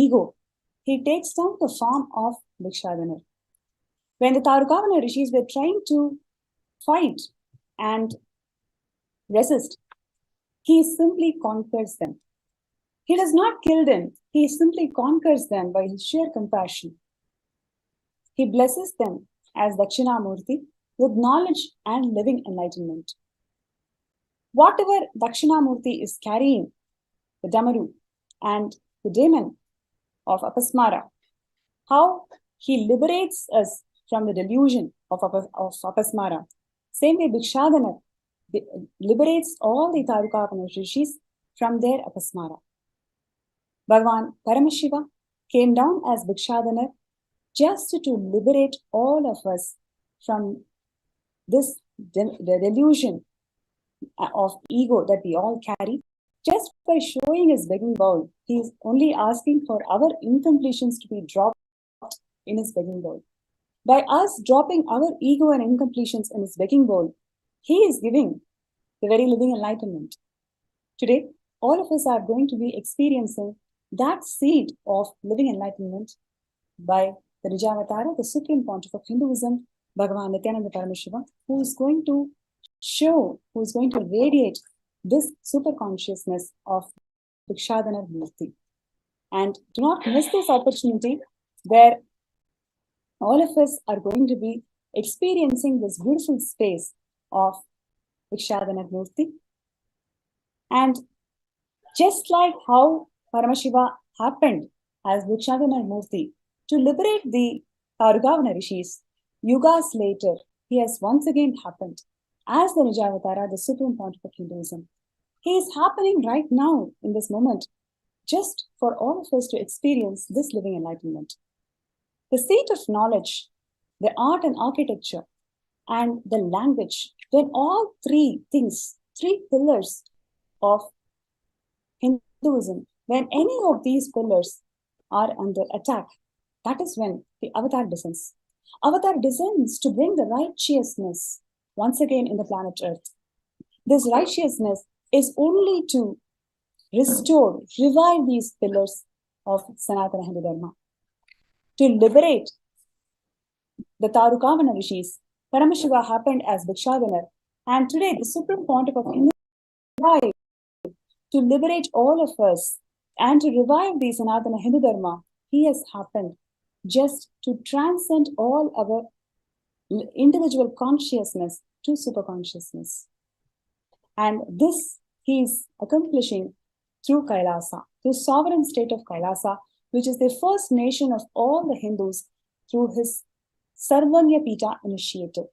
ego, he takes down the form of Bhikshadanar. When the Tarukavana rishis were trying to fight and resist, he simply conquers them. He does not kill them, he simply conquers them by his sheer compassion. He blesses them as Dakshinamurti with knowledge and living enlightenment. Whatever Dakshinamurti is carrying, the Damaru and the demon of Apasmara, how he liberates us from the delusion of Apasmara. Same way Bhikshadanar liberates all the Tarukavana rishis from their Apasmara. Bhagavan Paramashiva came down as Bhikshadanar just to liberate all of us from this the delusion of ego that we all carry. Just by showing his begging bowl, he is only asking for our incompletions to be dropped in his begging bowl. By us dropping our ego and incompletions in his begging bowl, he is giving the very living enlightenment. Today, all of us are going to be experiencing that seed of living enlightenment by the Nijavatara, the Supreme Pontiff of Hinduism, Bhagavan Nityananda Paramashiva, who is going to radiate this super consciousness of Bhikshadanar Murthy. And do not miss this opportunity where all of us are going to be experiencing this beautiful space of Bhikshadanar Murthy. And just like how Paramashiva happened as Bhikshadanar Murthy to liberate the Tarukavana rishis, yugas later, he has once again happened as the Nijavatara, the Supreme Pontiff of Hinduism. He is happening right now in this moment, just for all of us to experience this living enlightenment. The seat of knowledge, the art and architecture, and the language, when all three things, three pillars of Hinduism, when any of these pillars are under attack, that is when the avatar descends. Avatar descends to bring the righteousness once again in the planet Earth. This righteousness is only to restore, revive these pillars of Sanatana Hindu Dharma. To liberate the Tarukavana rishis, Paramashiva happened as Bhikshadanar, and today the Supreme Pontiff of Hinduism to liberate all of us and to revive the Sanatana Hindu Dharma. He has happened just to transcend all our individual consciousness to super consciousness. And this he is accomplishing through Kailasa, the sovereign state of Kailasa, which is the first nation of all the Hindus through his Sarvanyapita initiative.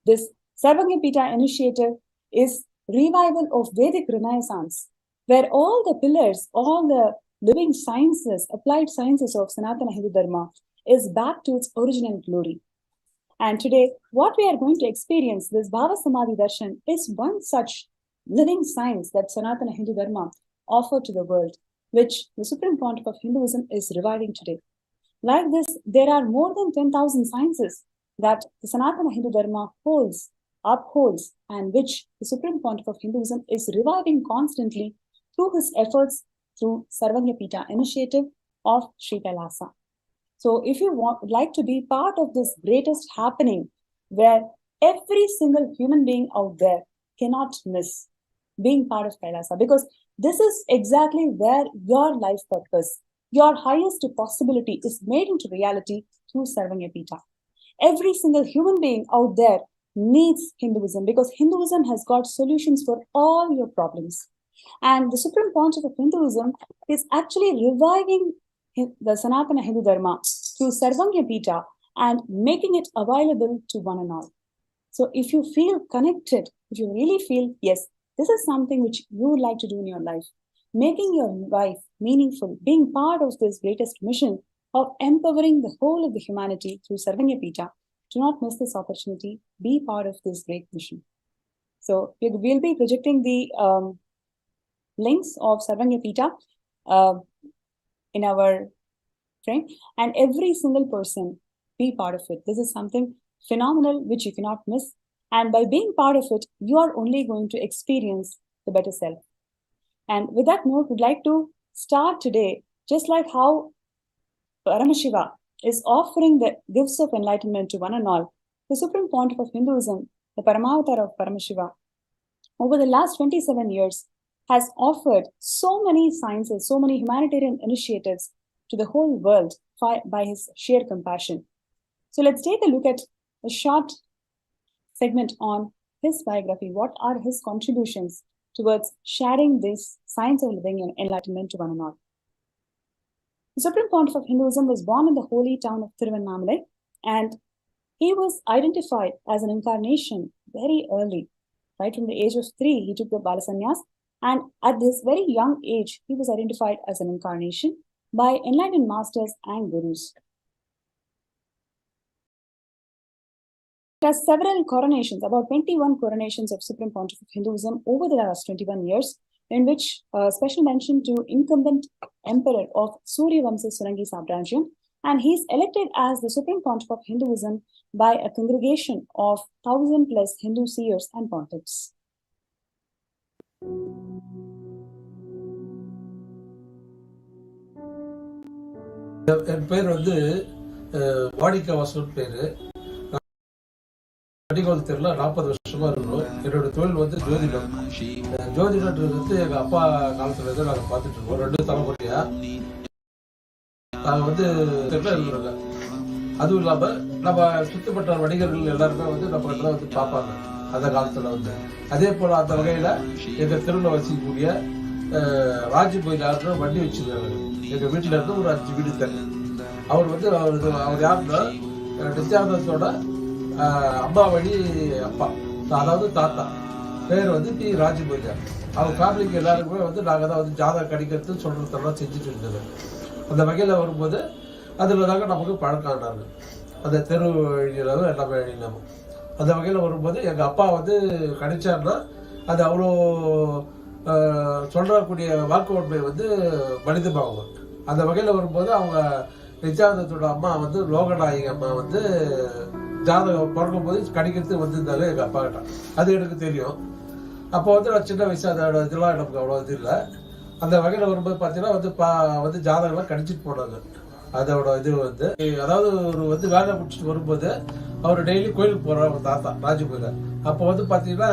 This Sarvanyapita initiative is revival of Vedic Renaissance, where all the pillars, all the living sciences, applied sciences of Sanatana Hindu Dharma is back to its original glory. And today, what we are going to experience, this Bhava Samadhi Darshan, is one such living science that Sanatana Hindu Dharma offered to the world, which the Supreme Pontiff of Hinduism is reviving today. Like this, there are more than 10,000 sciences that the Sanatana Hindu Dharma upholds, and which the Supreme Pontiff of Hinduism is reviving constantly through his efforts through Sarvanyapita initiative of Sri Kailasa. So if you would like to be part of this greatest happening where every single human being out there cannot miss being part of Kailasa, because this is exactly where your life purpose, your highest possibility is made into reality through Sarvanyapita. Every single human being out there needs Hinduism, because Hinduism has got solutions for all your problems. And the Supreme Pontiff of Hinduism is actually reviving the Sanatana Hindu Dharma through Sarvanyapita and making it available to one and all. So if you feel connected, if you really feel, yes, this is something which you would like to do in your life, making your life meaningful, being part of this greatest mission of empowering the whole of the humanity through Sarvanyapita, do not miss this opportunity. Be part of this great mission. So we'll be projecting the links of Sarvanyapita in our frame, and every single person be part of it. This is something phenomenal which you cannot miss. And by being part of it, you are only going to experience the better self. And with that note, we'd like to start today Just like how Paramashiva is offering the gifts of enlightenment to one and all, the Supreme Pontiff of Hinduism, the Paramavatar of Paramashiva, over the last 27 years, has offered so many sciences, so many humanitarian initiatives to the whole world by his sheer compassion. So let's take a look at a short segment on his biography. What are his contributions towards sharing this science of living and enlightenment to one and all? The Supreme Pontiff of Hinduism was born in the holy town of Tiruvannamalai, and he was identified as an incarnation very early. Right from the age of 3, he took the Balasanyas, and at this very young age, he was identified as an incarnation by enlightened masters and gurus. There are several coronations, about 21 coronations of Supreme Pontiff of Hinduism over the last 21 years, in which special mention to incumbent emperor of Suryavamsa Surangi Sabrajyam, and he's elected as the Supreme Pontiff of Hinduism by a congregation of 1,000 plus Hindu seers and pontiffs. என் பேர் வந்து வாடிக்கவாசன் பேர். தெரியல 40 வருஷமா இருக்கணும். என்னோட தொழில் வந்து ஜோதிடம். ஜோதிடன்றது வந்து எங்க அப்பா காலத்துல இருந்து நாங்க பார்த்துட்டு இருக்கோம். 2 தலைமுறையா நாங்க வந்து இருக்கிறோங்க. அதுவும் இல்லாம நம்ம சுத்தப்பட்ட வணிகர்கள் எல்லாருமே வந்து நம்ம கிட்ட வந்து பார்ப்பாங்க அந்த காலத்துல வந்து. அதே போல அந்த வகையில எங்க தெருவில் வசிக்கக்கூடிய ராஜ்போயிலாருன்னு வண்டி வச்சிருக்காரு. எங்க வீட்டுல இருந்து ஒரு 5 வீடு தண்ணி. அவர் வந்து அவர் யாருன்னா நித்யானந்தத்தோட அம்மா வழி அப்பா, அதாவது தாத்தா. பேர் வந்து டி ராஜ்போயிலார். அவங்க ஃபேமிலிக்கு எல்லாருக்குமே வந்து நாங்கள் தான் வந்து ஜாதகம் கடிக்கிறது சொல்றதெல்லாம் செஞ்சுட்டு இருந்தது. அந்த வகையில் வரும்போது அதில் தாங்க நமக்கு பழக்கம் ஆனாங்க. அந்த தெரு எழுதினாலும் எல்லாமே எழுதினாலும் அந்த வகையில் வரும்போது எங்கள் அப்பா வந்து கணிச்சார்னா அது அவ்வளோ சொல்லக்கூடிய வாக்கு உண்மை வந்து மனிதமாகும். அந்த வகையில் வரும்போது அவங்க நித்யானந்தத்தோட அம்மா வந்து லோகநாயகி அம்மா வந்து ஜாதகம் பிறக்கும் போது கணிக்கிறதுக்கு வந்திருந்தாங்க எங்கள் அப்பா கிட்ட. அது எனக்கு தெரியும். அப்போ வந்து நான் சின்ன வயசு அதோட இதெல்லாம் எனக்கு அவ்வளோ இது இல்லை. அந்த வகையில் வரும்போது பார்த்தீங்கன்னா வந்து ஜாதகம்லாம் கணிச்சிட்டு போனாங்க. அதோட இது வந்து அதாவது ஒரு வந்து வேலை முடிச்சுட்டு வரும்போது அவர் டெய்லி கோயிலுக்கு போறாரு அவர் தாத்தா ராஜபுரியில. அப்போ வந்து பார்த்தீங்கன்னா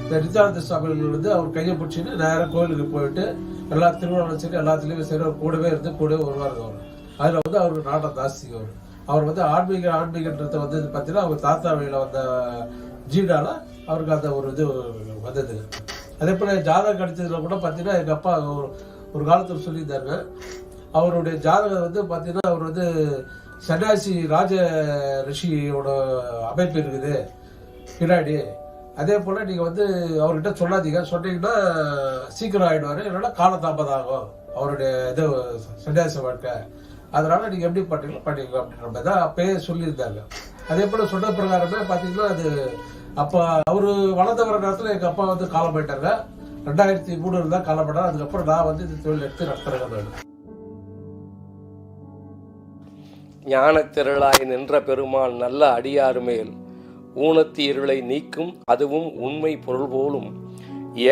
இந்த நித்யானந்த சுவாமிகள் வந்து அவர் கையை பிடிச்சிட்டு நேரம் கோயிலுக்கு போயிட்டு எல்லா திருவிழா சரி எல்லாத்துலேயும் சரி அவர் கூடவே இருந்து கூடவே வருவாருங்க. அவர் அதில் வந்து அவருக்கு நாட்டம் ஜாஸ்தி. அவர் வந்து ஆன்மீகன்றதை வந்து பார்த்தீங்கன்னா அவர் தாத்தா வழியில் வந்த ஜீடால அவருக்கு அந்த ஒரு இது வந்தது. அதே போல ஜாதகம் கிடைச்சதுல கூட பார்த்தீங்கன்னா எங்கள் அப்பா ஒரு காலத்தில் சொல்லியிருந்தாங்க. அவருடைய ஜாதகம் வந்து பார்த்தீங்கன்னா அவர் வந்து சன்னியாசி ராஜ ரிஷியோட அமைப்பு இருக்குது பின்னாடி. அதே போல் நீங்கள் வந்து அவர்கிட்ட சொல்லாதீங்க, சொன்னீங்கன்னா சீக்கிரம் ஆகிடுவார், இல்லைன்னா காலதாமதம் ஆகும் அவருடைய இது சன்னியாசி வாழ்க்கை. அதனால நீங்கள் எப்படி பண்ணீங்களோ பண்ணிக்கலாம் அப்படின்ற மாதிரி தான் அப்பயே சொல்லியிருந்தாங்க. அதே போல் சொன்ன பிரகாரமே பார்த்தீங்கன்னா அது அப்போ அவர் வளர்ந்த வர நேரத்தில் எங்கள் அப்பா வந்து காலம் போயிட்டாங்க. 2003 தான் காலம் பண்ணார். அதுக்கப்புறம் நான் வந்து இந்த தொழில் எடுத்து நடத்துறேன். ஞானத்திரளாய் நின்ற பெருமாள் நல்ல அடியார் மேல் ஊனத்தி இருளை நீக்கும், அதுவும் உண்மை பொருள் போலும்.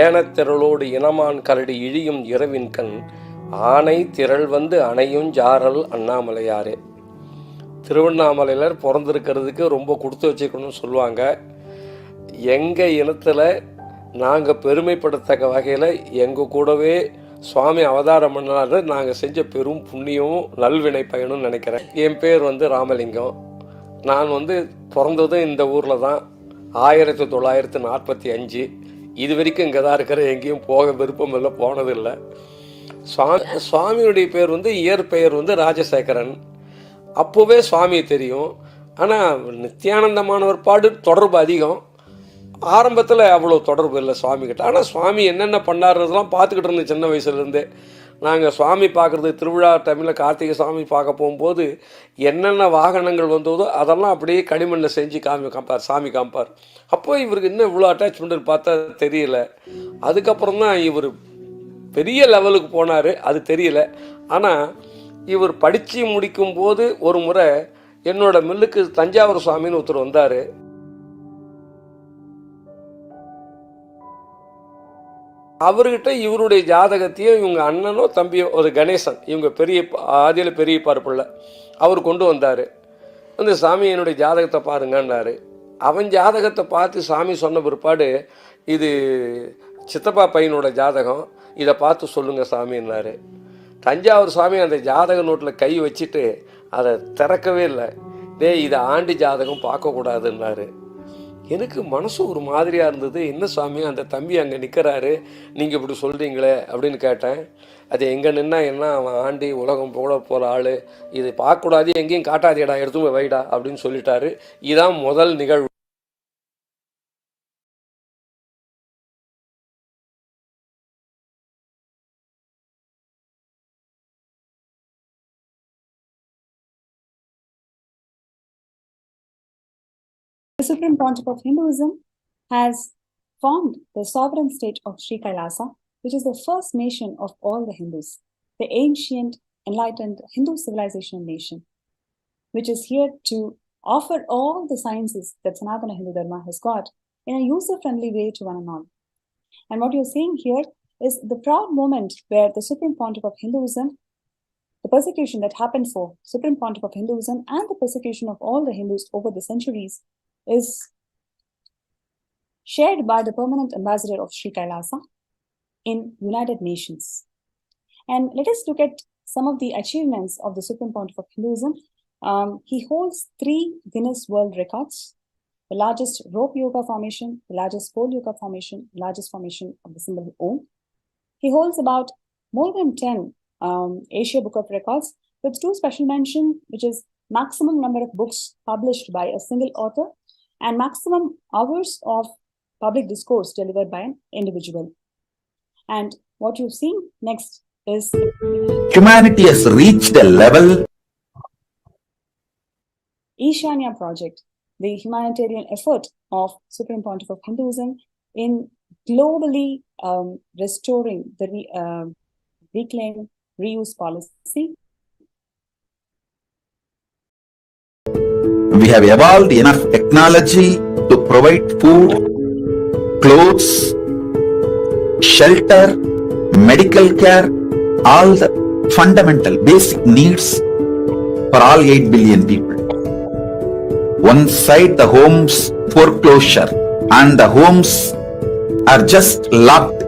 ஏனத்திரளோடு இனமான் கரடி இழியும் இரவின் கண் ஆனை திரள் வந்து அணையும் ஜாரல் அண்ணாமலையாரே. திருவண்ணாமலையில் பிறந்திருக்கிறதுக்கு ரொம்ப கொடுத்து வச்சுக்கணும்னு சொல்லுவாங்க. எங்கள் இனத்தில் நாங்கள் பெருமைப்படத்தக்க வகையில் எங்கள் கூடவே சுவாமி அவதாரம் பண்ணாரு. நாங்கள் செஞ்ச பெரும் புண்ணியமும் நல்வினை பயனும் நினைக்கிறேன். என் பேர் வந்து ராமலிங்கம். நான் வந்து பிறந்ததும் இந்த ஊரில் தான். 1945. இது வரைக்கும் இங்கே தான் இருக்கிற, எங்கேயும் போக விருப்பம் இல்லை, போனதில்லை. சுவாமியுடைய பேர் வந்து இயற்பெயர் வந்து ராஜசேகரன். அப்போவே சுவாமி தெரியும். ஆனால் நித்யானந்தமானவர் பாடு தொடர்பு அதிகம். ஆரம்பத்தில் அவ்வளோ தொடர்பு இல்லை சுவாமிகிட்ட. ஆனால் சுவாமி என்னென்ன பண்ணாருன்றதெல்லாம் பார்த்துக்கிட்டு இருந்தேன் சின்ன வயசுலேருந்தே. நாங்கள் சுவாமி பார்க்குறது திருவிழா டைமில் கார்த்திகை சாமி பார்க்க போகும்போது என்னென்ன வாகனங்கள் வந்ததோ அதெல்லாம் அப்படியே களிமண்ணில் செஞ்சு சாமி காமிப்பார். அப்போ இவருக்கு இன்னும் இவ்வளோ அட்டாச்மெண்ட் பார்த்தா தெரியல. அதுக்கப்புறம் தான் இவர் பெரிய லெவலுக்கு போனார், அது தெரியல. ஆனால் இவர் படித்து முடிக்கும்போது ஒரு முறை என்னோட மில்லுக்கு தஞ்சாவூர் சுவாமின்னு ஒருத்தர் வந்தார். . . . . . . . . . . . . . . . . . . . . . . . . . . . . . . . . . . . . . . . . . . . . . . . . . . . . . . 。அவர்கிட்ட இவருடைய ஜாதகத்தையும் இவங்க அண்ணனோ தம்பியோ ஒரு கணேசன், இவங்க பெரிய ஆதியில் பெரிய பார்ப்பில்ல, அவர் கொண்டு வந்தார். அந்த சாமி என்னுடைய ஜாதகத்தை பாருங்கன்னாரு. அவன் ஜாதகத்தை பார்த்து சாமி சொன்ன பிற்பாடு, இது சித்தப்பா பையனோட ஜாதகம், இதை பார்த்து சொல்லுங்கள் சாமின்னாரு. தஞ்சாவூர் சாமி அந்த ஜாதக நோட்டில் கை வச்சுட்டு அதை திறக்கவே இல்லை. இதை ஆண்டி ஜாதகம் பார்க்கக்கூடாதுன்னாரு. எனக்கு மனசு ஒரு மாதிரியாக இருந்தது. என்ன சாமி, அந்த தம்பி அங்கே நிற்கிறாரு, நீங்கள் இப்படி சொல்கிறீங்களே அப்படின்னு கேட்டேன். அது எங்கே நின்னா என்ன, அவன் ஆண்டி உலகம் போட போகிற ஆள், இது பார்க்கக்கூடாது, எங்கேயும் காட்டாதேடா, எடுத்து போய் வைடா அப்படின்னு சொல்லிட்டாரு. இதுதான் முதல் நிகழ்வு. The Supreme Pontiff of Hinduism has formed the sovereign state of Sri Kailasa, which is the first nation of all the Hindus, the ancient, enlightened Hindu civilization nation, which is here to offer all the sciences that Sanatana Hindu Dharma has got in a user-friendly way to one and all. And what you're seeing here is the proud moment where the Supreme Pontiff of Hinduism, the persecution that happened for Supreme Pontiff of Hinduism and the persecution of all the Hindus over the centuries is shared by the permanent ambassador of Sri Kailasa in United Nations. And let us look at some of the achievements of the Supreme Pontiff of Hinduism. He holds 3 Guinness World Records: the largest rope yoga formation, the largest pole yoga formation, the largest formation of the symbol Om. He holds about more than 10 Asia Book of Records with 2 special mentions, which is maximum number of books published by a single author and maximum hours of public discourse delivered by an individual. And what you've seen next is humanity has reached a level. Ishanya Project, the humanitarian effort of Supreme Pontiff of Hinduism in globally restoring the reclaim, reuse policy. We have evolved enough technology to provide food, clothes, shelter, medical care, all the fundamental basic needs for all 8 billion people. One side the homes foreclosure and the homes are just locked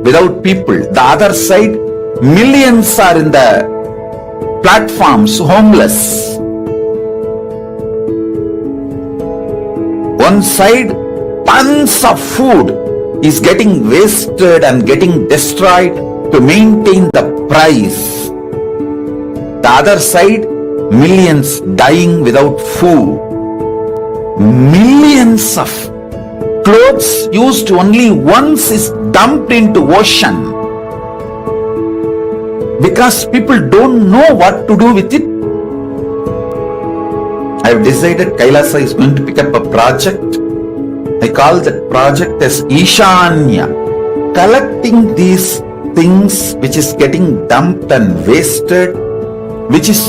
without people. The other side, millions are in the platforms homeless. One side, tons of food is getting wasted and getting destroyed to maintain the price. The other side, millions dying without food. Millions of clothes used only once is dumped into ocean because people don't know what to do with it. I have decided Kailasa is going to pick up a project. I call that project as Ishanya, collecting these things which is getting dumped and wasted, which is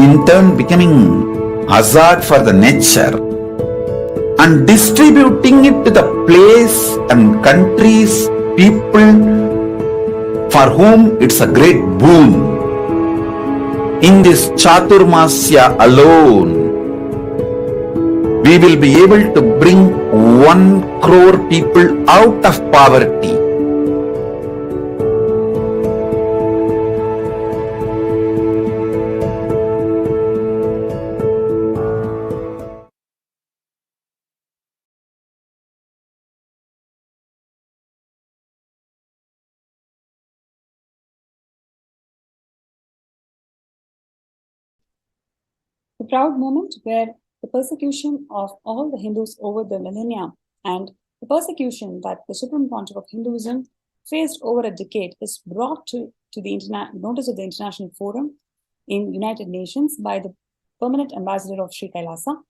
in turn becoming hazard for the nature, and distributing it to the place and countries, people for whom it's a great boon. In this Chaturmasya alone, we will be able to bring 1 crore people out of poverty. the proud moment where the persecution of all the Hindus over the millennia and the persecution that the Supreme Pontiff of Hinduism faced over a decade is brought to the notice of the International Forum in United Nations by the permanent ambassador of Sri Kailasa.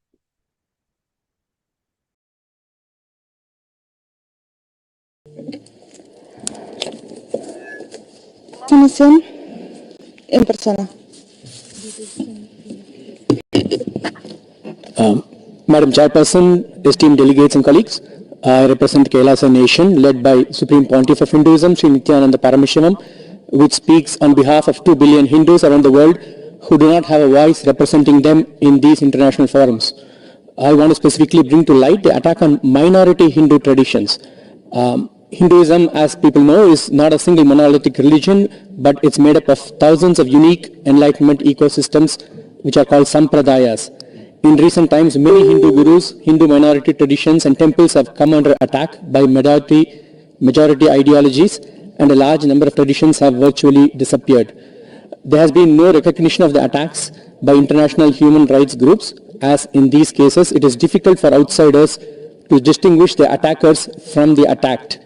En persona. Madam Chairperson, esteemed delegates and colleagues, I represent Kailasa nation led by Supreme Pontiff of Hinduism, Sri Nityananda Paramashivam, which speaks on behalf of 2 billion Hindus around the world who do not have a voice representing them in these international forums. I want to specifically bring to light the attack on minority Hindu traditions. Hinduism, as people know, is not a single monolithic religion, but it's made up of thousands of unique enlightenment ecosystems which are called sampradayas. In recent times, many Hindu gurus, Hindu minority traditions and temples have come under attack by majority ideologies, and a large number of traditions have virtually disappeared. There has been no recognition of the attacks by international human rights groups, as in these cases it is difficult for outsiders to distinguish the attackers from the attacked.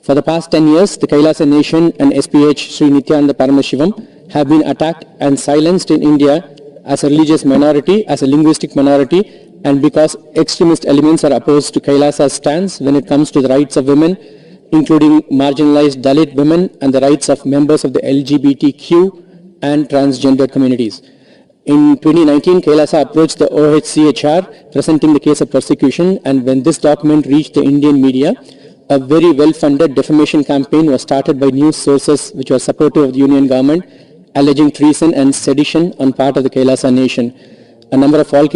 For the past 10 years, the Kailasa nation and SPH Sri Nityananda Paramashivam have been attacked and silenced in India as a religious minority, as a linguistic minority, and because extremist elements are opposed to Kailasa's stance when it comes to the rights of women, including marginalized Dalit women and the rights of members of the LGBTQ and transgender communities. In 2019, Kailasa approached the OHCHR presenting the case of persecution, and when this document reached the Indian media, a very well-funded defamation campaign was started by news sources which were supportive of the Union government, alleging treason and sedition on part of the Kailasa nation. A number of false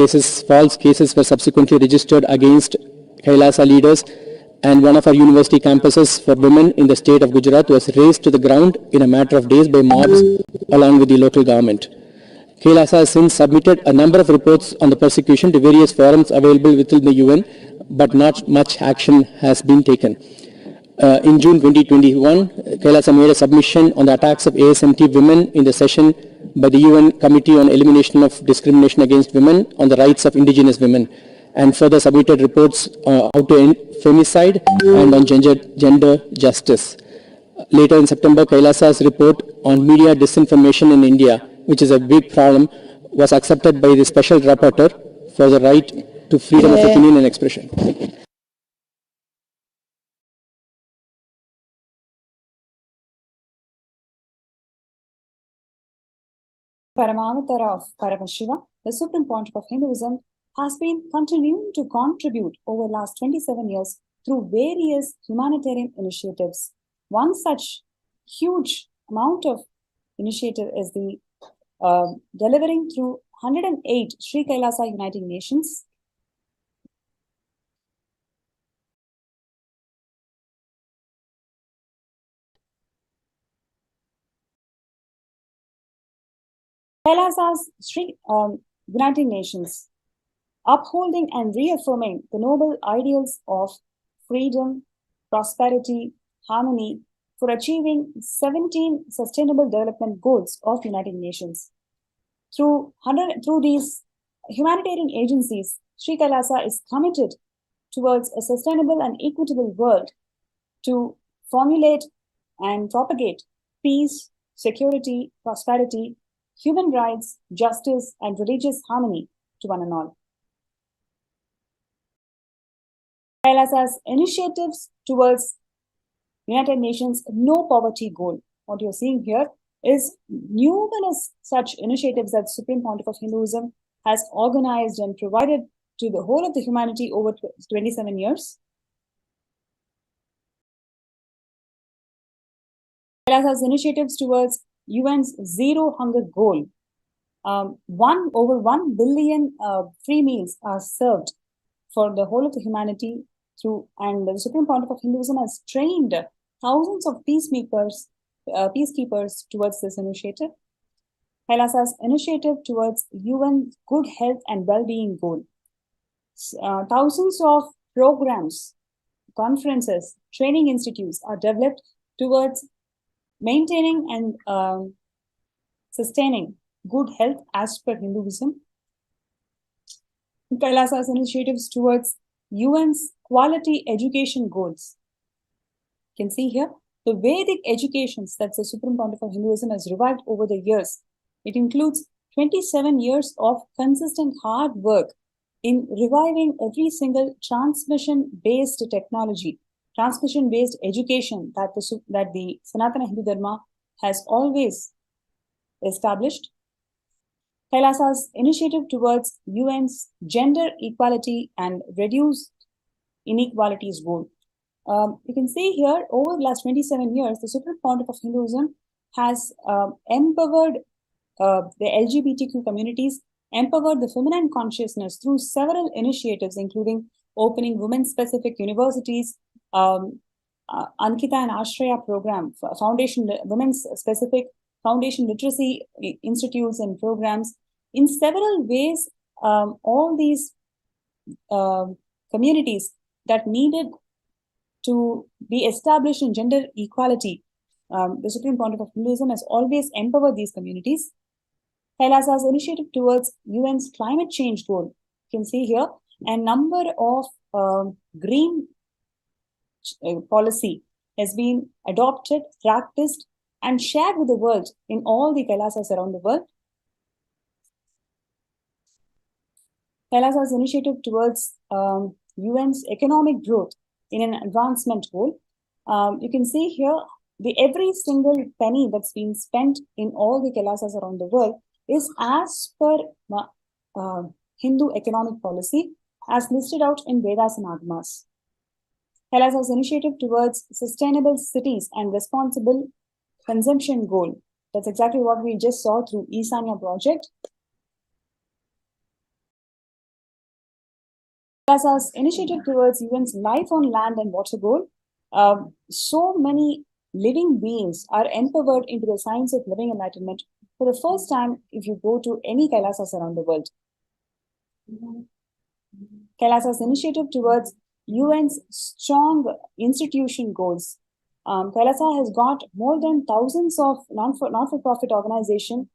cases were subsequently registered against Kailasa leaders, and one of our university campuses for women in the state of Gujarat was razed to the ground in a matter of days by mobs along with the local government. Kailasa has since submitted a number of reports on the persecution to various forums available within the UN, but not much action has been taken. In June 2021, Kailasa made a submission on the attacks of ASMT women in the session by the UN Committee on Elimination of Discrimination Against Women on the rights of indigenous women, and further submitted reports how to end femicide and on gender justice. Later in September, Kailasa's report on media disinformation in India, which is a big problem, was accepted by the Special Rapporteur for the right to freedom of opinion and expression. Paramavatara of Paramashiva, the Supreme Pontiff of Hinduism, has been continuing to contribute over the last 27 years through various humanitarian initiatives. One such huge amount of initiative is the delivering through 108 Sri Kailasa Uniting Nations. Kailasa's Sri Uniting Nations, upholding and reaffirming the noble ideals of freedom, prosperity, harmony for achieving 17 Sustainable Development Goals of United Nations. Through these humanitarian agencies, Sri Kailasa is committed towards a sustainable and equitable world to formulate and propagate peace, security, prosperity, human rights, justice, and religious harmony to one and all. Kailasa's initiatives towards United Nations No Poverty Goal. What you're seeing here is numerous such initiatives that Supreme Pontiff of Hinduism has organized and provided to the whole of the humanity over 27 years. Kailasa's initiatives towards UN's Zero Hunger Goal. Over 1 billion free meals are served for the whole of the humanity through, and the Supreme Pontiff of Hinduism has trained thousands of peacekeepers towards this initiative. Kailasa's initiative towards UN Good Health and Well-Being Goal. Thousands of programs, conferences, training institutes are developed towards maintaining and sustaining good health as per Hinduism. Kailasa's initiatives towards UN's quality education goals. You can see here the Vedic educations that the Supreme Pontiff of Hinduism has revived over the years. It includes 27 years of consistent hard work in reviving every single transmission-based technology, transmission-based education that the Sanatana Hindu Dharma has always established. Kailasa's initiative towards UN's gender equality and reduced inequalities goal. You can see here, over the last 27 years, the Supreme Pontiff of Hinduism has empowered the LGBTQ communities, empowered the feminine consciousness through several initiatives, including opening women-specific universities, Ankita and Ashraya program, foundation women's-specific foundation literacy institutes and programs. In several ways, all these communities that needed to be established in gender equality, the Supreme Pontiff of Hinduism has always empowered these communities. Kailasa's initiative towards UN's climate change goal, you can see here, a number of green policy has been adopted, practiced, and shared with the world in all the Kailasas around the world. Kailasa's initiative towards UN's economic growth in an advancement goal. You can see here, every single penny that's been spent in all the Kailasas around the world is as per Hindu economic policy as listed out in Vedas and Agamas. Kailasa's initiative towards sustainable cities and responsible consumption goal. That's exactly what we just saw through Isanya project. Kailasa's initiative towards UN's life on land and water goal. So many living beings are empowered into the science of living enlightenment for the first time if you go to any Kailasas around the world. Kailasa's initiative towards UN's strong institution goals. Kailasa has got more than thousands of non-for-profit organizations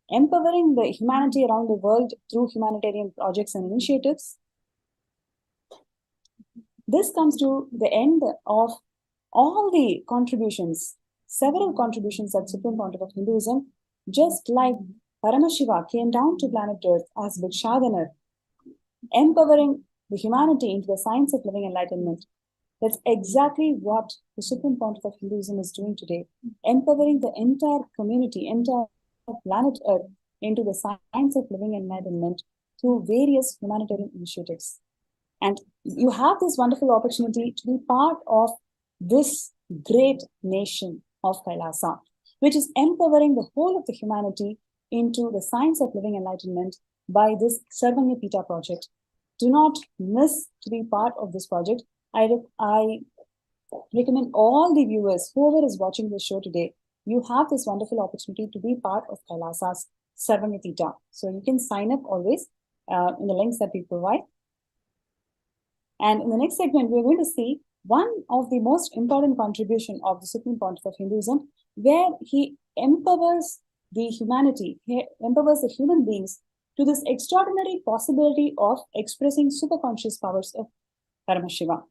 empowering the humanity around the world through humanitarian projects and initiatives. This comes to the end of all the contributions, several contributions that Supreme Pontiff of Hinduism, just like Paramashiva came down to planet Earth as Bhikshanadar, empowering the humanity into the science of living enlightenment. That's exactly what the Supreme Pontiff of Hinduism is doing today, empowering the entire community, entire planet Earth into the science of living enlightenment through various humanitarian initiatives. And you have this wonderful opportunity to be part of this great nation of Kailasa, which is empowering the whole of the humanity into the science of living enlightenment by this Sarvanya Pita project. Do not miss to be part of this project. I recommend all the viewers, whoever is watching this show today, you have this wonderful opportunity to be part of Kailasa's Sarvanya Pita. So you can sign up always in the links that we provide. And in the next segment, we're going to see one of the most important contribution of the Supreme Pontiff of Hinduism, where he empowers the humanity, he empowers the human beings to this extraordinary possibility of expressing superconscious powers of Paramashiva.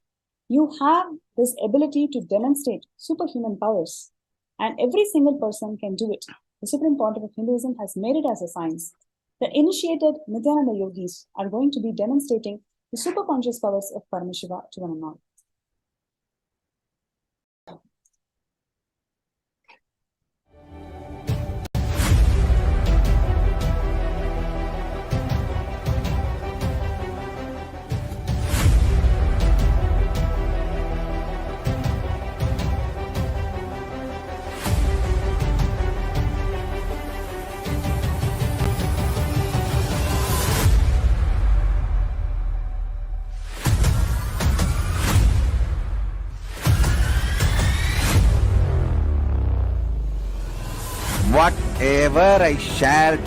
You have this ability to demonstrate superhuman powers, and every single person can do it. The Supreme Pontiff of Hinduism has made it as a science. The initiated Nityananda yogis are going to be demonstrating the superconscious powers of Paramashiva to one and all. Whatever I shared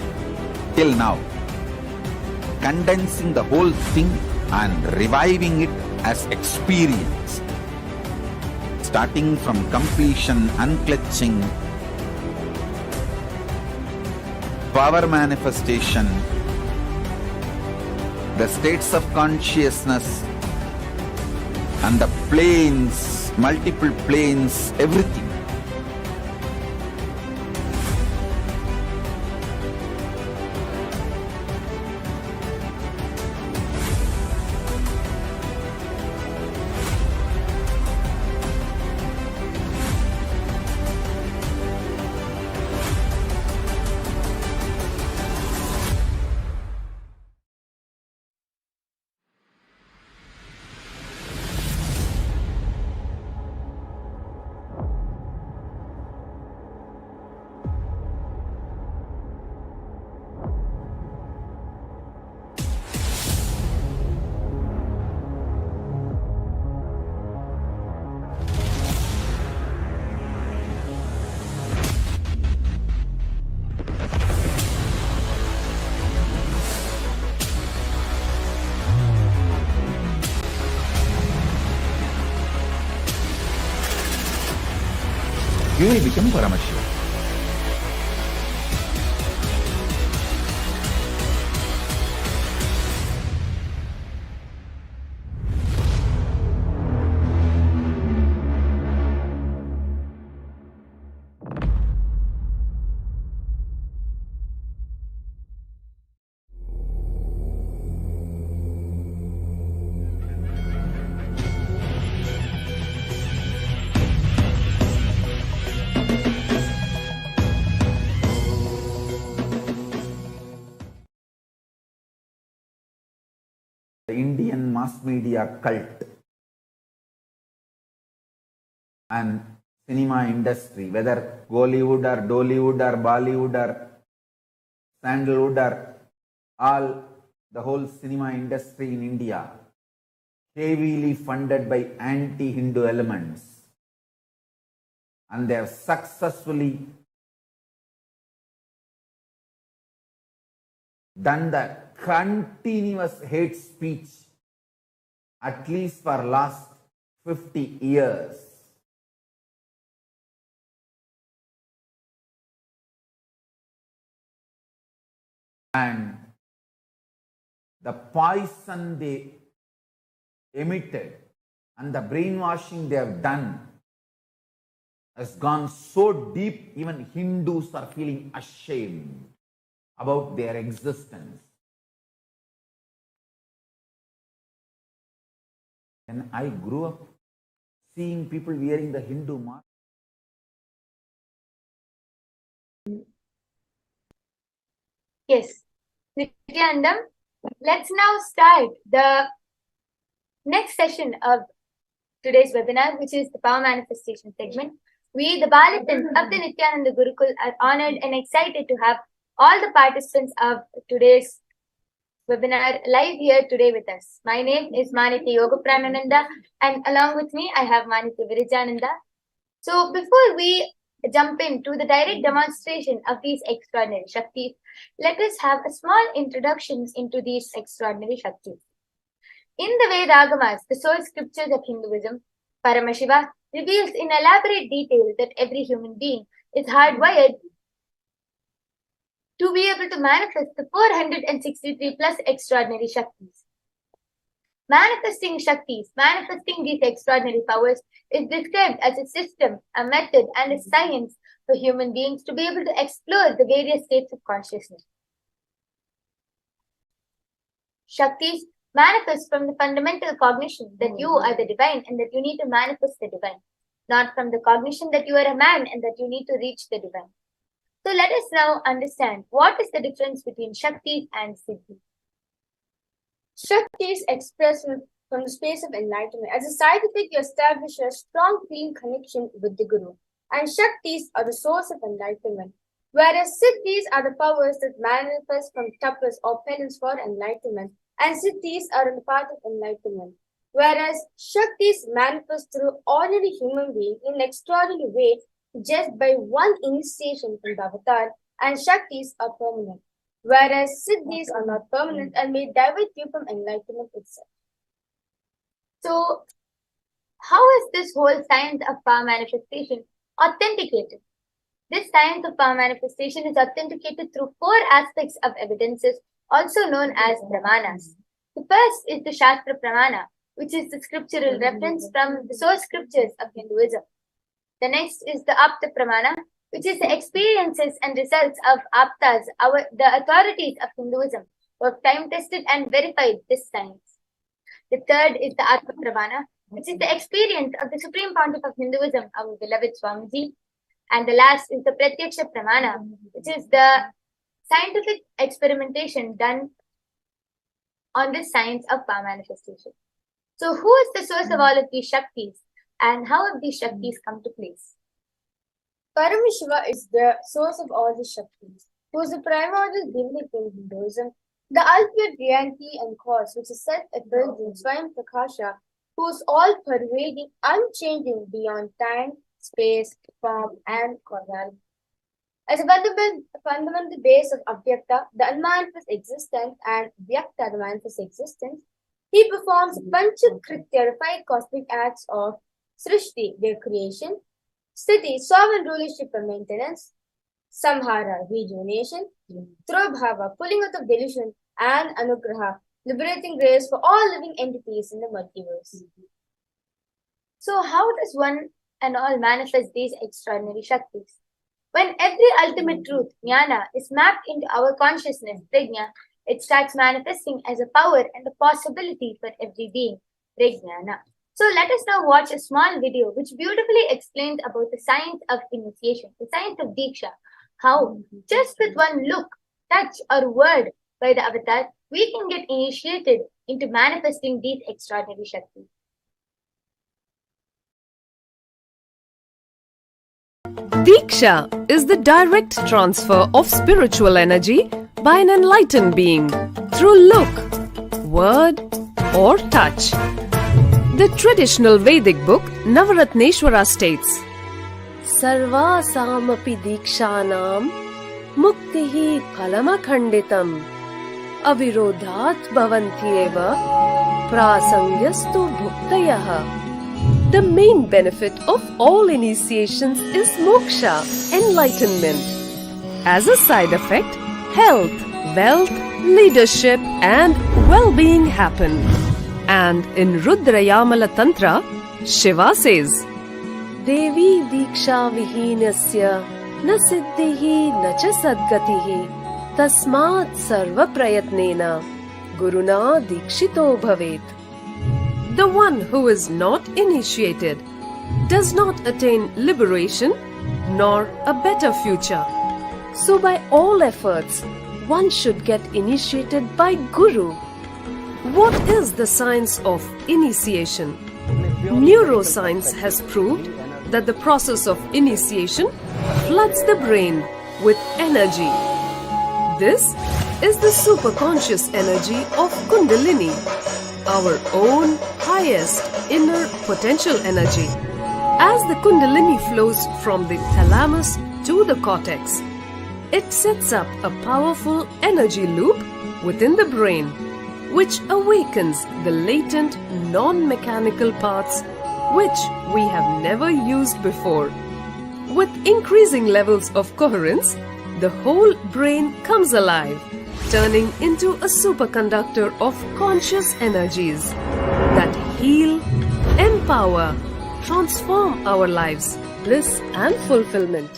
till now, condensing the whole thing and reviving it as experience, starting from completion, unclutching, power manifestation, the states of consciousness, and the planes, multiple planes, everything. will become Paramashiva. The Indian mass media cult and cinema industry, whether Bollywood or Dollywood or Bollywood or Sandalwood or all, the whole cinema industry in India, heavily funded by anti-Hindu elements, and they have successfully done the continuous hate speech at least for last 50 years. And the poison they emitted and the brainwashing they have done has gone so deep, even Hindus are feeling ashamed about their existence. And I grew up seeing people wearing the Hindu mask. Yes, Nityanandam, let's now start the next session of today's webinar, which is the Power Manifestation segment. We, the Balatans of the Nityananda Gurukul, are honored and excited to have all the participants of today's webinar live here today with us. My name is Maniti Yogapranananda, and along with me, I have Maniti Virijananda. So before we jump into the direct demonstration of these extraordinary Shaktis, let us have a small introduction into these extraordinary Shaktis. In the Vedagamas, the source scriptures of Hinduism, Paramashiva reveals in elaborate detail that every human being is hardwired to be able to manifest the 463 plus extraordinary Shaktis. Manifesting Shaktis, manifesting these extraordinary powers, is described as a system, a method, and a science for human beings to be able to explore the various states of consciousness. Shaktis manifest from the fundamental cognition that you are the divine and that you need to manifest the divine, not from the cognition that you are a man and that you need to reach the divine. So let us now understand what is the difference between Shaktis and Siddhis. Shakti is expressed from the space of enlightenment. As a side effect, you establish a strong feeling connection with the Guru. And Shaktis are the source of enlightenment, whereas Siddhis are the powers that manifest from tapas or penance for enlightenment. And Siddhis are on the path of enlightenment, whereas Shaktis manifest through ordinary human being in an extraordinary way just by one initiation from the avatar, and Shaktis are permanent, whereas Siddhis are not permanent and may divert you from enlightenment itself. So, how is this whole science of power manifestation authenticated? This science of power manifestation is authenticated through 4 aspects of evidences, also known as pramanas. The first is the Shastra Pramana, which is the scriptural reference from the source scriptures of Hinduism. The next is the Apta Pramana, which is the experiences and results of Aptas, the authorities of Hinduism, who have time-tested and verified this science. The third is the Atma Pramana, which is the experience of the Supreme Pontiff of Hinduism, our beloved Swamiji. And the last is the Pratyaksha Pramana, which is the scientific experimentation done on this science of power manifestation. So who is the source of all of these Shaktis, and how have these Shaktis come to place? Paramashiva is the source of all the Shaktis, who is the primordial divinity in Hinduism, the ultimate reality and cause, which is self-evident in Swayam Prakasha, who is all-pervading, unchanging beyond time, space, form, and causality. As a fundamental base of Avyakta, the unmanifest existence, and Vyakta, the manifest existence, he performs Panchakritya, 5 cosmic acts of Srishti, their creation, Sthiti, sovereign rulership and maintenance. Samhara, rejuvenation. Through Bhava, pulling out of delusion. And Anugraha, liberating grace for all living entities in the multiverse. So, how does one and all manifest these extraordinary Shaktis? When every ultimate truth, jnana, is mapped into our consciousness, prajna, it starts manifesting as a power and a possibility for every being, prajnana. So let us now watch a small video which beautifully explains about the science of initiation, the science of Diksha, how just with one look, touch or word by the avatar, we can get initiated into manifesting these extraordinary Shaktis. Diksha is the direct transfer of spiritual energy by an enlightened being through look, word, or touch. The traditional Vedic book Navaratneshwara states, Sarvasamapi Dikshanam Muktihi Phalamakhanditam Avirodhat Bhavantyeva Prasangyastu Bhuktayaha. The main benefit of all initiations is moksha, enlightenment. As a side effect, health, wealth, leadership and well-being happen. And in Rudrayamala Tantra, Shiva says, Devi Diksha Vihinasya Na Siddhihi Na Cha Sadgatihi Tasmat Sarva Prayatnena Guruna Dikshito Bhavet. The one who is not initiated does not attain liberation nor a better future. So by all efforts, one should get initiated by Guru. What is the science of initiation? Neuroscience has proved that the process of initiation floods the brain with energy. This is the superconscious energy of Kundalini, our own highest inner potential energy. As the Kundalini flows from the thalamus to the cortex, it sets up a powerful energy loop within the brain, which awakens the latent non-mechanical parts which we have never used before. With increasing levels of coherence, the whole brain comes alive, turning into a superconductor of conscious energies that heal, empower, transform our lives, bliss and fulfillment.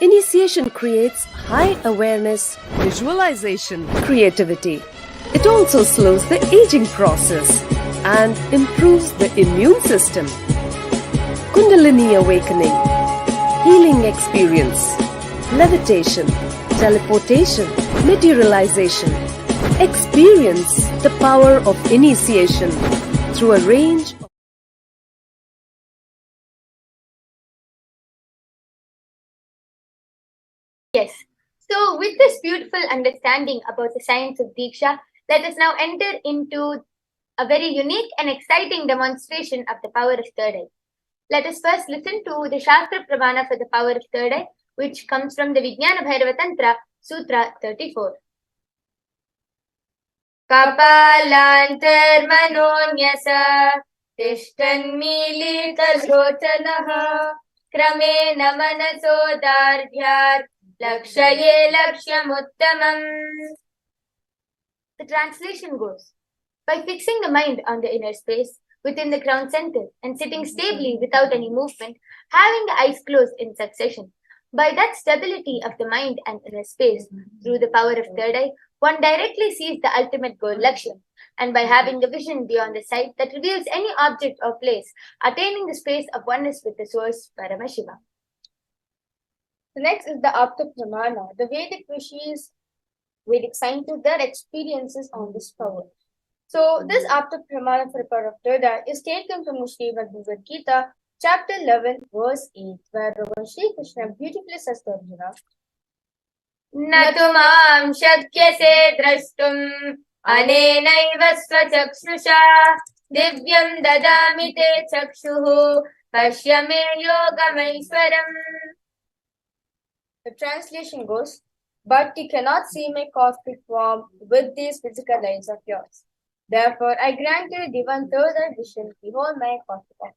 Initiation creates high awareness, visualization, creativity. It also slows the aging process and improves the immune system. Kundalini awakening, healing experience, levitation, teleportation, materialization. Experience the power of initiation through a range of Yes. So, with this beautiful understanding about the science of Diksha, let us now enter into a very unique and exciting demonstration of the power of third eye. Let us first listen to the Shastra Pramana for the power of third eye, which comes from the Vijnana Bhairava Tantra, Sutra 34. Kapalantarmanonyasa Tishtanmilitalochanaha Kramena Manasodardhyat Lakshaye Lakshyamuttamam. The translation goes, by fixing the mind on the inner space within the crown center and sitting stably without any movement, having the eyes closed in succession, by that stability of the mind and inner space, through the power of third eye, one directly sees the ultimate goal, Lakshya, and by having the vision beyond the sight that reveals any object or place, attaining the space of oneness with the source, Paramashiva. The next is the Apta Pramana, the Vedic rishis, Vedic scientists, their experiences on this power. So this Apta Pramana for the power of third eye is taken from the Srimad Bhagavad Gita, chapter 11, verse 8, where Lord Shri Krishna beautifully says to Arjuna, Natumam shakyase drashtum anenaiva svachakshrusha divyam dadami te chakshuhu pashyame yogamaishwaram. The translation goes, but you cannot see my cosmic form with these physical eyes of yours. Therefore, I grant you divine third eye vision, behold my cosmic form.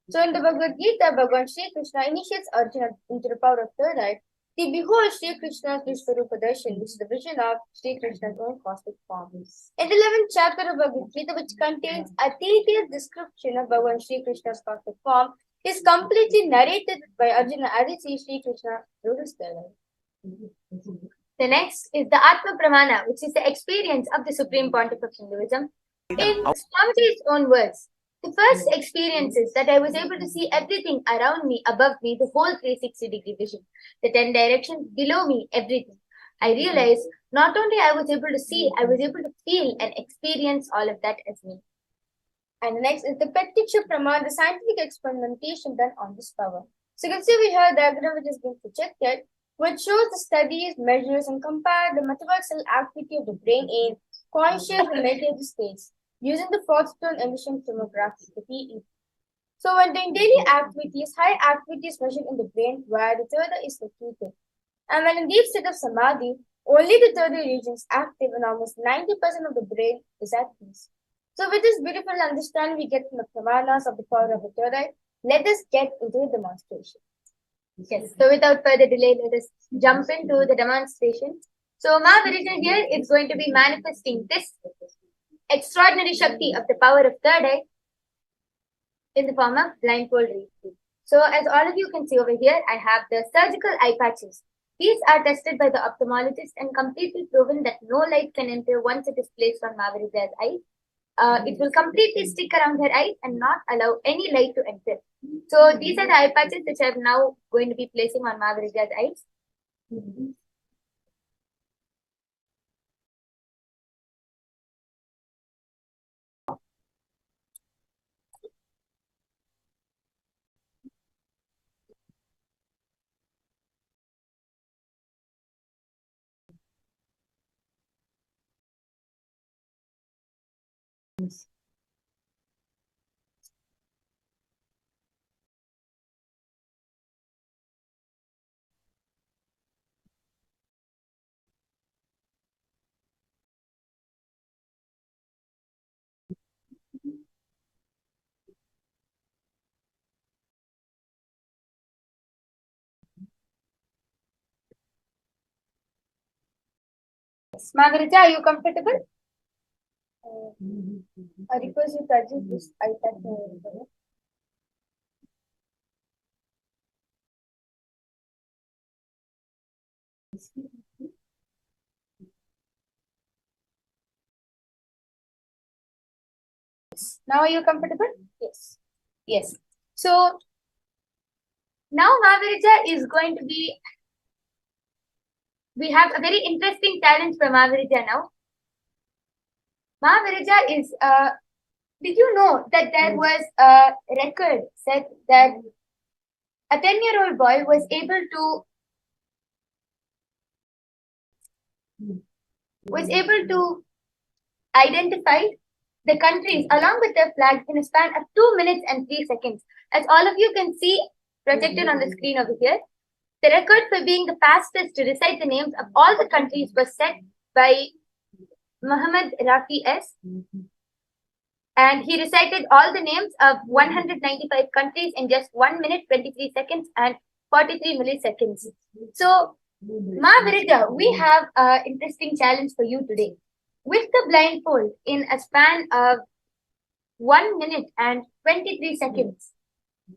So in the Bhagavad Gita, Bhagavan Shri Krishna initiates Arjuna into the power of third eye. He beholds Shri Krishna's Vishwarupa Darshan, which is the vision of Shri Krishna's own cosmic form. In the 11th chapter of Bhagavad Gita, which contains a detailed description of Bhagavan Shri Krishna's cosmic form, is completely narrated by Arjuna as he sees Shri Krishna through his third eye. The next is the Atma Pramana, which is the experience of the Supreme Pontiff of Hinduism. In Swamiji's own words, the first experience is that I was able to see everything around me, above me, the whole 360-degree vision, the 10 directions, below me, everything. I realized not only I was able to see, I was able to feel and experience all of that as me. And the next is the Pratiksha Pramana, the scientific experimentation done on this power. So you can see we have a diagram which has been projected, which shows the studies, measures, and compare the metabolism activity of the brain in conscious and meditative states using the photon emission tomography, the PET. So when doing daily activities, high activity is measured in the brain where the third eye is located. And when in deep state of Samadhi, only the third eye region is active and almost 90% of the brain is at peace. So with this beautiful understanding we get from the pramanas of the power of the third eye, let us get into the demonstration. Yes, so without further delay, let us jump into the demonstration. So Mahaviraja here is going to be manifesting this extraordinary Shakti of the power of third eye in the form of blindfold reading. So as all of you can see over here, I have the surgical eye patches. These are tested by the ophthalmologist and completely proven that no light can enter once it is placed on Mahaviraja's eyes. It will completely stick around her eyes and not allow any light to enter. So these are the eye patches which I'm now going to be placing on Mahaviraja's eyes. Mahaviraja, are you comfortable? I request you to adjust this eye patch. Now are you comfortable? Yes. Yes. So now Mahaviraja is going to be, we have a very interesting challenge for Mahaviraja now. Mahaviraja is, did you know that there was a record said that a 10-year-old boy was able to identify the countries along with their flags in a span of 2 minutes and 3 seconds. As all of you can see projected on the screen over here, the record for being the fastest to recite the names of all the countries was set by Muhammad Rafi S. And he recited all the names of 195 countries in just 1 minute, 23 seconds and 43 milliseconds. So, Mahaviraja, we have an interesting challenge for you today. With the blindfold in a span of 1 minute and 23 seconds,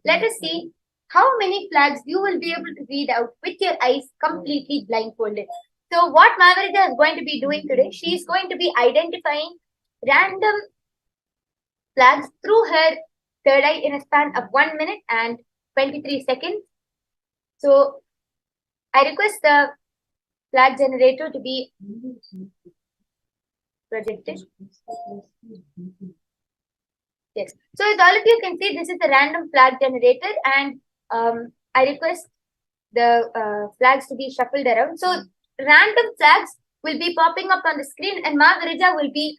let us see how many flags you will be able to read out with your eyes completely blindfolded. So what Mahaviraja is going to be doing today, she is going to be identifying random flags through her third eye in a span of 1 minute and 23 seconds. So I request the flag generator to be projected. Yes. So as all of you can see, this is a random flag generator, and I request the flags to be shuffled around. So random flags will be popping up on the screen, and Mahaviraja will be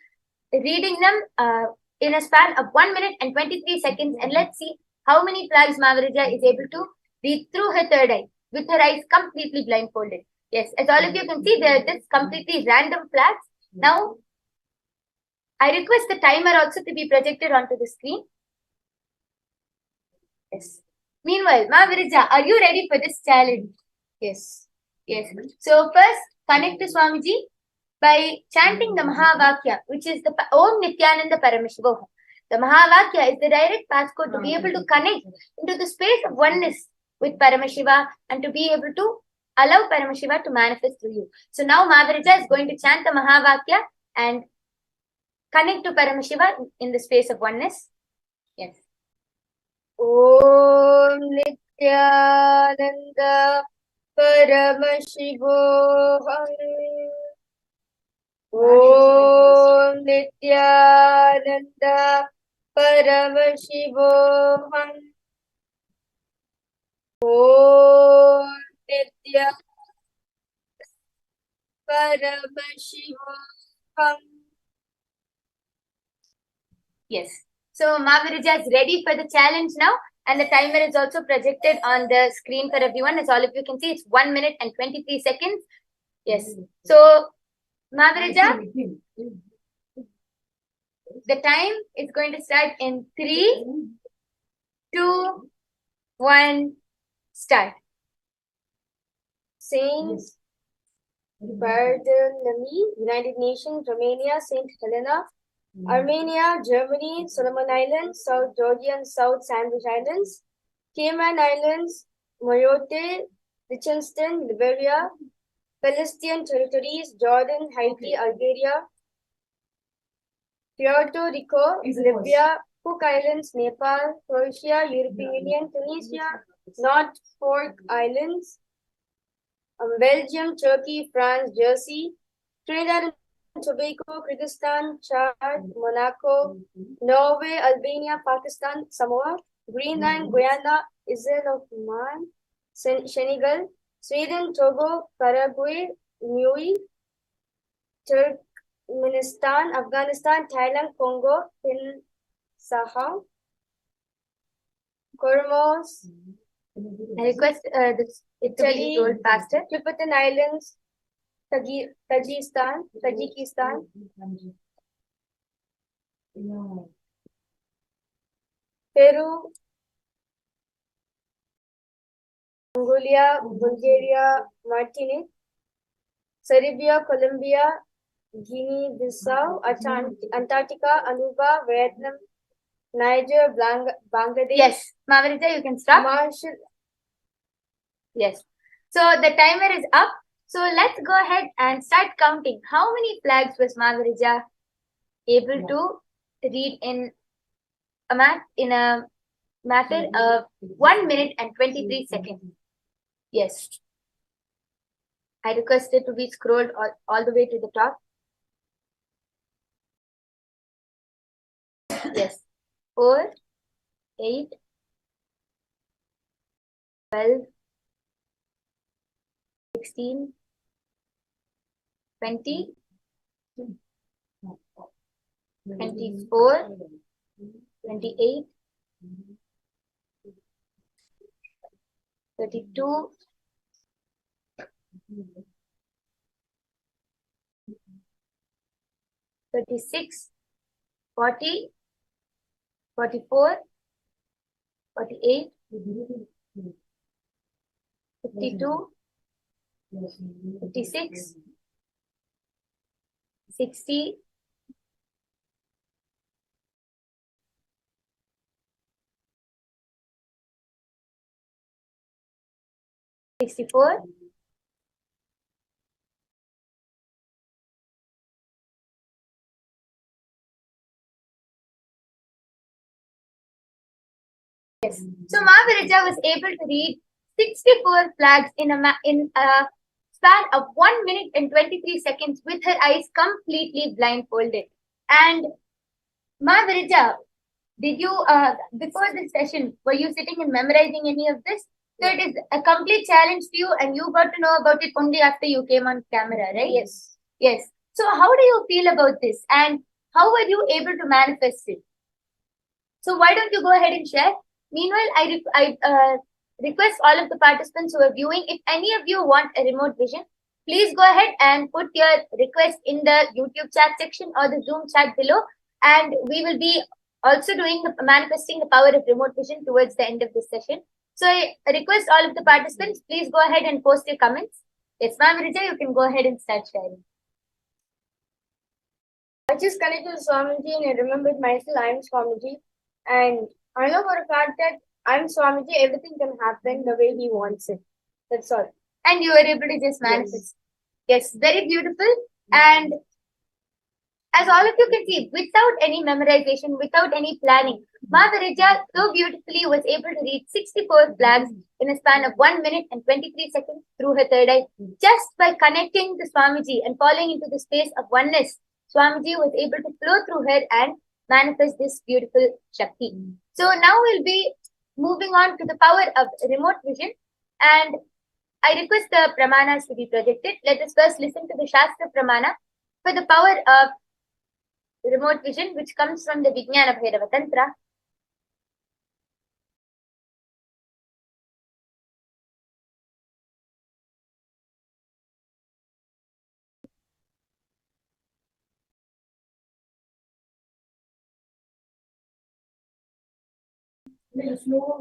reading them in a span of 1 minute and 23 seconds. And let's see how many flags Mahaviraja is able to read through her third eye with her eyes completely blindfolded. Yes, as all of you can see, there are just completely random flags. Now, I request the timer also to be projected onto the screen. Yes. Meanwhile, Ma Virija, are you ready for this challenge? Yes. Yes. So first, connect to Swamiji by chanting the Mahavakya, which is the Om Nityananda Paramashivoham. The Mahavakya is the direct passcode to be able to connect into the space of oneness with Paramashiva and to be able to allow Paramashiva to manifest through you. So now Mahavirija is going to chant the Mahavakya and connect to Paramashiva in the space of oneness. Yes. Om Nityananda Paramashivoham. Om Nityananda Paramashivoham. Om Nityananda Paramashivoham. Yes. So Mahavirija is ready for the challenge now, and the timer is also projected on the screen for everyone. As all of you can see, it's 1 minute and 23 seconds. Yes. So Mahavirija, the time is going to start in 3, 2, 1, start. Saints Bartholomew, United Nations, Romania, Saint Helena, Armenia, Germany, Solomon Islands, South Georgia and South Sandwich Islands, Cayman Islands, Mayotte, Liechtenstein, Liberia, Palestinian territories, Jordan, Haiti, Algeria, Puerto Rico, Libya, Cook Islands, Nepal, Croatia, European Union, Tunisia, North Fork Islands, Belgium, Turkey, France, Jersey, Trinidad and Tobago, Kyrgyzstan, Chad, Monaco, Norway, Albania, Pakistan, Samoa, Greenland, Guyana, Isle of Man, Senegal, Sweden, Togo, Paraguay, Niue, Turkmenistan, Afghanistan, Thailand, Congo, Saha, Comoros, I request it to be Italy, told faster. Clipperton Islands, Tajikistan, Peru, Mongolia, Bulgaria, Martinique, Serbia, Colombia, Guinea-Bissau, Antarctica, Aruba, Vietnam, Niger, Bangladesh. Yes, Mahavirija, you can stop. Marshall. Yes. So the timer is up. So let's go ahead and start counting. How many flags was Mahavirija able to read in a matter of 1 minute and 23 seconds? Yes. I request it to be scrolled all the way to the top. Yes. 4, 8, 12, 16, 20, 24, 28, 32, 36, 40, 44, 48, 52, 56, 60, 64, 'Yes. So Mahavirija was able to read 64 flags in a span of 1 minute and 23 seconds with her eyes completely blindfolded. And Mahavirija, did you, before this session, were you sitting and memorizing any of this? So it is a complete challenge to you, and you got to know about it only after you came on camera, right? Yes. Yes. So how do you feel about this, and how were you able to manifest it? So why don't you go ahead and share? Meanwhile, I request all of the participants who are viewing, if any of you want a remote vision, please go ahead and put your request in the YouTube chat section or the Zoom chat below, and we will be also manifesting the power of remote vision towards the end of this session. So I request all of the participants, please go ahead and post your comments. Yes, ma'am Rija, you can go ahead and start sharing. I just connected to Swamiji and I remembered myself, I am Swamiji. And I know for a fact that I'm Swamiji, everything can happen the way he wants it. That's all. And you were able to just manifest. Yes, very beautiful. And as all of you can see, without any memorization, without any planning, Ma Virija so beautifully was able to read 64 flags in a span of 1 minute and 23 seconds through her third eye. Just by connecting to Swamiji and falling into the space of oneness, Swamiji was able to flow through her and manifest this beautiful Shakti. So now we'll be moving on to the power of remote vision. And I request the Pramanas to be projected. Let us first listen to the Shastra Pramana for the power of remote vision, which comes from the Vijnana Bhairava Tantra.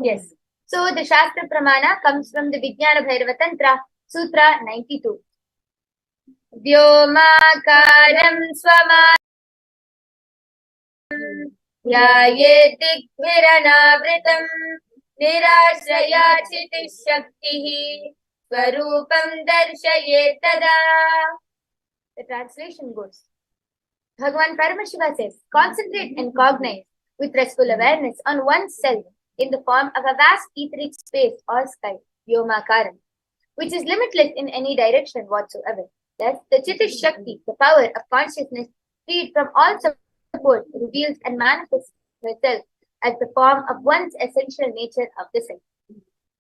Yes. So the Shastra Pramana comes from the Vijnana Bhairava Tantra, Sutra 92. Vyomakaram swama Yaye Digviranavritam Nirashraya Shaktihi Swarupam Darshaye Tada. The translation goes, Bhagavan Paramashiva says, concentrate and cognize with restful awareness on oneself in the form of a vast etheric space or sky, Vyomakaram, which is limitless in any direction whatsoever. Thus, the Chitish Shakti, the power of consciousness, freed from all support, reveals and manifests herself as the form of one's essential nature of the self.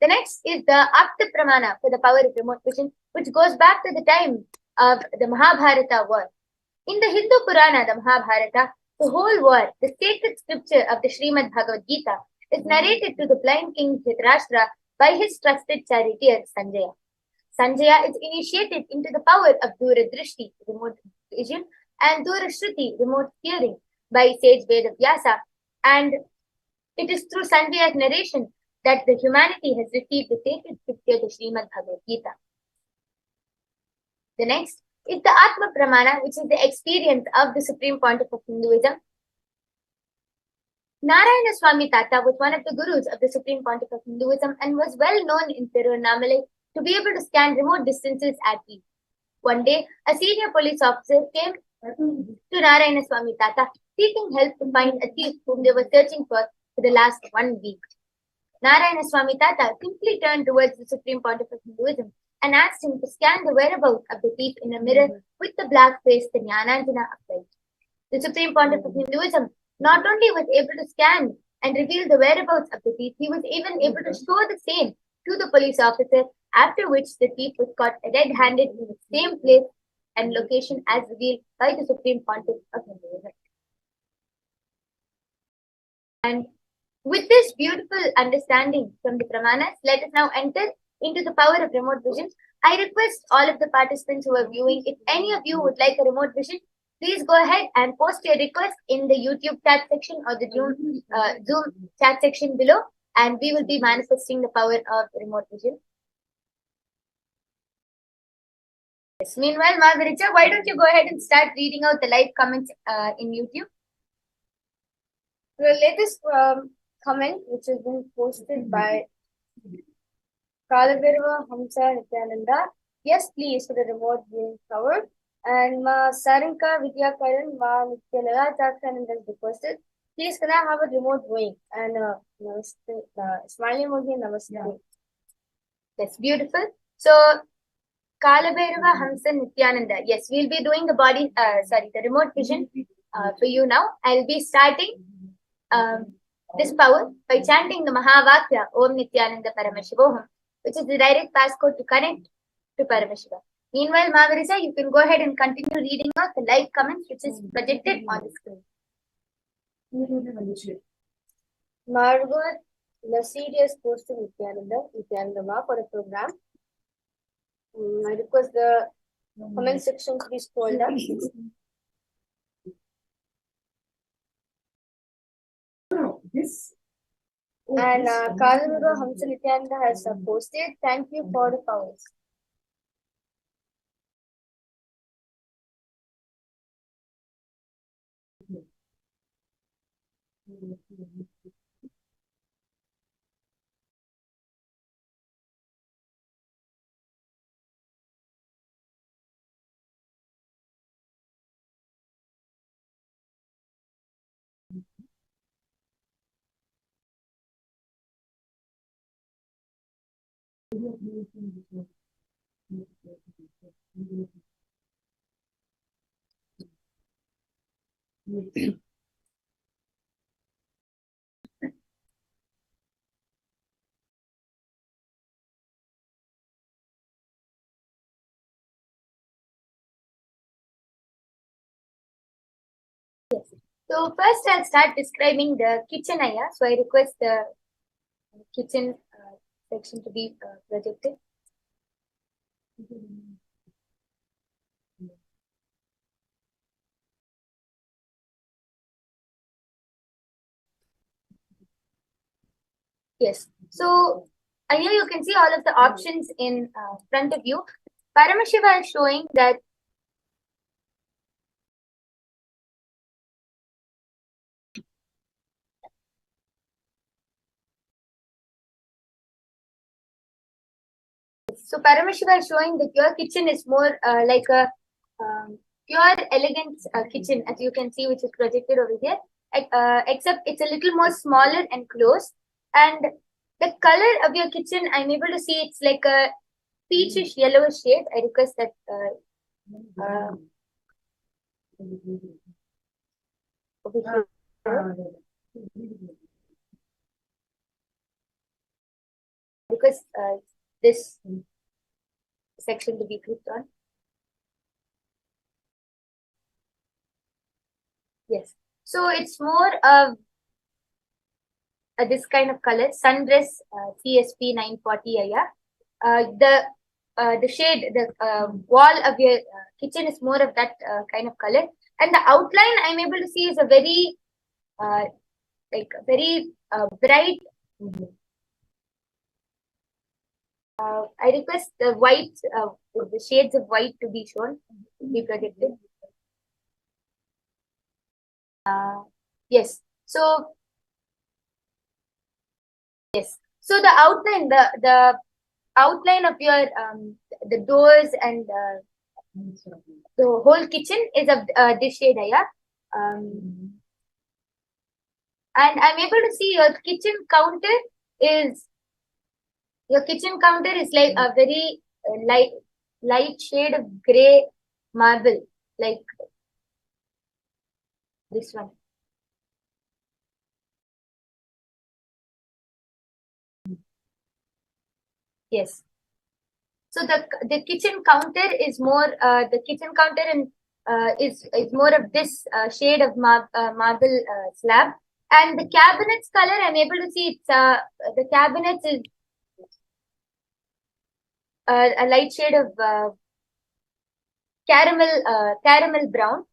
The next is the Apta Pramana for the power of remote vision, which goes back to the time of the Mahabharata war. In the Hindu Purana, the Mahabharata, the whole war, the sacred scripture of the Srimad Bhagavad Gita, is narrated to the blind king Dhritarashtra by his trusted charioteer Sanjaya. Sanjaya is initiated into the power of Dura Drishti, remote vision, and Dura Shruti, remote hearing, by sage Vedavyasa, and it is through Sanjaya's narration that the humanity has received the sacred scripture, the Srimad Bhagavad Gita. The next is the Atma Pramana, which is the experience of the Supreme Pontiff of Hinduism. Narayana Swami Tata was one of the gurus of the Supreme Pontiff of Hinduism and was well known in Tiruvannamalai to be able to scan remote distances at ease. One day, a senior police officer came to Narayana Swami Tata seeking help to find a thief whom they were searching for the last 1 week. Narayana Swami Tata simply turned towards the Supreme Pontiff of Hinduism and asked him to scan the whereabouts of the thief in a mirror with the black face, the Jnananjana of light. The Supreme Pontiff of Hinduism not only was able to scan and reveal the whereabouts of the thief, he was even able to show the same to the police officer, after which the thief was caught red-handed in the same place and location as revealed by the Supreme Pontiff of Hinduism. And with this beautiful understanding from the Pramanas, let us now enter into the power of remote vision. I request all of the participants who are viewing, if any of you would like a remote vision, please go ahead and post your request in the YouTube chat section or the Zoom chat section below, and we will be manifesting the power of remote vision. Yes. Meanwhile, Ma Virija, why don't you go ahead and start reading out the live comments in YouTube? The latest comment, which has been posted by Kailasa Hamsa Nityananda, yes please, for the remote viewing power. And Ma Sarinka Vidyakaran, Ma Nityalaya Chakran has requested, please can I have a remote viewing? And smiling emoji, namaste. That's beautiful. So Kalabhairava Hamsa Nityananda. Yes, we'll be doing the the remote vision for you now. I'll be starting this power by chanting the Mahavakya Om Nityananda Paramashivoham, which is the direct passcode to connect to Paramashiva. Meanwhile, Ma Virija, you can go ahead and continue reading out the live comments which is projected on the screen. Margot Lasidi has posted Nityananda Ma for a program. I request the comment section to be scrolled up. This And Kalaguru Hamsa Nityananda has posted, thank you for the powers. So first I'll start describing the kitchen area. So I request the kitchen section to be projected. Yes. So here you can see all of the options in front of you. Paramashiva is showing that Paramashiva is showing that your kitchen is more like a pure elegant kitchen, as you can see, which is projected over here. Except it's a little more smaller and close. And the color of your kitchen, I'm able to see it's like a peachish yellowish shade. I request that over here. Request this section to be clicked on. Yes. So it's more of this kind of color, sundress CSP 940 aya. The shade, the wall of your kitchen is more of that kind of color, and the outline I'm able to see is a very bright. I request the white, the shades of white to be shown, to be projected. Yes. So yes. So the outline, the outline of your the doors and the whole kitchen is of this shade, yeah. And I'm able to see your kitchen counter is like a very light shade of gray marble, like this one. Yes. So the kitchen counter is more is more of this shade of marble slab, and the cabinets color I'm able to see it's the cabinets is a light shade of caramel brown.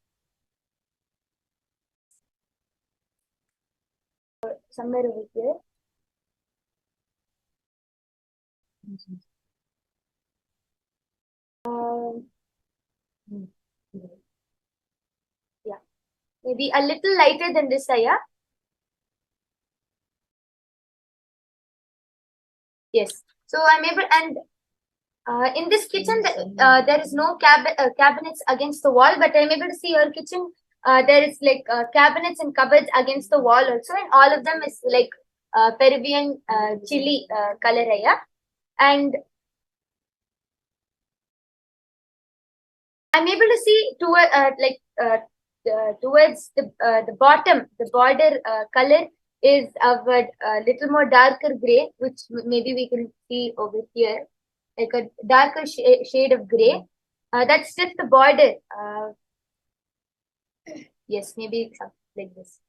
Somewhere over here. Yeah, maybe a little lighter than this, yeah. Yes. So I'm able, and in this kitchen, there is no cabinets against the wall, but I'm able to see your kitchen. There is like cabinets and cupboards against the wall also, and all of them is like Peruvian chili color, yeah. And I'm able to see towards the bottom, the border color is of a little more darker gray, which maybe we can see over here, like a darker shade of gray. That's just the border. Yes, maybe something like this.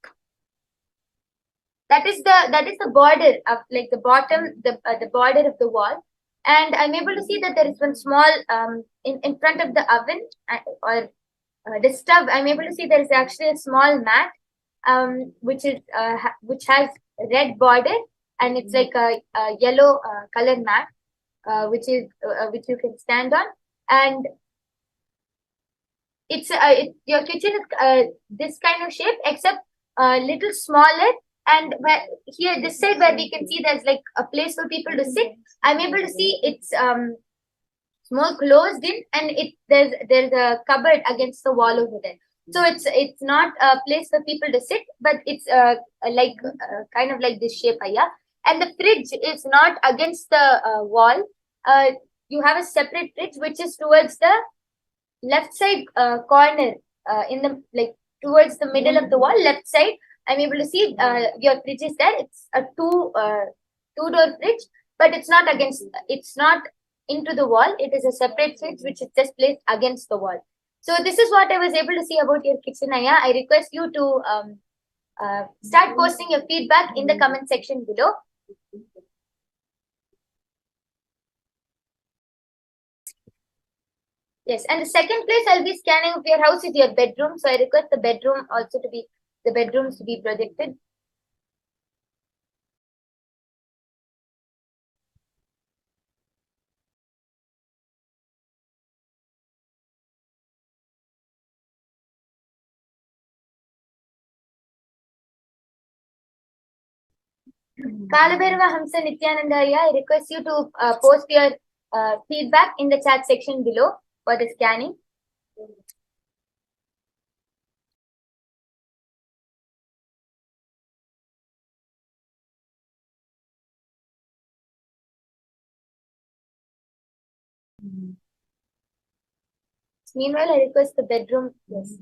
That is the border of like the bottom, the border of the wall. And I'm able to see that there is one small in front of the oven or the stove. I'm able to see there is actually a small mat, which has red border, and it's like a yellow colored mat, which you can stand on, and your kitchen is this kind of shape, except a little smaller. And here, this side where we can see there's like a place for people to sit, I'm able to see it's more closed in, and there's a cupboard against the wall over there. So it's not a place for people to sit, but it's like kind of like this shape, yeah. And the fridge is not against the wall. You have a separate fridge which is towards the left side corner, in the like towards the middle of the wall, left side. I'm able to see your fridge is there. It's a two-door fridge, but it's not into the wall. It is a separate fridge which is just placed against the wall. So this is what I was able to see about your kitchen, Aya. I request you to start posting your feedback in the comment section below. Yes, and the second place I'll be scanning of your house is your bedroom. So I request the bedrooms to be projected. Kalabhairava Hamsa Nityanandaya, I request you to post your feedback in the chat section below for the scanning. Meanwhile, I request the bedroom. Yes.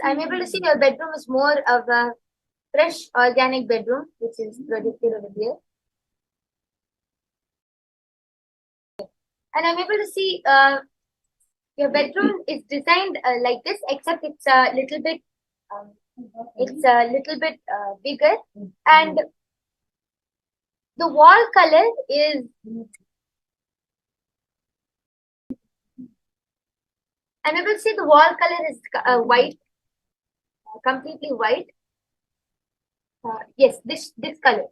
I'm able to see your bedroom is more of a fresh organic bedroom, which is projected over here. And I'm able to see your bedroom is designed like this, except it's a little bit bigger, and the wall color is I'm able to see the wall color is white, completely white. Yes, this color.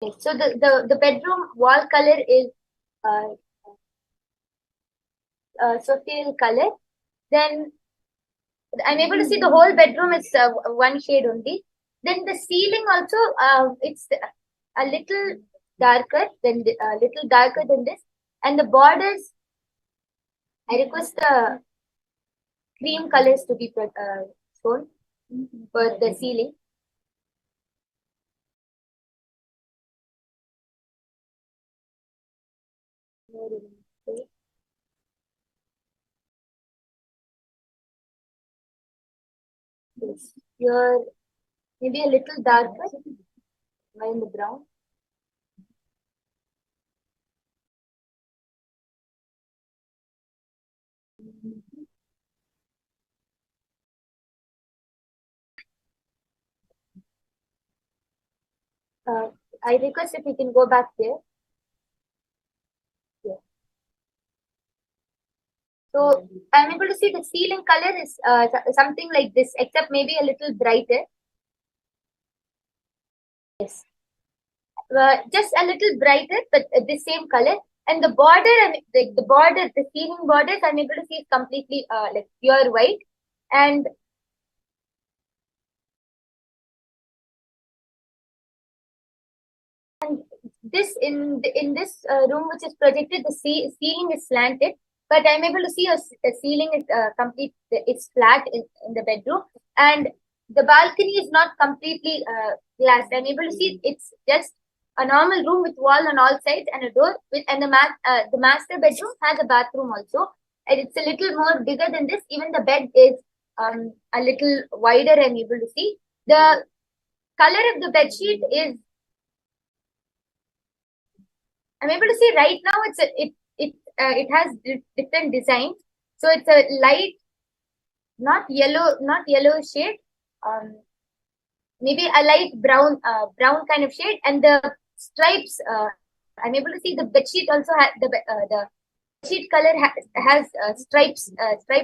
Okay, so the bedroom wall color is Sophia color. Then I'm able to see the whole bedroom is one shade only. Then the ceiling also it's a little darker than this, and the borders, I request the cream colors to be shown for the ceiling. Yes. Here, maybe a little darker, in the brown. I request if we can go back there. Yeah. So I'm able to see the ceiling color is something like this, except maybe a little brighter. Yes. Just a little brighter, but the same color. And the border and the ceiling borders, I'm able to see is completely like pure white. And this in this room which is projected, the ceiling is slanted, but I'm able to see a ceiling is complete. It's flat in the bedroom, and the balcony is not completely glass. I'm able to see it's just a normal room with wall on all sides and a door. And the master bedroom has a bathroom also, and it's a little more bigger than this. Even the bed is a little wider. I'm able to see the color of the bed sheet is. I'm able to see right now it has different designs. So it's a light, not yellow shade, maybe a light brown kind of shade, and the stripes. I'm able to see the bedsheet also has the bedsheet color has stripe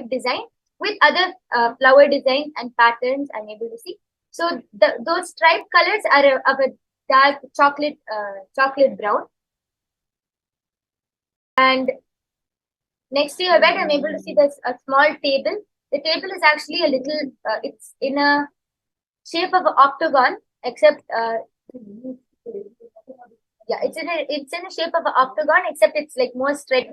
design with other flower design and patterns. I'm able to see. So those stripe colors are of a dark chocolate brown. And next to your bed, I'm able to see there's a small table. The table is actually a little. It's in a shape of an octagon, except it's in a shape of an octagon, except it's like more straight.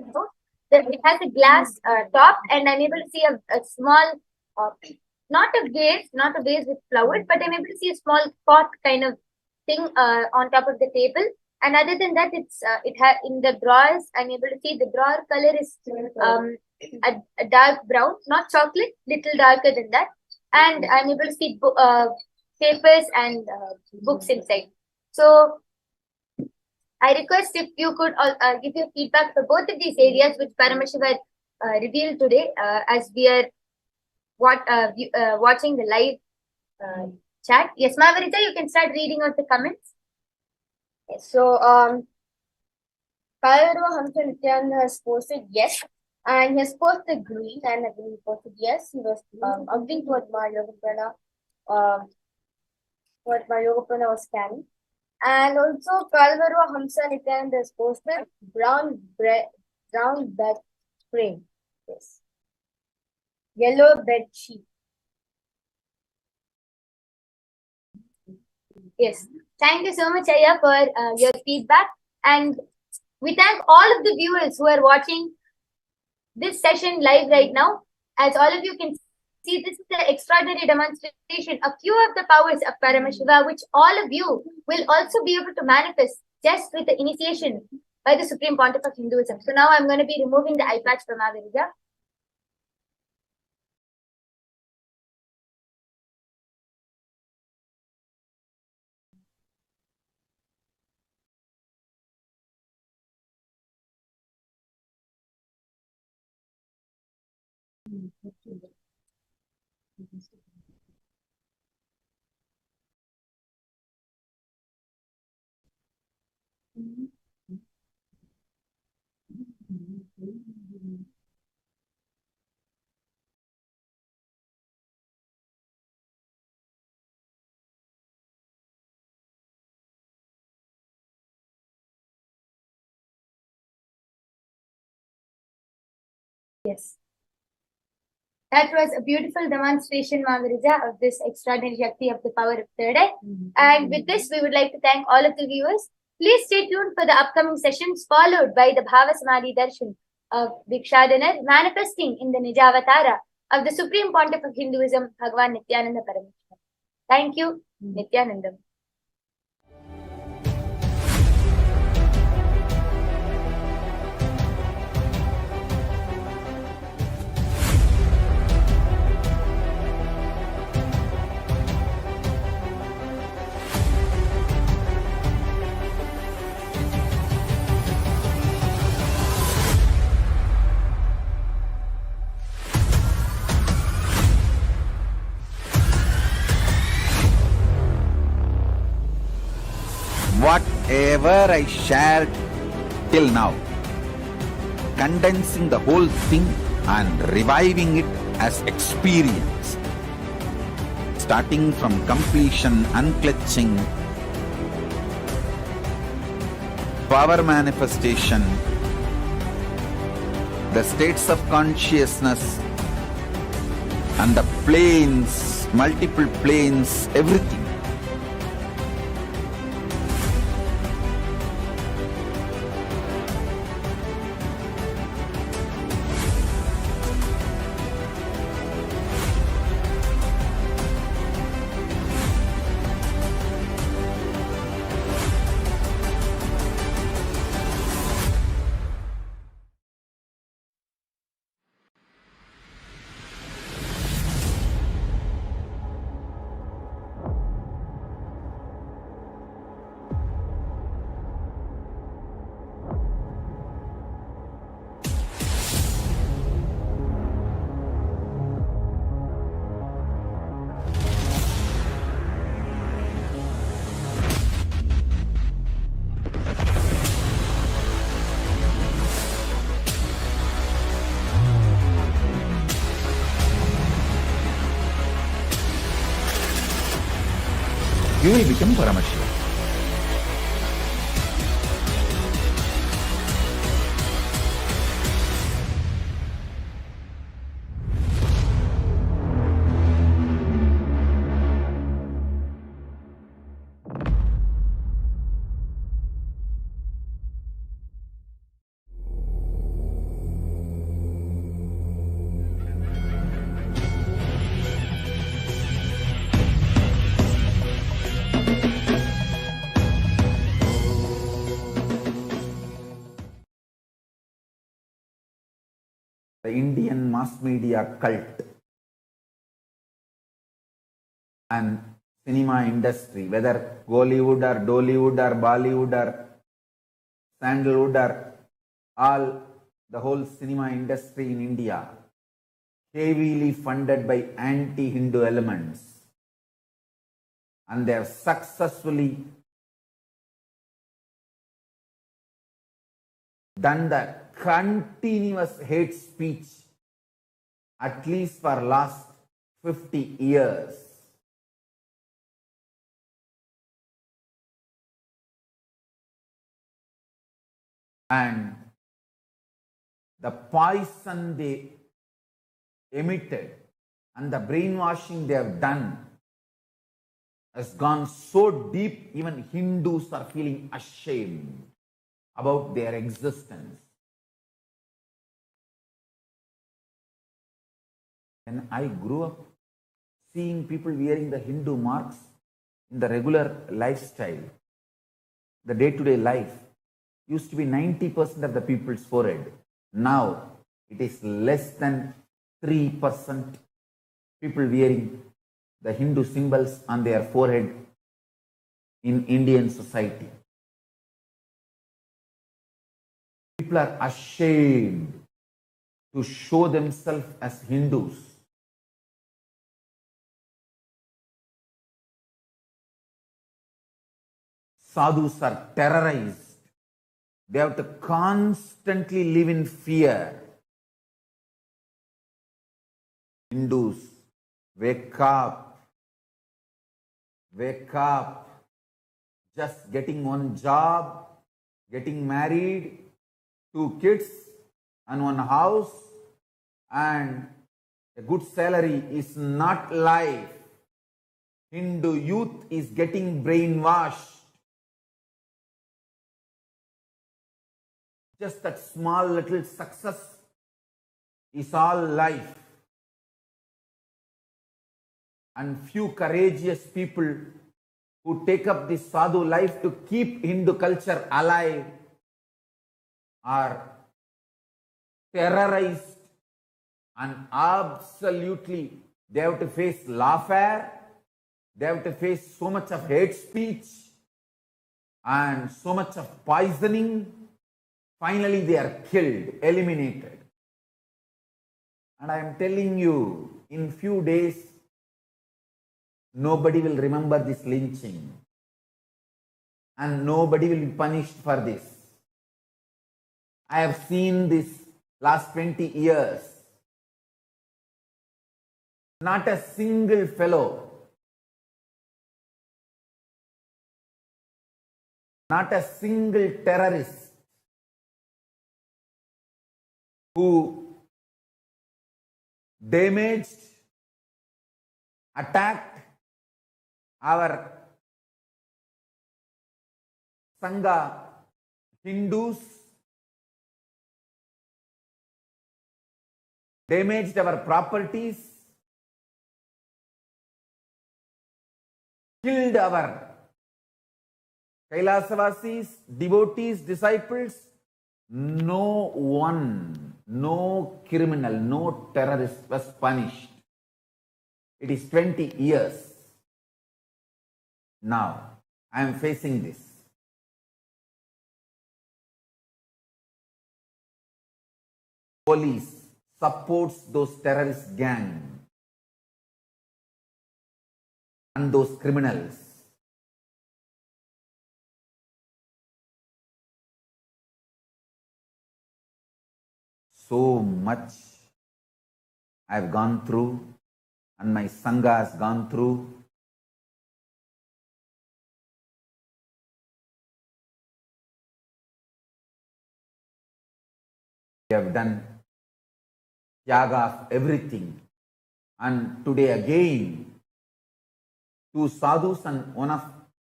It has a glass top, and I'm able to see a small, not a vase with flowers, but I'm able to see a small pot kind of thing on top of the table. And other than that, it has in the drawers. I'm able to see the drawer color is a dark brown, not chocolate, little darker than that. And I'm able to see papers and books inside. So I request if you could give your feedback for both of these areas which Paramashiva revealed today as we are watching the live chat. Yes, Mavarita, you can start reading out the comments. Yes, so Kailasa Hamsa Nityananda has posted yes, and he has posted green, and again he posted yes. He was agreeing to what my Yogaprana was scanning. And also Kailasa Hamsa Nityananda has posted brown bed frame. Yes. Yellow bed sheet. Yes. Thank you so much, Aya, for your feedback. And we thank all of the viewers who are watching this session live right now. As all of you can see, this is the extraordinary demonstration, a few of the powers of Paramashiva, which all of you will also be able to manifest just with the initiation by the Supreme Pontiff of Hinduism. So now I'm going to be removing the eye patch from Avirija. Yes. That was a beautiful demonstration, Magarija, of this extraordinary Shakti of the power of third eye. And with this, we would like to thank all of the viewers. Please stay tuned for the upcoming sessions, followed by the Bhava Samadhi Darshan of Bhikshanadar, manifesting in the Nijavatara of the Supreme Pontiff of Hinduism, Bhagavan Nityananda Parameshwar. Thank you, Nityanandam. Whatever I shared till now, condensing the whole thing and reviving it as experience, starting from completion, unclutching, power manifestation, the states of consciousness, and the planes, multiple planes, everything. you will become Paramashiva. The Indian mass media cult and cinema industry, whether Bollywood or Dollywood or Bollywood or Sandalwood or all, the whole cinema industry in India, heavily funded by anti-Hindu elements, and they have successfully done the continuous hate speech at least for last 50 years. And the poison they emitted and the brainwashing they have done has gone so deep, even Hindus are feeling ashamed about their existence. When I grew up seeing people wearing the Hindu marks in the regular lifestyle, the day-to-day life, used to be 90% of the people's forehead. Now it is less than 3% people wearing the Hindu symbols on their forehead in Indian society. People are ashamed to show themselves as Hindus. Sadhus are terrorized. They have to constantly live in fear. Hindus, wake up. Wake up. Just getting one job, getting married, 2 kids and 1 house, and a good salary is not life. Hindu youth is getting brainwashed. Just that small little success is all life. And few courageous people who take up this sadhu life to keep Hindu culture alive are terrorized, and absolutely they have to face lawfare, they have to face so much of hate speech and so much of poisoning. Finally, they are killed, eliminated. And I am telling you, in few days, nobody will remember this lynching. And nobody will be punished for this. I have seen this last 20 years. Not a single fellow, not a single terrorist who damaged, attacked our Sangha Hindus, damaged our properties, killed our Kailasa devotees, disciples. No one, no criminal, no terrorist was punished. It is 20 years. Now, I am facing this. Police supports those terrorist gang and those criminals. So much I have gone through and my Sangha has gone through. We have done yaga of everything. And today again, two sadhus and one of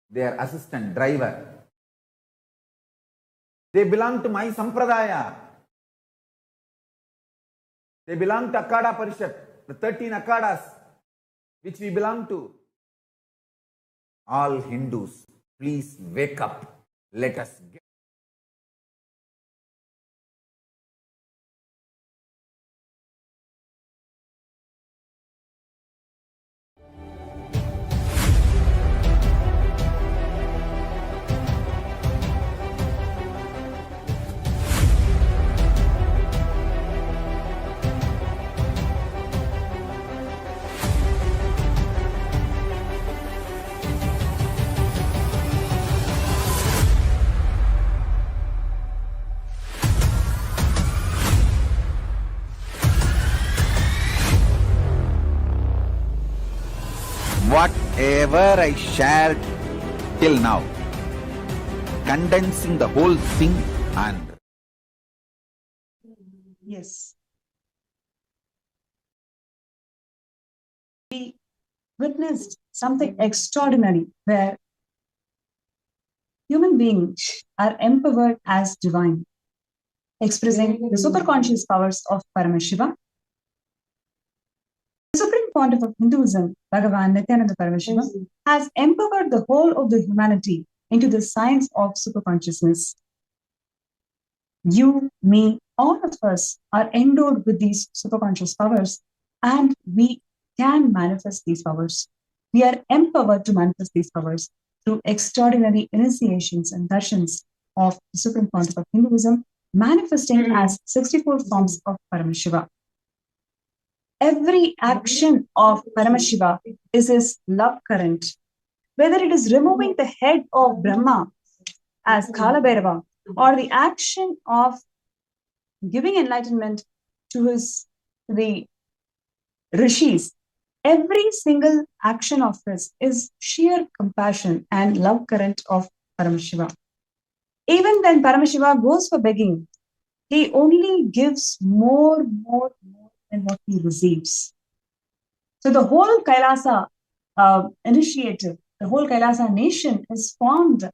their assistant driver, they belong to my sampradaya. They belong to Akada Parishad, the 13 Akadas which we belong to. All Hindus, please wake up. Let us get. Whatever I shared till now, condensing the whole thing and Yes. We witnessed something extraordinary where human beings are empowered as divine, expressing the superconscious powers of Paramashiva. The Supreme Pontiff of Hinduism, Bhagavan Nityananda Paramashiva, has empowered the whole of the humanity into the science of superconsciousness. You, me, all of us are endowed with these superconscious powers, and we can manifest these powers. We are empowered to manifest these powers through extraordinary initiations and darshans of the Supreme Pontiff of Hinduism, manifesting as 64 forms of Paramashiva. Every action of Paramashiva is his love current. Whether it is removing the head of Brahma as Kalabhairava, or the action of giving enlightenment to the rishis, every single action of his is sheer compassion and love current of Paramashiva. Even when Paramashiva goes for begging, he only gives more than what he receives. So the whole Kailasa initiative, the whole Kailasa nation is formed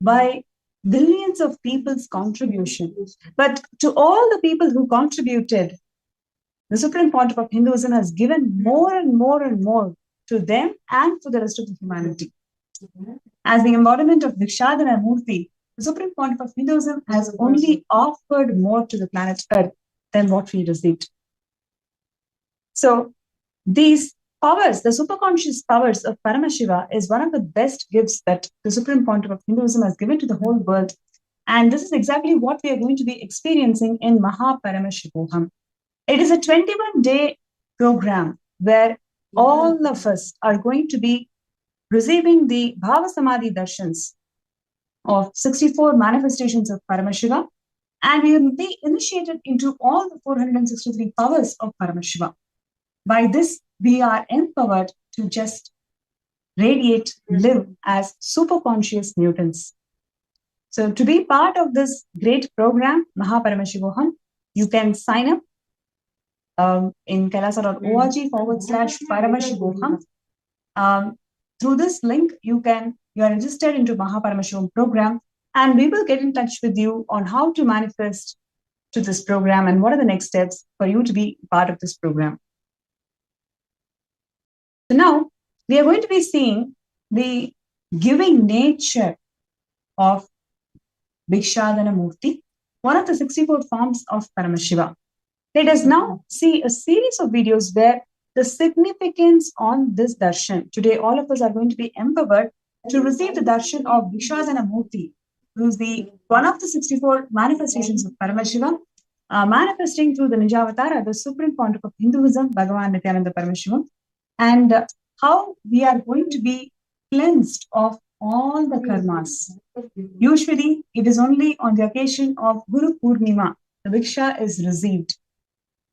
by billions of people's contribution. But to all the people who contributed, the Supreme Pontiff of Hinduism has given more and more to them and to the rest of the humanity. As the embodiment of Bhikshanadar Murthy, the Supreme Pontiff of Hinduism has only offered more to the planet Earth than what we received. So these powers, the superconscious powers of Paramashiva, is one of the best gifts that the Supreme Pontiff of Hinduism has given to the whole world. And this is exactly what we are going to be experiencing in Mahaparamashivoham. It is a 21-day program where all of us are going to be receiving the Bhava Samadhi Darshans of 64 manifestations of Paramashiva, and we will be initiated into all the 463 powers of Paramashiva. By this, we are empowered to just radiate, live as superconscious mutants. So to be part of this great program, Mahaparamashivoham, you can sign up in kailasa.org/Paramashivoham. Through this link, you are registered into Mahaparamashivoham program, and we will get in touch with you on how to manifest to this program and what are the next steps for you to be part of this program. So now we are going to be seeing the giving nature of Bhikshanadar Murthy, one of the 64 forms of Paramashiva. Let us now see a series of videos where the significance on this darshan. Today, all of us are going to be empowered to receive the darshan of Bhikshanadar Murthy, who is one of the 64 manifestations of Paramashiva, manifesting through the Nijavatara, the Supreme Pontiff of Hinduism, Bhagavan Nityananda Paramashiva, and how we are going to be cleansed of all the karmas. Usually, it is only on the occasion of Guru Purnima, the Bhiksha is received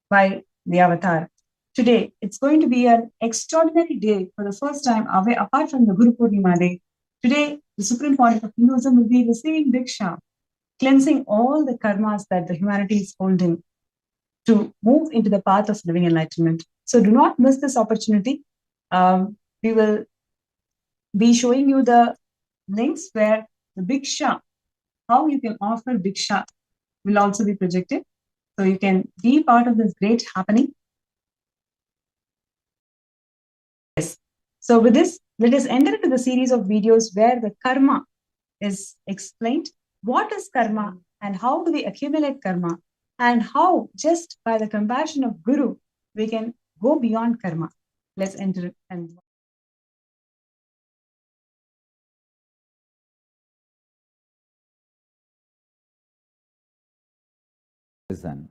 by the avatar. Today, it's going to be an extraordinary day for the first time away, apart from the Guru Purnima day. Today, the Supreme Pontiff of Hinduism will be receiving Bhiksha cleansing all the karmas that the humanity is holding to move into the path of living enlightenment. So do not miss this opportunity. We will be showing you the links where the Bhiksha, how you can offer Bhiksha, will also be projected. So you can be part of this great happening. Yes. So with this, let us enter into the series of videos where the karma is explained. What is karma and how do we accumulate karma? And how, just by the compassion of Guru, we can go beyond karma. Let's enter it and listen.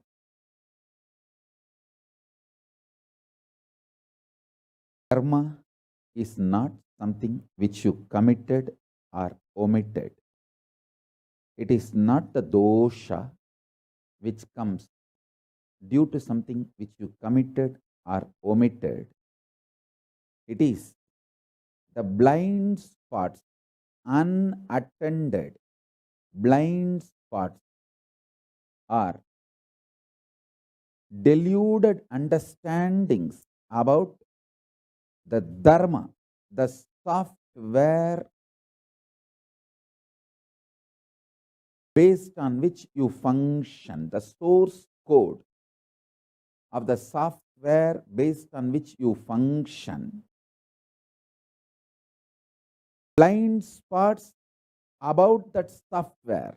Karma is not something which you committed or omitted. It is not the dosha which comes due to something which you committed or omitted. It is the blind spots, unattended blind spots, are deluded understandings about the dharma, the software based on which you function, the source code of the software based on which you function. Blind spots about that software,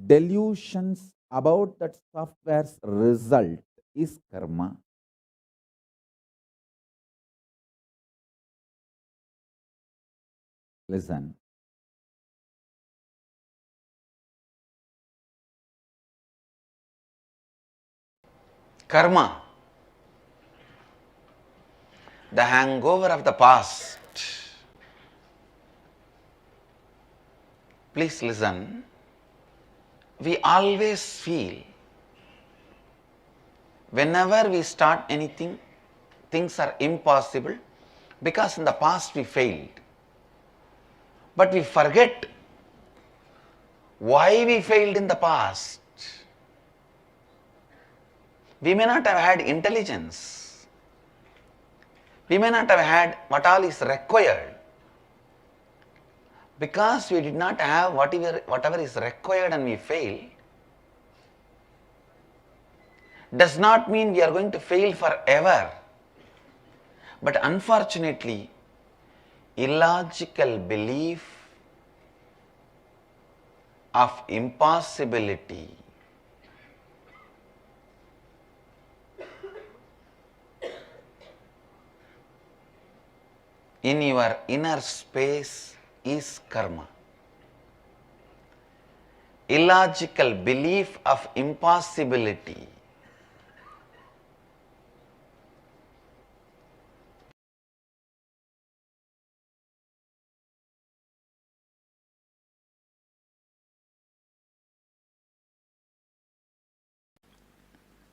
delusions about that software's result is karma. Listen. Karma, the hangover of the past. Please listen. We always feel whenever we start anything, things are impossible because in the past we failed. But we forget why we failed in the past. We may not have had intelligence. We may not have had what all is required. Because we did not have whatever is required and we fail, does not mean we are going to fail forever. But unfortunately, illogical belief of impossibility in your inner space is karma. Illogical belief of impossibility.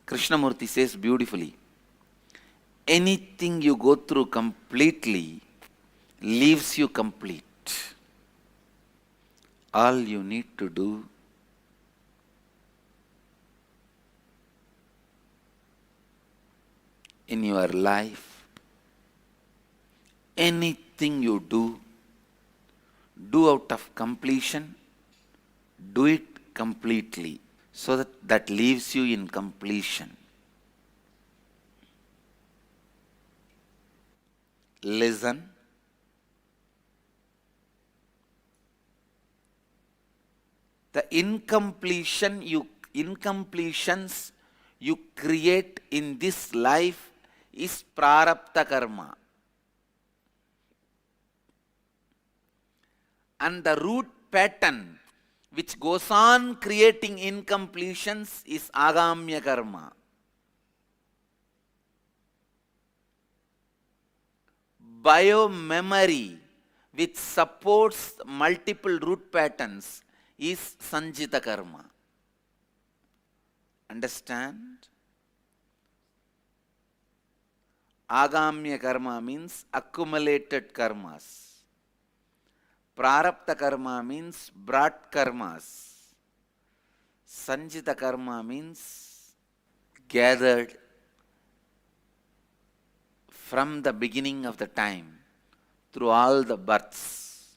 Krishnamurti says beautifully, anything you go through completely leaves you complete. All you need to do in your life, anything you do out of completion, do it completely, so that leaves you in completion. Listen. The incompletions you create in this life is prarabdha karma. And the root pattern which goes on creating incompletions is agamya karma. Bio-memory which supports multiple root patterns is sanjita karma. Understand? Agamya karma means accumulated karmas. Prarabdha karma means brought karmas. Sanchita karma means gathered from the beginning of the time through all the births.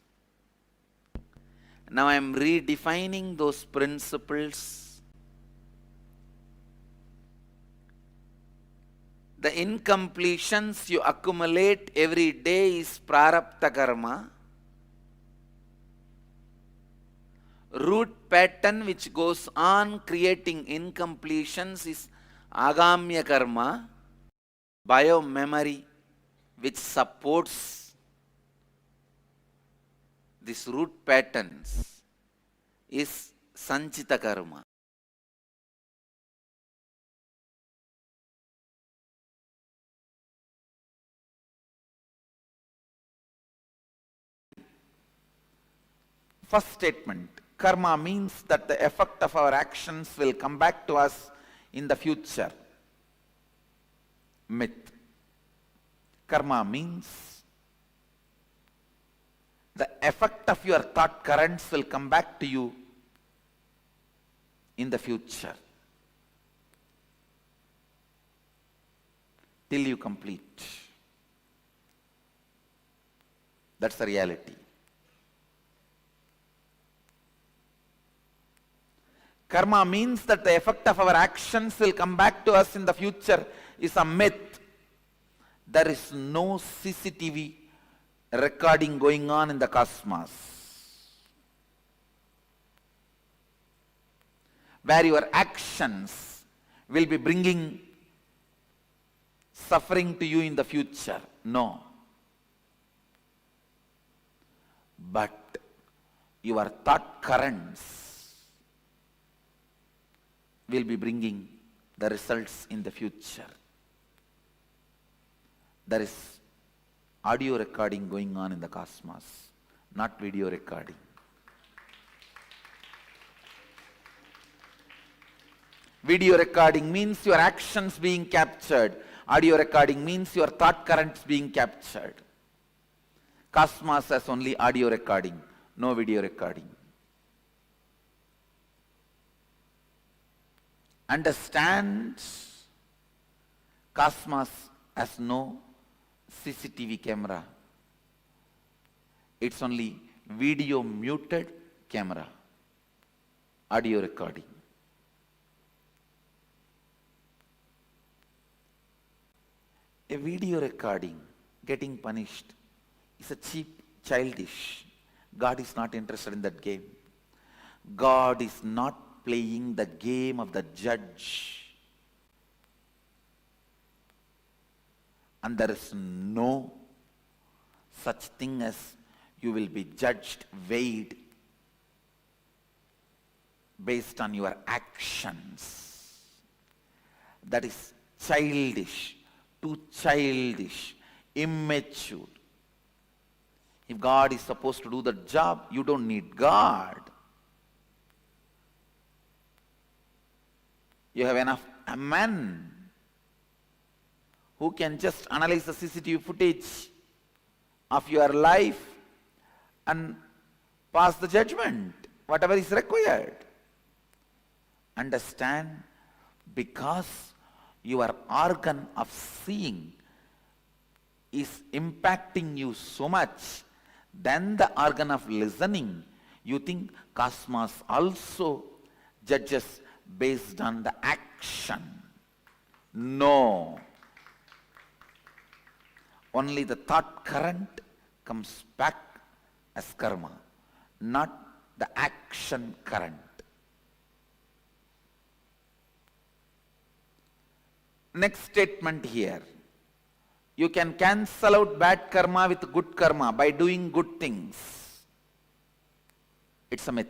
Now I am redefining those principles. The incompletions you accumulate every day is prarabdha karma. Root pattern which goes on creating incompletions is agamya karma. Bio memory which supports these root patterns is sanchita karma. First statement, karma means that the effect of our actions will come back to us in the future. Myth. Karma means the effect of your thought currents will come back to you in the future till you complete. That's the reality. Karma means that the effect of our actions will come back to us in the future is a myth. There is no CCTV recording going on in the cosmos where your actions will be bringing suffering to you in the future. No. But your thought currents will be bringing the results in the future. There is audio recording going on in the cosmos, not video recording. Video recording means your actions being captured. Audio recording means your thought currents being captured. Cosmos has only audio recording, no video recording. Understand, cosmos has no CCTV camera. It's only video muted camera, audio recording. A video recording getting punished is a cheap, childish. God is not interested in that game. God is not playing the game of the judge. And there is no such thing as you will be judged, weighed based on your actions. That is childish, too childish, immature. If God is supposed to do the job, you don't need God. You have enough men who can just analyze the CCTV footage of your life and pass the judgment, whatever is required. Understand, because your organ of seeing is impacting you so much than the organ of listening, you think cosmos also judges based on the action. No. Only the thought current comes back as karma, not the action current. Next statement here. You can cancel out bad karma with good karma by doing good things. It's a myth.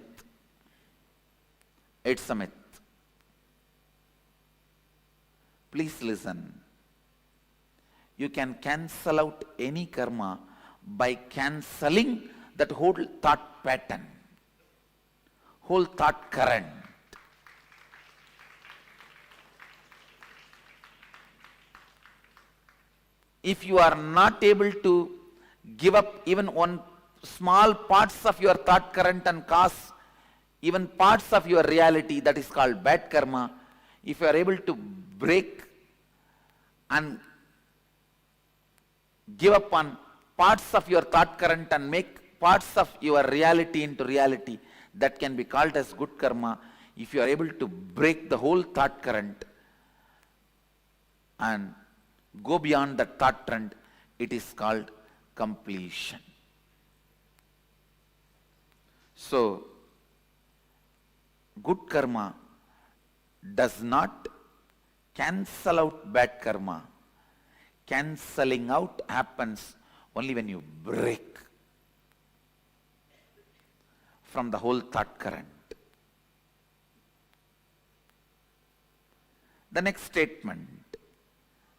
It's a myth. Please listen. You can cancel out any karma by cancelling that whole thought pattern, whole thought current. If you are not able to give up even one small parts of your thought current and cause even parts of your reality that is called bad karma, if you are able to break and give up on parts of your thought current and make parts of your reality into reality, that can be called as good karma. If you are able to break the whole thought current and go beyond that thought trend, it is called completion. So, good karma does not cancel out bad karma. Cancelling out happens only when you break from the whole thought current. The next statement,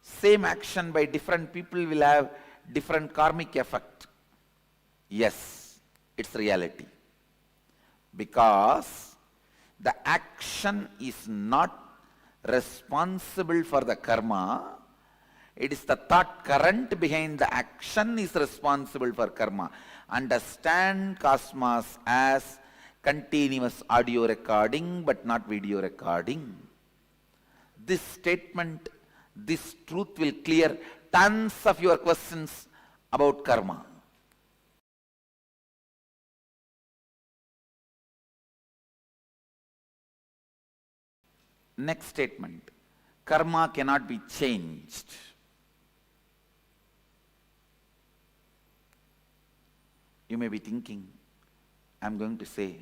same action by different people will have different karmic effect. Yes, it's reality. Because the action is not responsible for the karma, it is the thought current behind the action is responsible for karma. Understand cosmos as continuous audio recording but not video recording. This statement, this truth will clear tons of your questions about karma. Next statement, karma cannot be changed. You may be thinking, I am going to say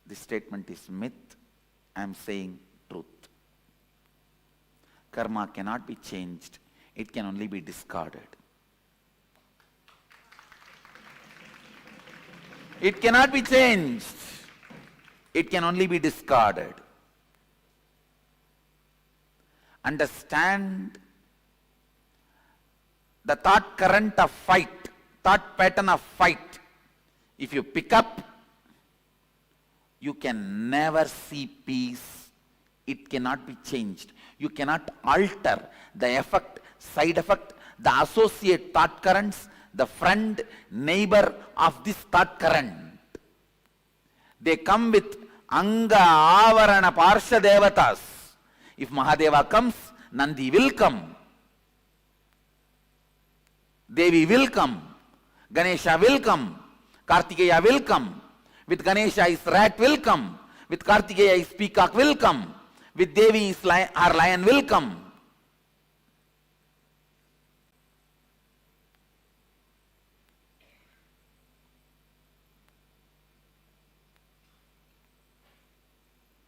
this statement is myth, I am saying truth. Karma cannot be changed, it can only be discarded. It cannot be changed, it can only be discarded. Understand the thought current of fight, thought pattern of fight. If you pick up, you can never see peace. It cannot be changed. You cannot alter the effect, side effect, the associate thought currents, the friend, neighbor of this thought current. They come with Anga, Avarana, Parsha Devatas. If Mahadeva comes, Nandi will come. Devi will come. Ganesha will come. Karthigai will come. With Ganesha is rat will come. With Karthigai is peacock will come. With Devi is our lion will come.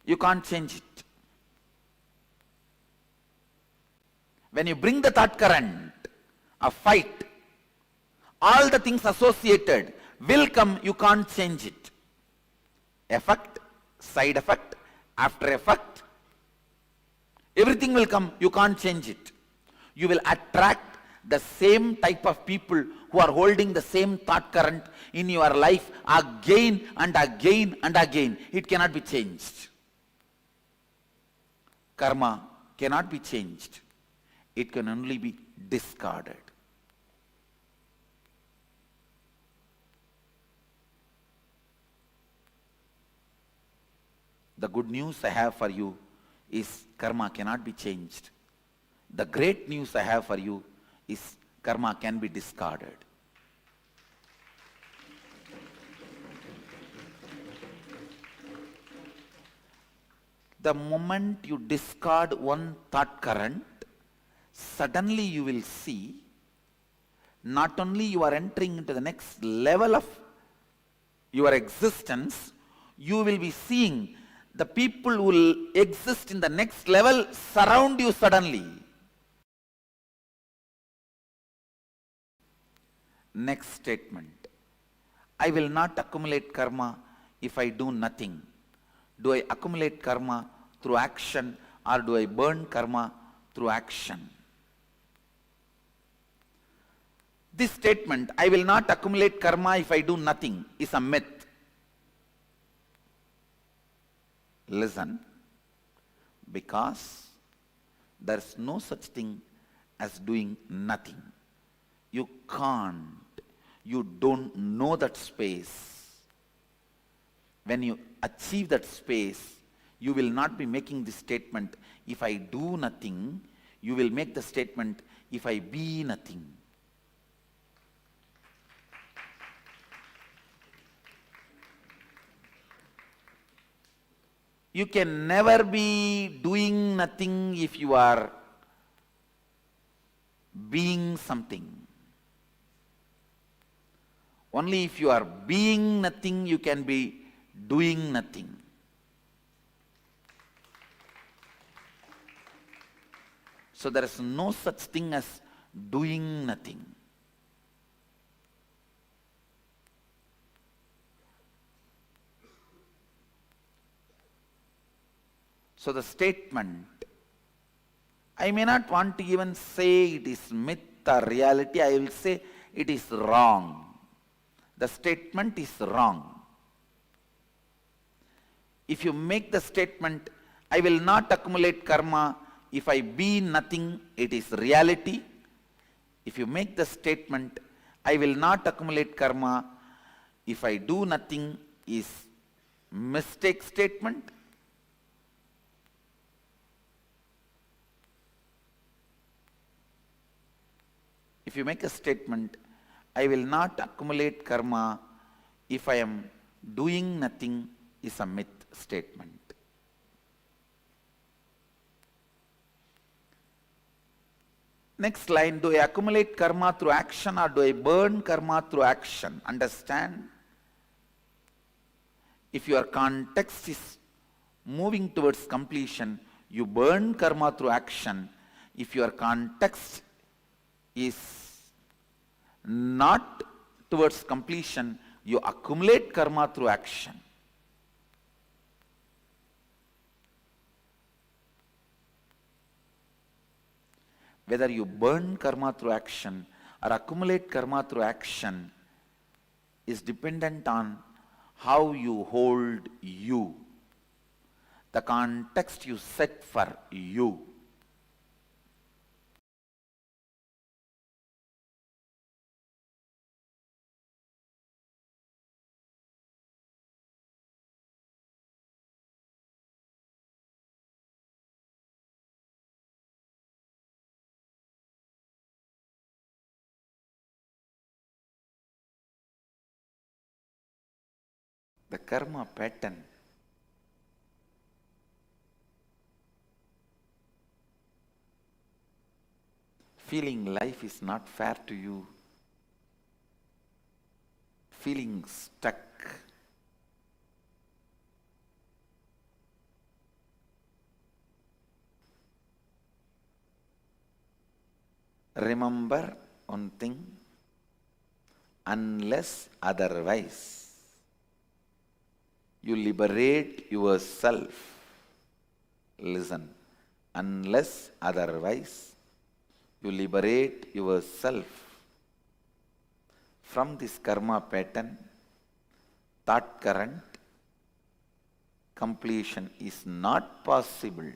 You can't change it. When you bring the thought current of fight, all the things associated will come, you can't change it. Effect, side effect, after effect, everything will come, you can't change it. You will attract the same type of people who are holding the same thought current in your life again and again and again. It cannot be changed. Karma cannot be changed. It can only be discarded. The good news I have for you is karma cannot be changed. The great news I have for you is karma can be discarded. The moment you discard one thought current, suddenly you will see not only you are entering into the next level of your existence, you will be seeing the people who will exist in the next level surround you suddenly. Next statement, I will not accumulate karma if I do nothing. Do I accumulate karma through action or do I burn karma through action? This statement, I will not accumulate karma if I do nothing, is a myth. Listen, because there is no such thing as doing nothing. You can't, you don't know that space. When you achieve that space, you will not be making the statement, if I do nothing. You will make the statement, if I be nothing. You can never be doing nothing if you are being something. Only if you are being nothing, you can be doing nothing. So there is no such thing as doing nothing. So the statement, I may not want to even say it is myth or reality, I will say it is wrong. The statement is wrong. If you make the statement, I will not accumulate karma if I be nothing, it is reality. If you make the statement, I will not accumulate karma if I do nothing, is mistake statement. If you make a statement, I will not accumulate karma if I am doing nothing, is a myth statement. Next line, do I accumulate karma through action or do I burn karma through action? Understand? If your context is moving towards completion, you burn karma through action. If your context is not towards completion, you accumulate karma through action. Whether you burn karma through action or accumulate karma through action is dependent on how you hold you, the context you set for you. The karma pattern feeling life is not fair to you, feeling stuck, remember one thing, unless otherwise you liberate yourself. Listen, unless otherwise you liberate yourself from this karma pattern, thought current, completion is not possible.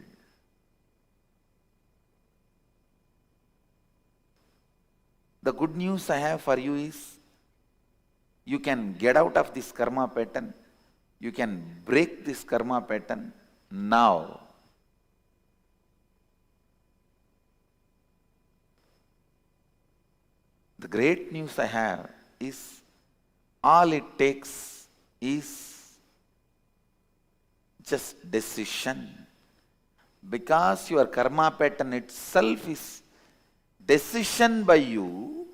The good news I have for you is, you can get out of this karma pattern. You can break this karma pattern now. The great news I have is, all it takes is just decision. Because your karma pattern itself is decision by you,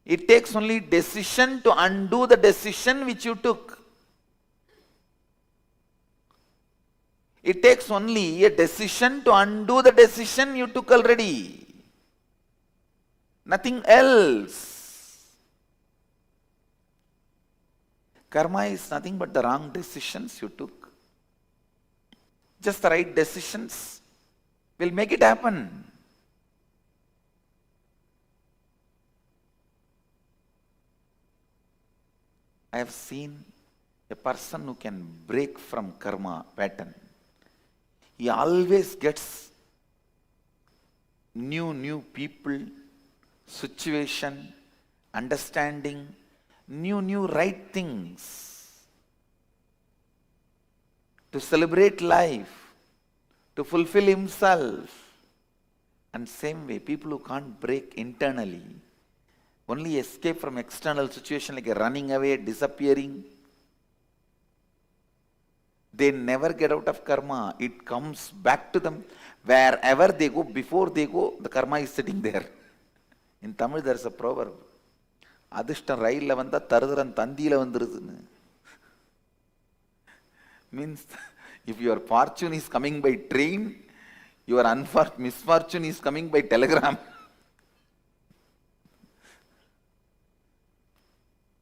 it takes only decision to undo the decision which you took. It takes only a decision to undo the decision you took already. Nothing else. Karma is nothing but the wrong decisions you took. Just the right decisions will make it happen. I have seen a person who can break from karma pattern. He always gets new people, situation, understanding, new right things. to celebrate life, to fulfill himself. And same way, people who can't break internally, only escape from external situation like a running away, disappearing, they never get out of karma. It comes back to them. Wherever they go, before they go, the karma is sitting there. In Tamil, there is a proverb. Adishtam rail vanda taruduran tandila vandrudunu. Means, if your fortune is coming by train, your misfortune is coming by telegram.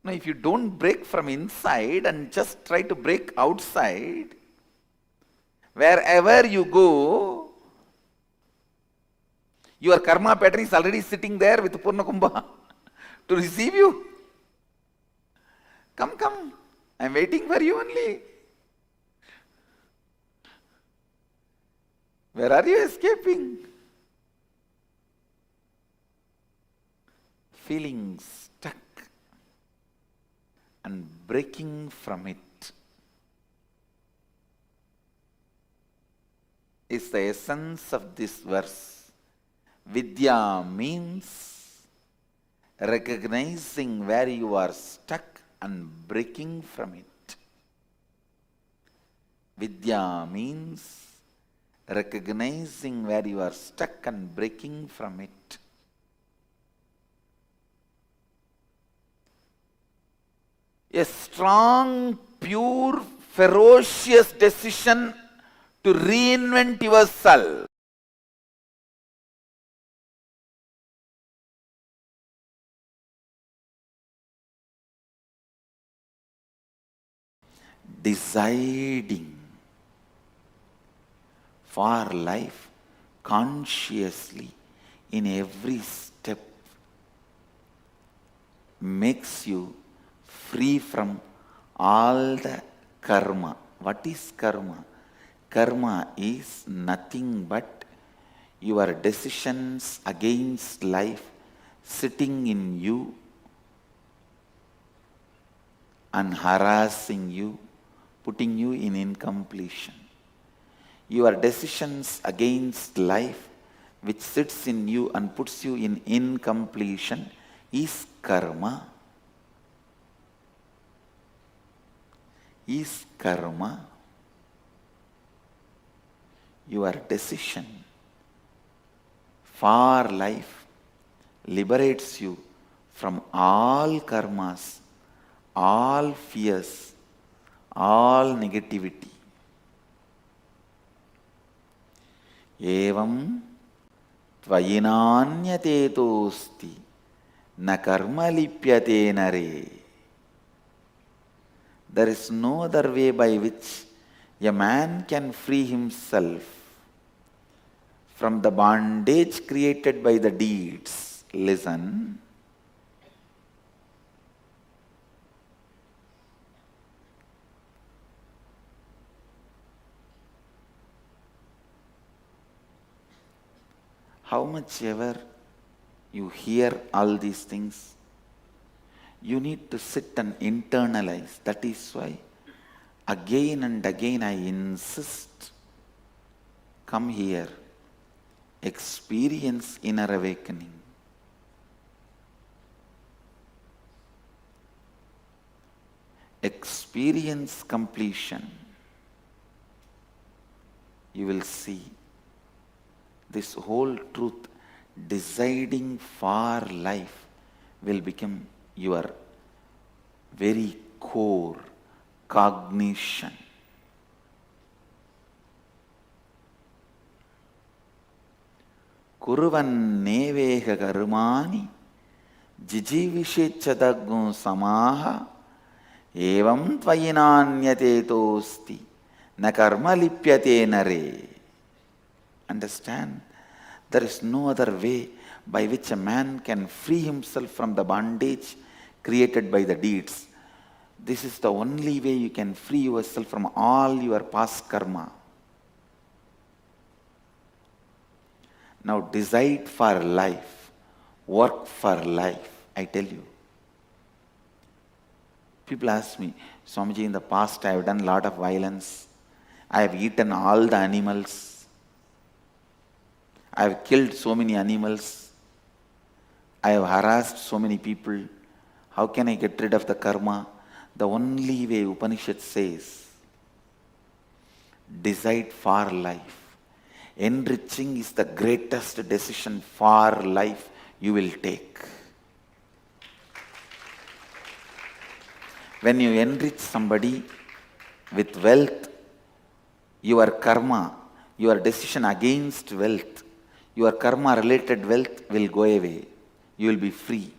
Now, if you don't break from inside and just try to break outside, wherever you go, your karma pattern is already sitting there with Purna Kumbha to receive you. Come, I am waiting for you only. Where are you escaping? Feeling stuck and breaking from it is the essence of this verse. Vidya means recognizing where you are stuck and breaking from it. Vidya means recognizing where you are stuck and breaking from it. A strong, pure, ferocious decision to reinvent yourself. Deciding for life consciously in every step makes you free from all the karma. What is karma? Karma is nothing but your decisions against life sitting in you and harassing you, putting you in incompletion. Your decisions against life which sits in you and puts you in incompletion is karma. Is karma. Your decision for life liberates you from all karmas, all fears, all negativity. Evam tvayinanyate tosti na karma lipyate nare. There is no other way by which a man can free himself from the bondage created by the deeds. Listen. How much ever you hear all these things, you need to sit and internalize. That is why again and again I insist, come here, experience inner awakening. Experience completion. You will see this whole truth, deciding for life, will become your very core cognition. Kuruvan neveha karmani jijivishechadagum samaha evam tvayinanyate tosti na karma lipyate nare. Understand? There is no other way by which a man can free himself from the bondage created by the deeds. This is the only way you can free yourself from all your past karma. Now decide for life, work for life. I tell you. People ask me, Swamiji, in the past I have done a lot of violence. I have eaten all the animals. I have killed so many animals. I have harassed so many people. How can I get rid of the karma? The only way, Upanishad says, decide for life. Enriching is the greatest decision for life you will take. When you enrich somebody with wealth, your karma, your decision against wealth, your karma related wealth will go away. You will be free.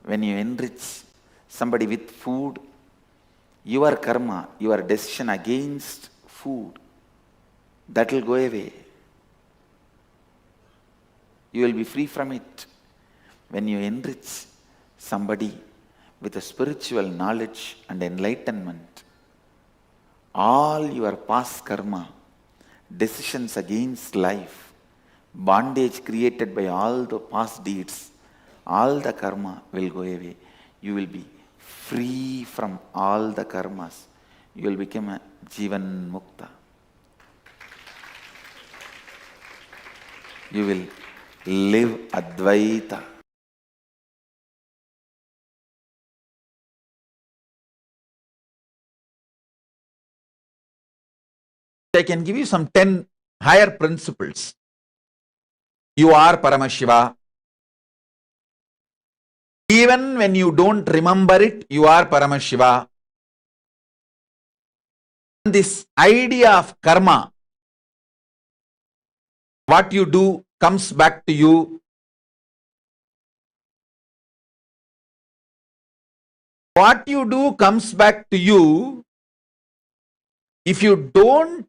When you enrich somebody with food, your karma, your decision against food, that will go away. You will be free from it. When you enrich somebody with a spiritual knowledge and enlightenment, all your past karma, decisions against life, bondage created by all the past deeds, all the karma will go away. You will be free from all the karmas. You will become a Jivan Mukta. You will live Advaita. I can give you some 10 higher principles. You are Paramashiva. Even when you don't remember it, you are Paramashiva. This idea of karma, what you do comes back to you. What you do comes back to you. If you don't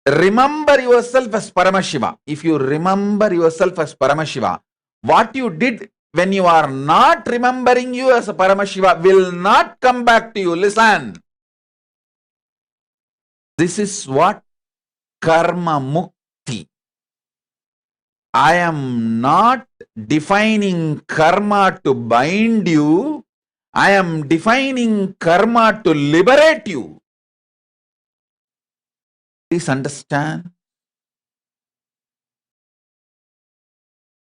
remember yourself as Paramashiva, if you remember yourself as Paramashiva, what you did when you are not remembering you as a Paramashiva will not come back to you. Listen. This is what karma mukti. I am not defining karma to bind you. I am defining karma to liberate you. Please understand.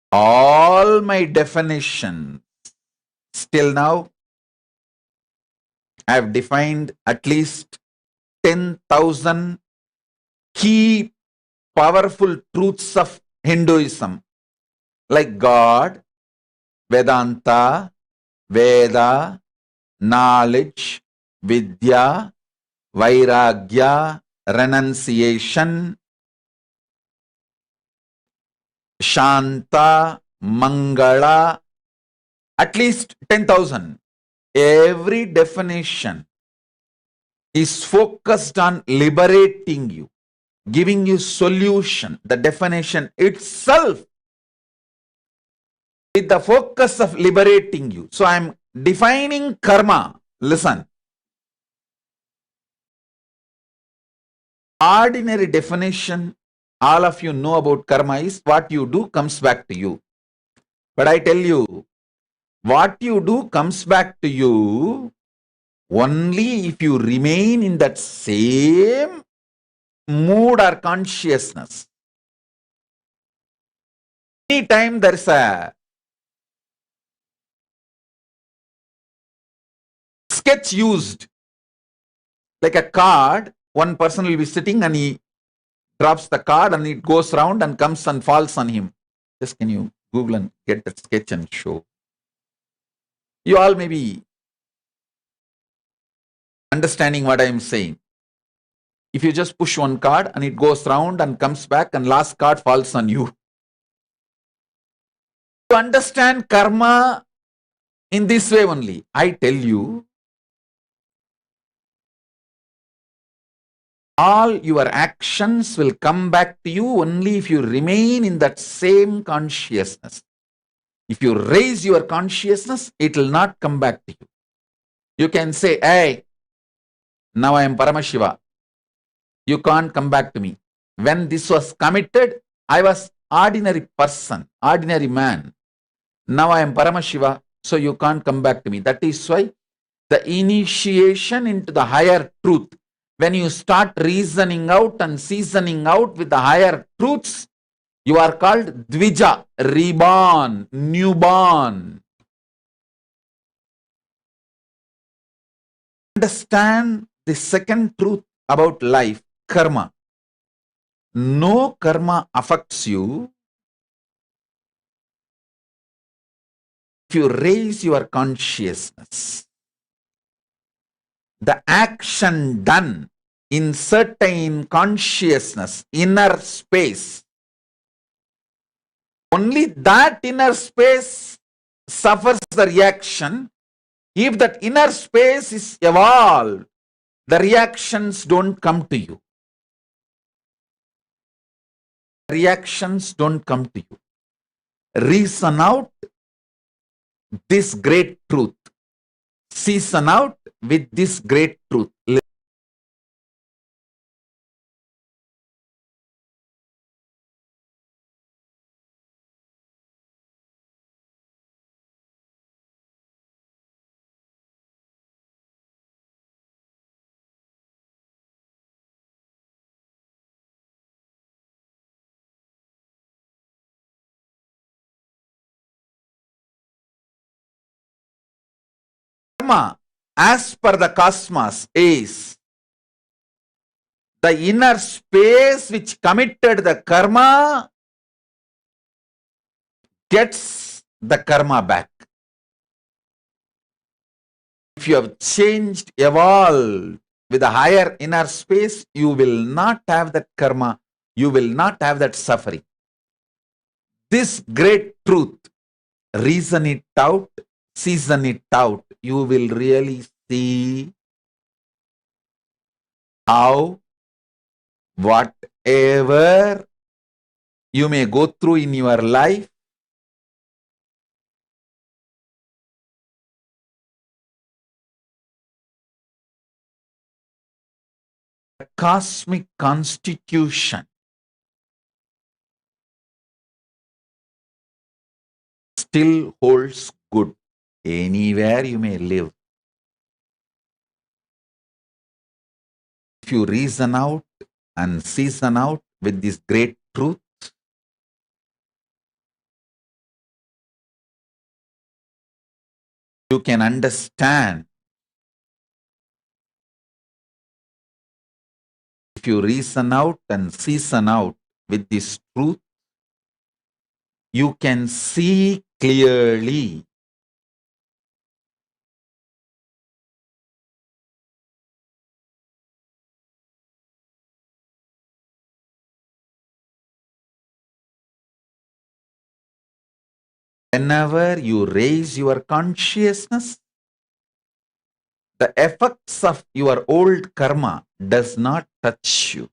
All my definitions still now, I have defined at least 10,000 key powerful truths of Hinduism, like God, Vedanta, Veda, knowledge, Vidya, Vairagya, renunciation, Shanta, Mangala, at least 10,000. Every definition is focused on liberating you, giving you solution. The definition itself with the focus of liberating you. So I am defining karma. Listen. Ordinary definition, all of you know about karma is what you do comes back to you. But I tell you, what you do comes back to you only if you remain in that same mood or consciousness. Anytime there is a sketch used, like a card, one person will be sitting and he drops the card and it goes round and comes and falls on him. Just can you Google and get that sketch and show? You all may be understanding what I am saying. If you just push one card and it goes round and comes back and last card falls on you. To understand karma in this way only, I tell you, all your actions will come back to you only if you remain in that same consciousness. If you raise your consciousness, it will not come back to you. You can say, hey, now I am Paramashiva. You can't come back to me. When this was committed, I was ordinary person, ordinary man. Now I am Paramashiva, so you can't come back to me. That is why the initiation into the higher truth. When you start reasoning out and seasoning out with the higher truths, you are called Dvija, reborn, newborn. Understand the second truth about life, karma. No karma affects you if you raise your consciousness. The action done in certain consciousness, inner space, only that inner space suffers the reaction. If that inner space is evolved, the reactions don't come to you. Reactions don't come to you. Reason out this great truth. Season out with this great truth. Karma, as per the cosmos, is the inner space which committed the karma gets the karma back. If you have changed, evolved with a higher inner space, you will not have that karma. You will not have that suffering. This great truth, reason it out, season it out, you will really see how whatever you may go through in your life, the cosmic constitution still holds good anywhere you may live. If you reason out and season out with this great truth, you can understand. If you reason out and season out with this truth, you can see clearly. Whenever you raise your consciousness, the effects of your old karma does not touch you,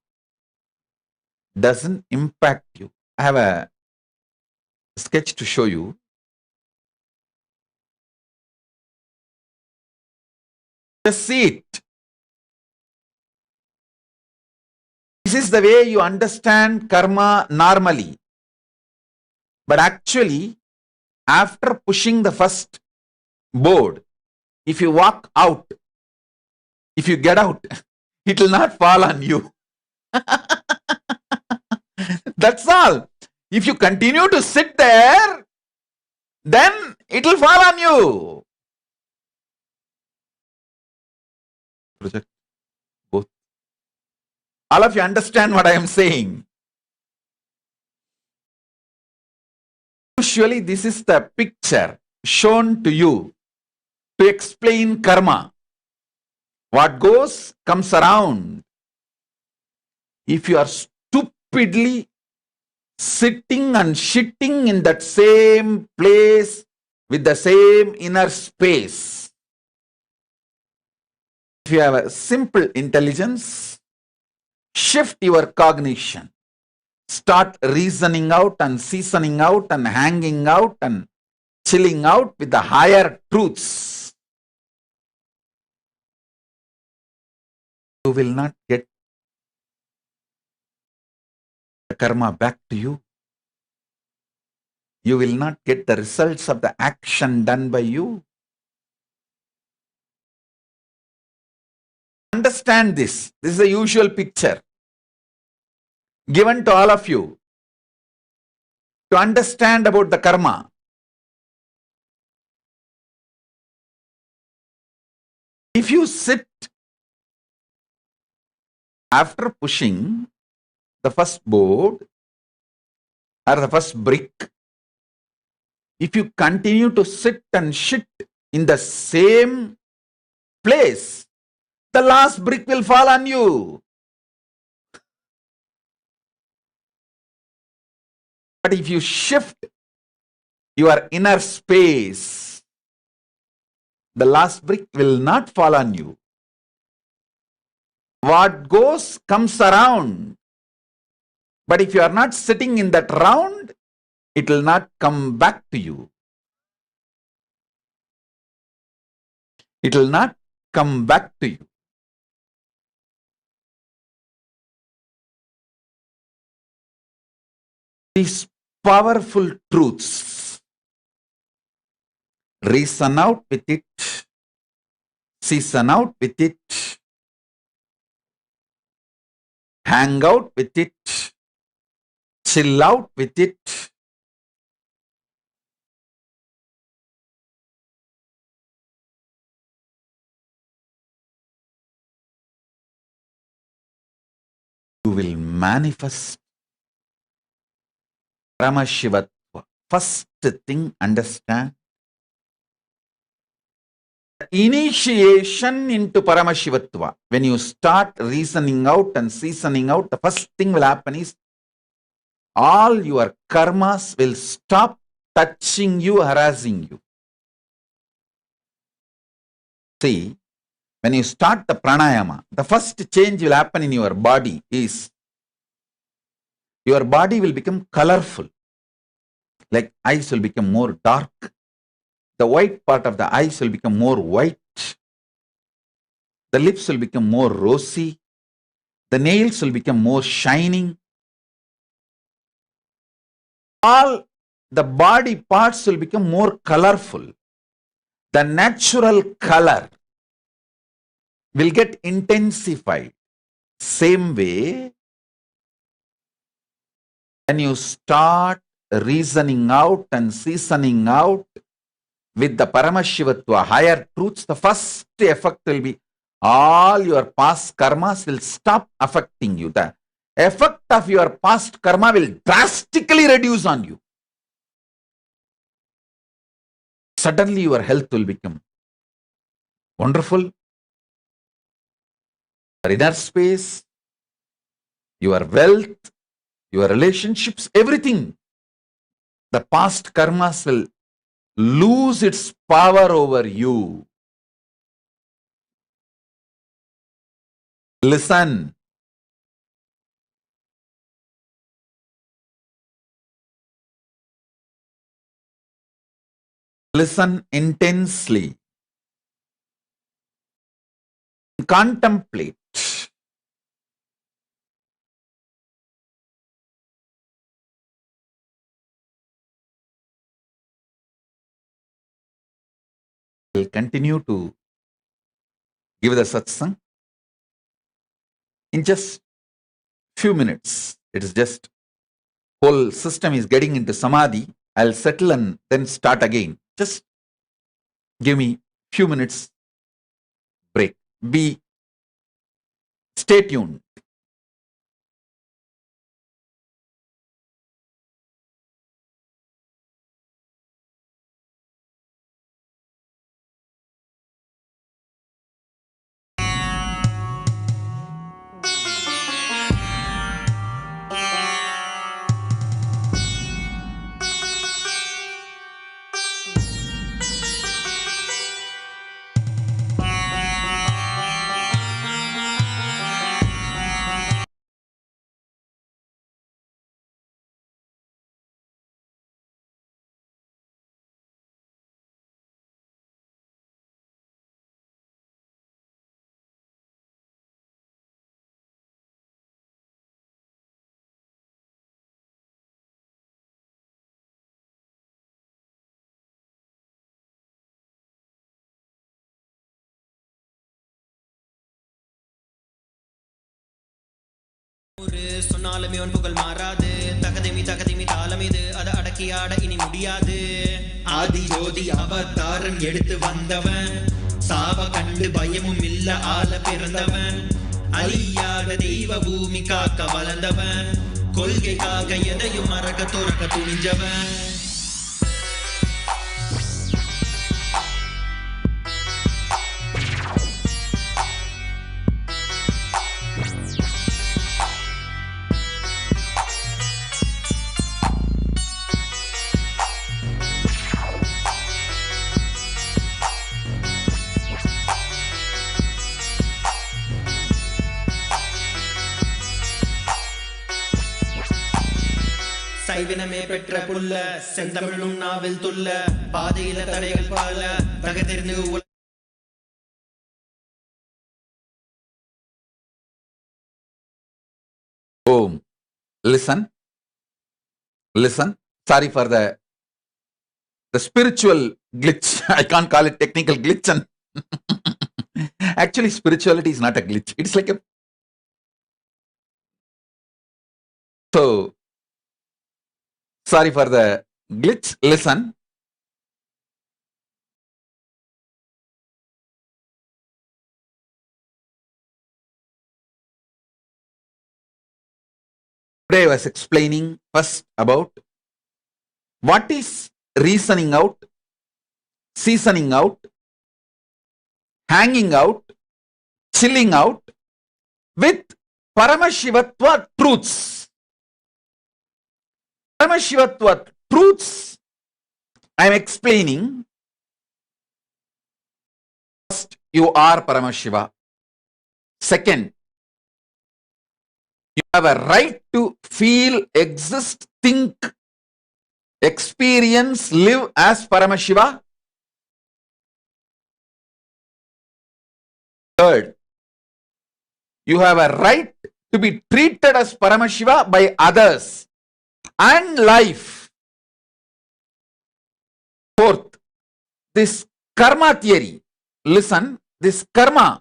doesn't impact you. I have a sketch to show you. Just see it. This is the way you understand karma normally. But actually, after pushing the first board, if you walk out, if you get out, it will not fall on you. That's all. If you continue to sit there, then it will fall on you. Project both. All of you understand what I am saying. Usually, this is the picture shown to you to explain karma. What goes comes around. If you are stupidly sitting and shitting in that same place with the same inner space, if you have a simple intelligence, shift your cognition. Start reasoning out and seasoning out and hanging out and chilling out with the higher truths. You will not get the karma back to you. You will not get the results of the action done by you. understand this, this is a usual picture given to all of you to understand about the karma. If you sit after pushing the first board or the first brick, if you continue to sit and shit in the same place, the last brick will fall on you. But if you shift your inner space, the last brick will not fall on you. What goes comes around. But if you are not sitting in that round, it will not come back to you. It will not come back to you. These powerful truths, reason out with it, season out with it, hang out with it, chill out with it. You will manifest Paramashivatva. First thing, understand. Initiation into Paramashivatva. When you start reasoning out and seasoning out, the first thing will happen is all your karmas will stop touching you, harassing you. See, when you start the pranayama, the first change will happen in your body is your body will become colorful. Like eyes will become more dark. The white part of the eyes will become more white. The lips will become more rosy. The nails will become more shining. All the body parts will become more colorful. The natural color will get intensified. Same way, when you start reasoning out and seasoning out with the Paramashivatva, higher truths, the first effect will be all your past karmas will stop affecting you. The effect of your past karma will drastically reduce on you. Suddenly your health will become wonderful. Your inner space, your wealth, your relationships, everything. The past karmas will lose its power over you. Listen. Listen intensely. Contemplate. We'll continue to give the satsang in just few minutes. It is just whole system is getting into samadhi. I'll settle and then start again. Just give me few minutes break. Stay tuned. சொன்னாலுமே உன் புகழ் மாறாது. தகதிமி தாளம் இது, அதை அடக்கி ஆட இனி முடியாது. ஆதி ஜோதி அவதாரம் எடுத்து வந்தவன், சாவ கண்டு பயமும் இல்ல ஆள பிறந்தவன், அழியாத தெய்வ பூமி காக்க வளர்ந்தவன், கொள்கைக்காக எதையும் மறக்க துறக்க துணிஞ்சவன். சைவினமே பெற்ற புல்ல, செந்தமிழும் நாவில் துள்ள, பாதையில தடைகள் பால தகதிர்ந்து Oh, listen. Sorry for the spiritual glitch. I can't call it technical glitch. And actually, spirituality is not a glitch. It's like a... So, sorry for the glitch. Listen. Today I was explaining first about what is reasoning out, seasoning out, hanging out, chilling out with Paramashivatva truths. Paramashivatva truths I am explaining. First, you are Paramashiva. Second, you have a right to feel, exist, think, experience, live as Paramashiva. Third, you have a right to be treated as Paramashiva by others and life. Fourth, this karma theory. Listen, this karma.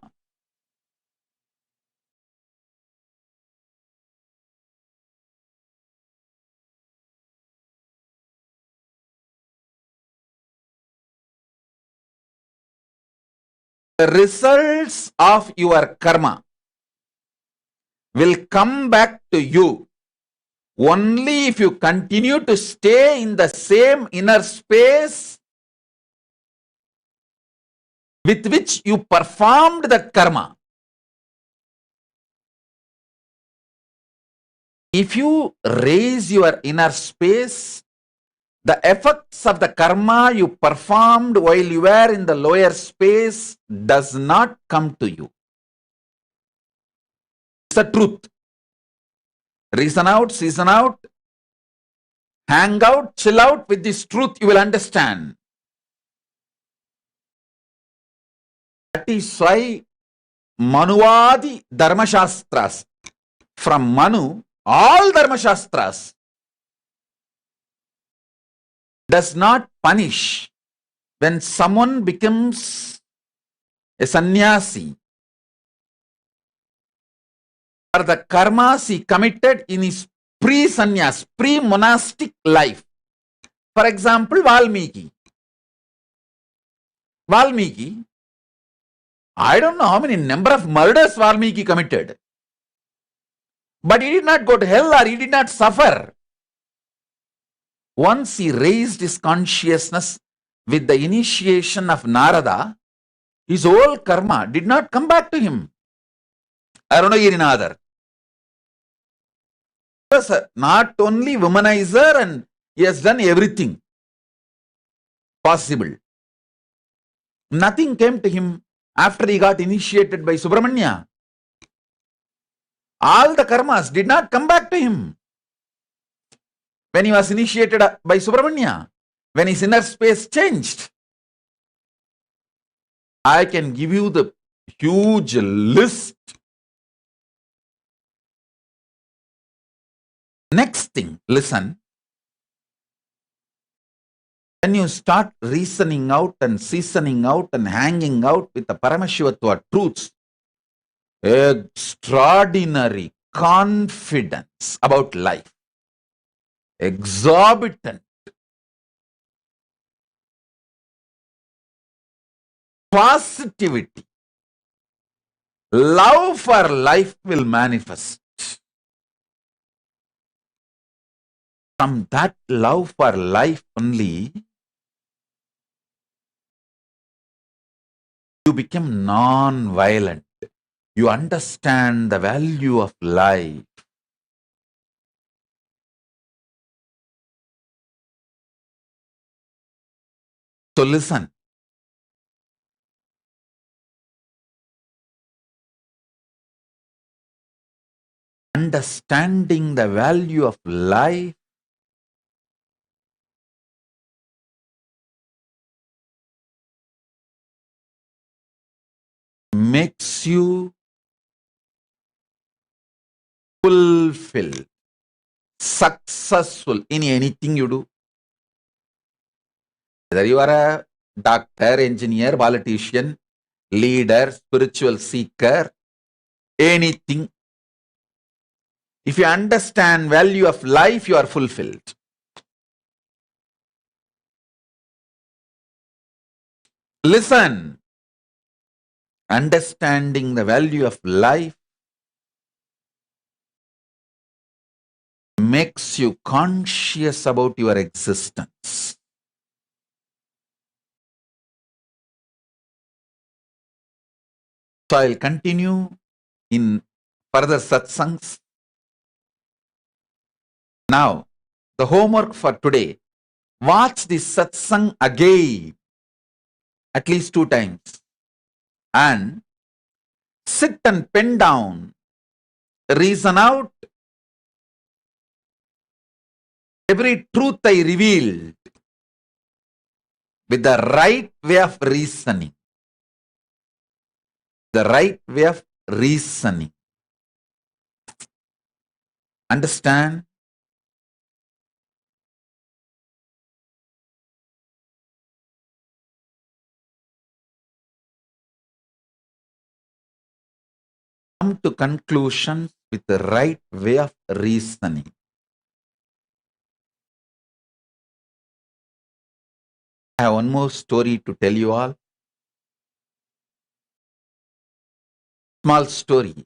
The results of your karma will come back to you only if you continue to stay in the same inner space with which you performed that karma. If you raise your inner space, the effects of the karma you performed while you were in the lower space does not come to you. It's the truth. Reason out, season out, hang out, chill out with this truth, you will understand. That is why Manuvadi Dharmashastras, from Manu, all Dharmashastras, does not punish when someone becomes a sannyasi or the karmas he committed in his pre-sannyas, pre-monastic life. For example, Valmiki, I don't know how many number of murders Valmiki committed, but he did not go to hell or he did not suffer. Once he raised his consciousness with the initiation of Narada, his whole karma did not come back to him. Arunagirinathar was not only womanizer and he has done everything possible. Nothing came to him after he got initiated by Subramanya. All the karmas did not come back to him. When he was initiated by Subramanya, when his inner space changed. I can give you the huge list. Next thing, listen. When you start reasoning out and seasoning out and hanging out with the Paramashivatva truths, extraordinary confidence about life, exorbitant positivity, love for life will manifest. From that love for life only, you become non-violent. You understand the value of life. So listen. Understanding the value of life makes you fulfilled, successful in anything you do. Whether you are a doctor, engineer, politician, leader, spiritual seeker, anything. If you understand value of life, you are fulfilled. Listen. Understanding the value of life makes you conscious about your existence. So I'll continue in further satsangs. Now, the homework for today, watch this satsang again, at least 2 times, and sit and pen down, reason out every truth I revealed with the right way of reasoning. The right way of reasoning. Understand? Come to conclusions with the right way of reasoning. I have one more story to tell you all. Small story.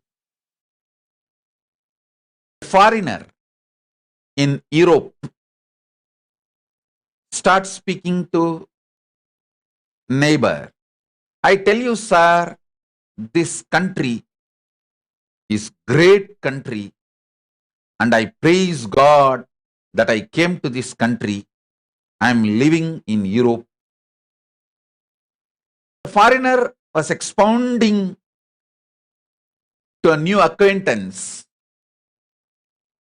A foreigner in Europe starts speaking to neighbor. I tell you, sir, this country is great country, and I praise God that I came to this country. I am living in Europe. The foreigner was expounding to a new acquaintance.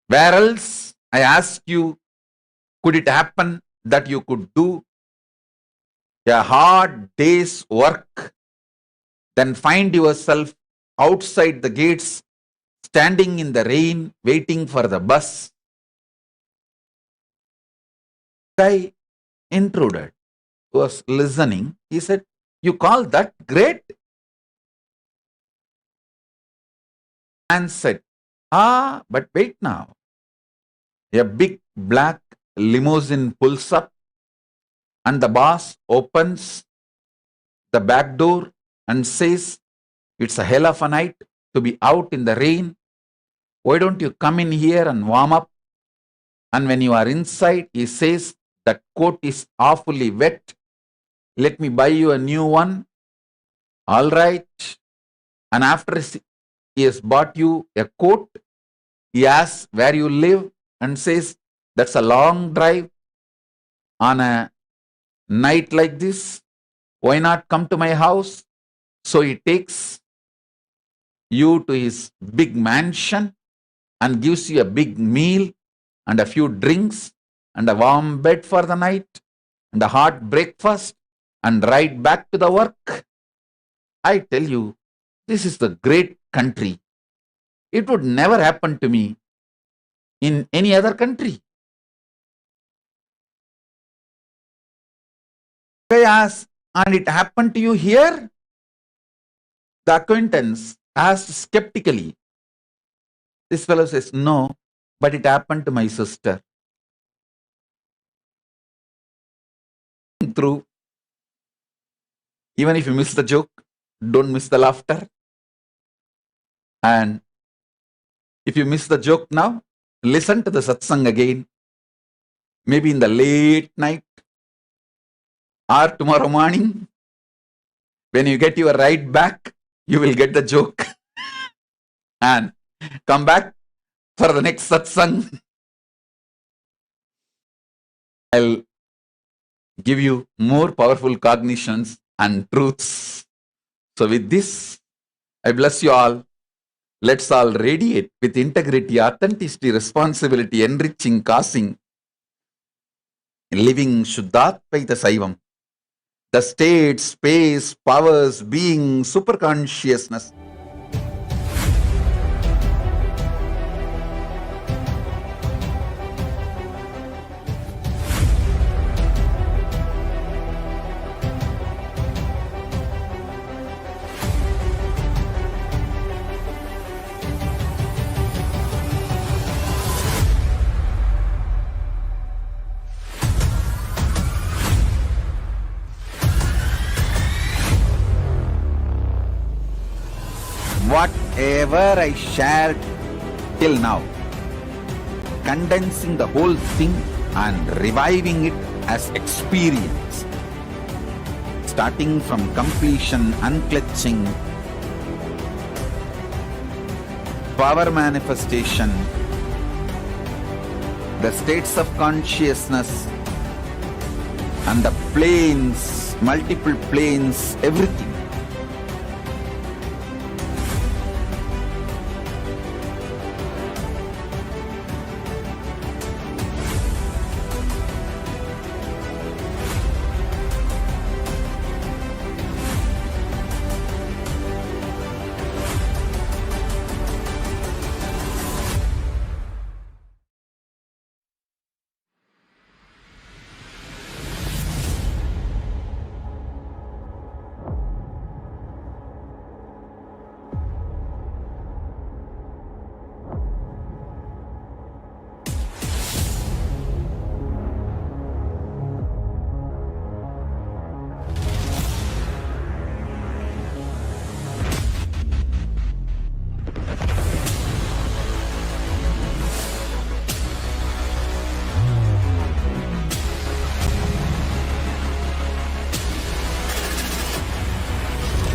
Where else, I ask you, could it happen that you could do a hard day's work, then find yourself outside the gates, standing in the rain, waiting for the bus? Guy intruded, was listening. He said, you call that great? And said, but wait now. A big black limousine pulls up, and the boss opens the back door and says, it's a hell of a night to be out in the rain. Why don't you come in here and warm up? And when you are inside, he says, that coat is awfully wet. Let me buy you a new one. All right. And after he has bought you a coat, he asks where you live and says, that's a long drive on a night like this. Why not come to my house? So he takes you to his big mansion and gives you a big meal and a few drinks and a warm bed for the night and a hot breakfast and ride back to the work. I tell you, this is the great country. It would never happen to me in any other country. I asked, and it happened to you here? The acquaintance asked skeptically. This fellow says, no, but it happened to my sister. Through, even if you miss the joke, don't miss the laughter. And if you miss the joke now, listen to the satsang again. Maybe in the late night or tomorrow morning. When you get your ride back, you will get the joke. And come back for the next satsang. I'll give you more powerful cognitions and truths. So with this, I bless you all. Let's all radiate with integrity, authenticity, responsibility, enriching, causing, living Shuddhatvaita Saivam. The state, space, powers, being, superconsciousness. Whatever I shared till now, condensing the whole thing and reviving it as experience, starting from completion, unclutching, power manifestation, the states of consciousness, and the planes, multiple planes, everything.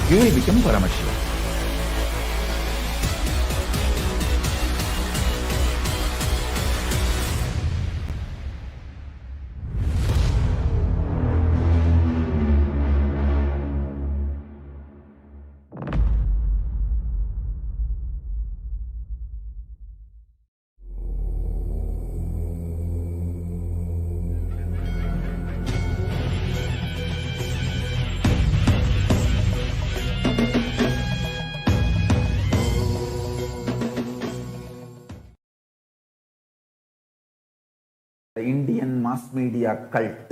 You will become Paramashiva. The Indian mass media cult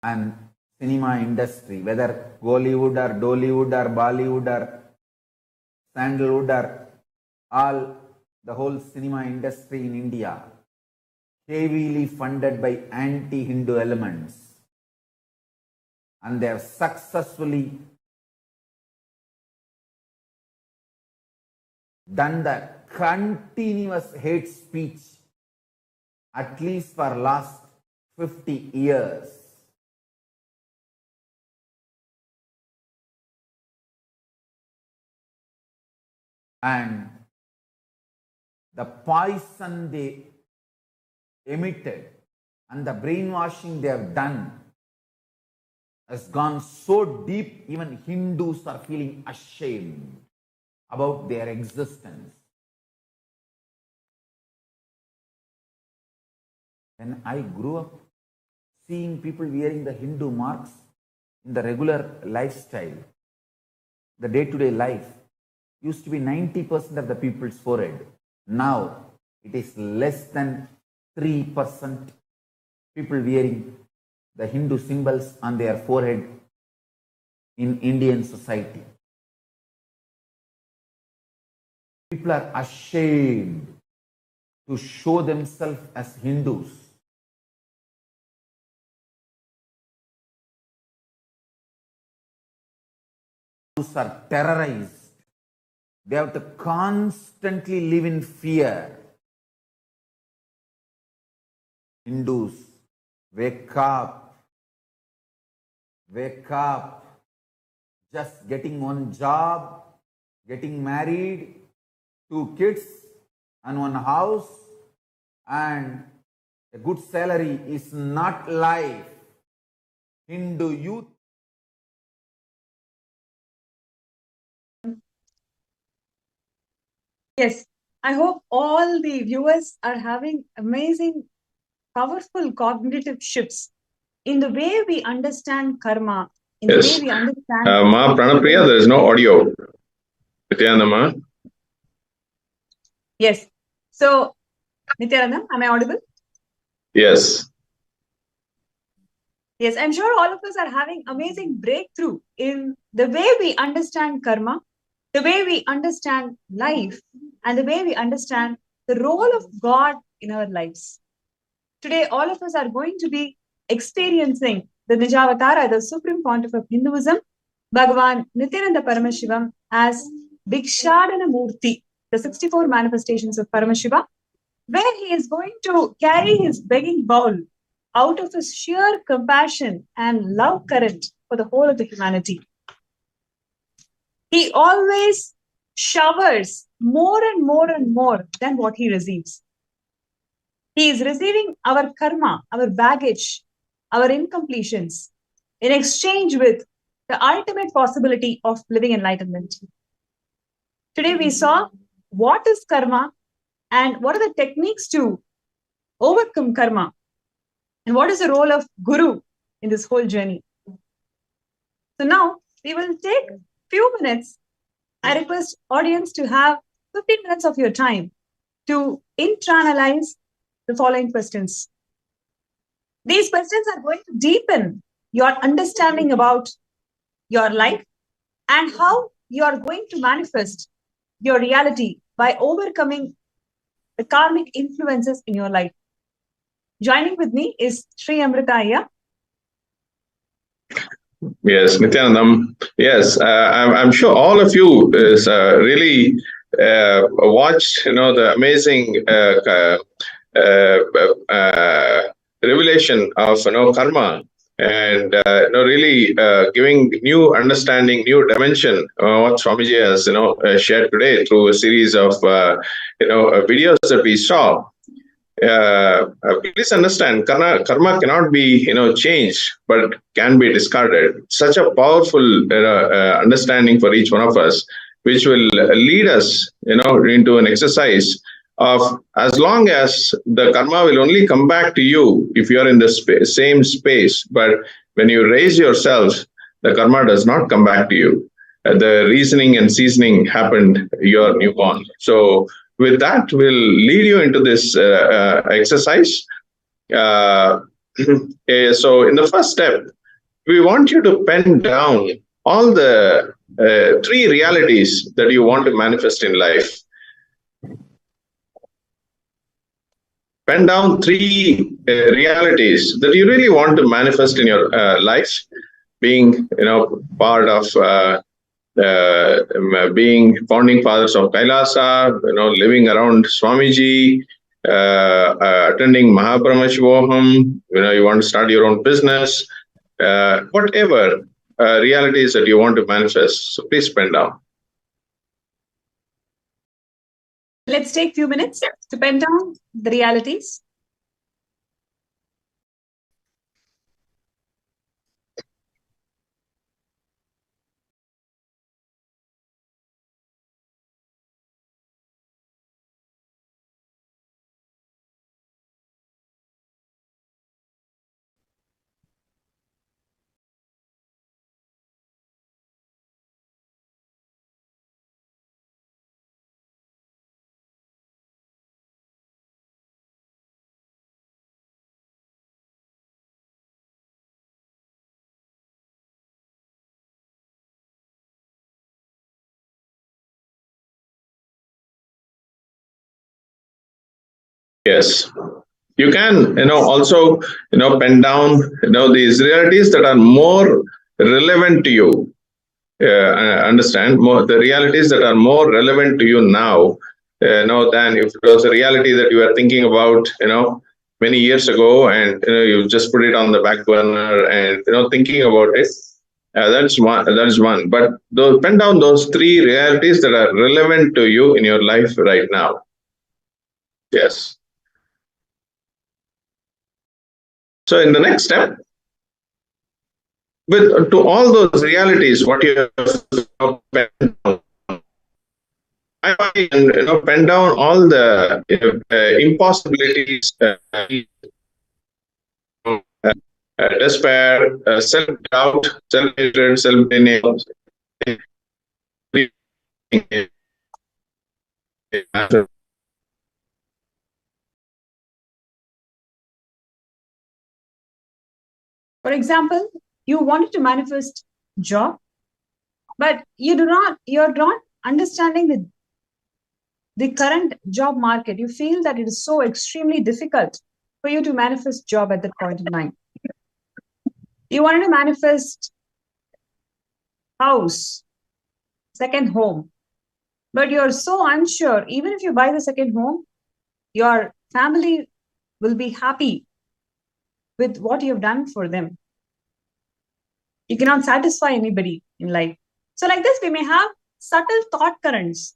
and cinema industry, whether Bollywood or Dollywood or Bollywood or Sandalwood or all, the whole cinema industry in India, heavily funded by anti-Hindu elements, and they have successfully done the continuous hate speech at least for last 50 years. And the poison they emitted and the brainwashing they have done has gone so deep, even Hindus are feeling ashamed about their existence. When I grew up seeing people wearing the Hindu marks in the regular lifestyle, the day-to-day life, used to be 90% of the people's forehead. Now, it is less than 3% people wearing the Hindu symbols on their forehead in Indian society. People are ashamed to show themselves as Hindus. Hindus are terrorized. They have to constantly live in fear. Hindus, wake up. Wake up. Just getting one job, getting married, 2 kids and 1 house and a good salary is not life. Hindu youth. Yes, I hope all the viewers are having amazing, powerful cognitive shifts in the way we understand karma, in the way Yes. we understand. Ma Pranapriya, there is no audio. Nityananda. Yes. So, Nityananda, am I audible? Yes. Yes, I'm sure all of us are having amazing breakthrough in the way we understand karma, the way we understand life, and the way we understand the role of God in our lives. Today, all of us are going to be experiencing the Nijavatara, the Supreme Pontiff of Hinduism, Bhagavan Nityananda Paramashivam, as Bhikshadana Murthy, the 64 manifestations of Paramashiva, where he is going to carry his begging bowl out of his sheer compassion and love current for the whole of the humanity. He always showers more and more and more than what he receives. He is receiving our karma, our baggage, our incompletions in exchange with the ultimate possibility of living enlightenment. Today we saw what is karma and what are the techniques to overcome karma and what is the role of guru in this whole journey. So now we will take few minutes. I request audience to have 15 minutes of your time to internalize the following questions. These questions are going to deepen your understanding about your life and how you are going to manifest your reality by overcoming the karmic influences in your life. Joining with me is Sri Amrita Ayya. Yes, Nityanandam. Yes, I'm sure all of you is really watched, the amazing revelation of, karma, and really giving new understanding, new dimension. What Swamiji has, shared today through a series of, videos that we saw. Please understand, karma cannot be changed, but can be discarded. Such a powerful understanding for each one of us, which will lead us into an exercise of, as long as the karma will only come back to you if you are in the same space, but when you raise yourself, the karma does not come back to you. The reasoning and seasoning happened, you're newborn. So with that, we'll lead you into this exercise. So in the first step, we want you to pen down all the 3 realities that you want to manifest in life. Pen down 3 realities that you really want to manifest in your life, being part of being founding fathers of Kailasa, living around Swamiji, attending Mahabrahmashivoham, you want to start your own business, whatever realities that you want to manifest. So please pen down. Let's take few minutes to pen down the realities. Yes. You can, also, pen down, these realities that are more relevant to you. Understand more the realities that are more relevant to you now, than if it was a reality that you were thinking about, many years ago, and you just put it on the back burner and thinking about it. That's one. That is one. But those, pen down those three realities that are relevant to you in your life right now. Yes. So in the next step, with to all those realities, what you have pen down, pen down all the impossibilities, despair, self-doubt, self-hatred, self-denial. For example, you wanted to manifest job, but you're not understanding the current job market. You feel that it is so extremely difficult for you to manifest job at that point in time. You wanted to manifest house, second home, but you're so unsure. Even if you buy the second home, your family will be happy with what you've done for them. You cannot satisfy anybody in life. So like this, we may have subtle thought currents.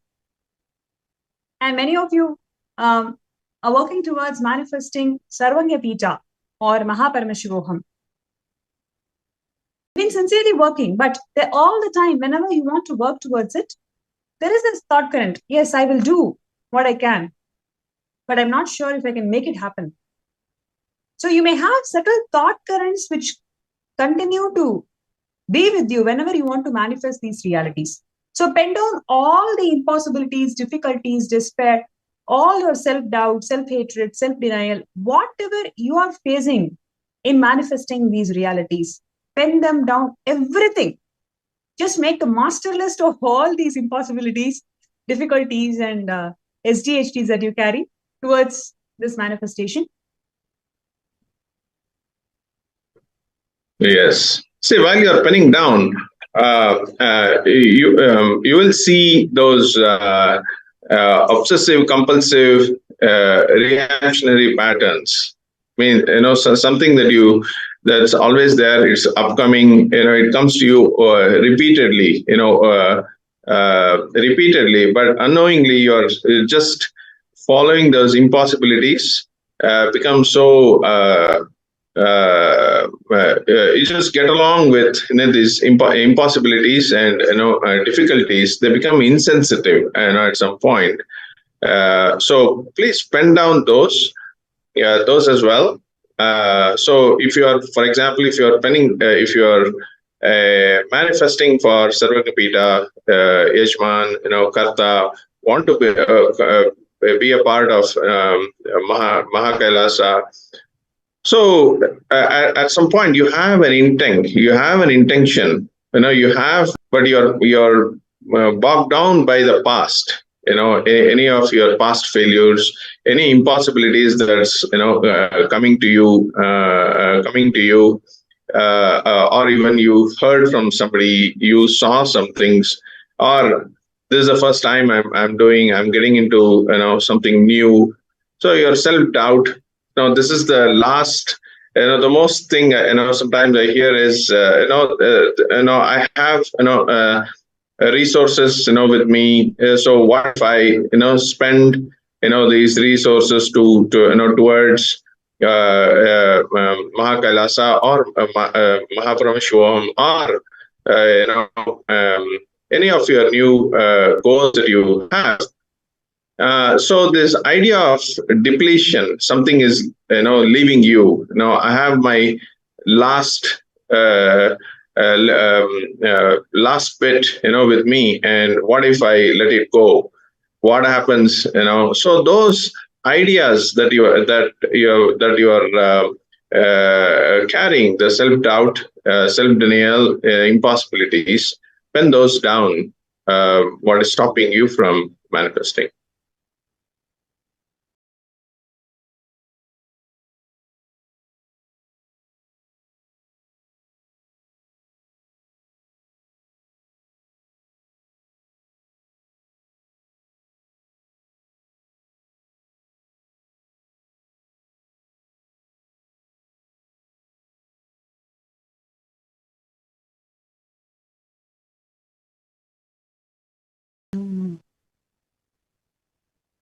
And many of you are working towards manifesting Sarvanya Pita or Mahaparameshivoham. Been sincerely working, but all the time, whenever you want to work towards it, there is this thought current. Yes, I will do what I can, but I'm not sure if I can make it happen. So you may have subtle thought currents which continue to be with you whenever you want to manifest these realities. So pen down all the impossibilities, difficulties, despair, all your self-doubt, self-hatred, self-denial, whatever you are facing in manifesting these realities. Pen them down, everything. Just make a master list of all these impossibilities, difficulties, and SDHTs that you carry towards this manifestation. Yes. See, while you're penning down, you will see those obsessive, compulsive, reactionary patterns. I mean, so something that's always there. It's upcoming. It comes to you repeatedly. Repeatedly, but unknowingly, you're just following those impossibilities. Become so. You just get along with these impossibilities and difficulties. They become insensitive, at some point. So please pen down those as well. So if you are, for example, if you are penning, if you are manifesting for Sarvagapita, Yajman, Karta, want to be a part of Kailasa. So at some point you have an intent, you have an intention, but you're bogged down by the past, any of your past failures, any impossibilities that's coming to you, or even you heard from somebody, you saw some things, or this is the first time I'm getting into something new. So your self-doubt. No, this is the last. The most thing sometimes I hear is I have resources resources, with me. So what if I spend these resources to towards Kailasa or Mahaparameshwaram or any of your new goals that you have. So this idea of depletion, something is leaving you. I have my last last bit with me, and what if I let it go? What happens? So those ideas that you are carrying, the self-doubt, self-denial, impossibilities, pen those down. What is stopping you from manifesting?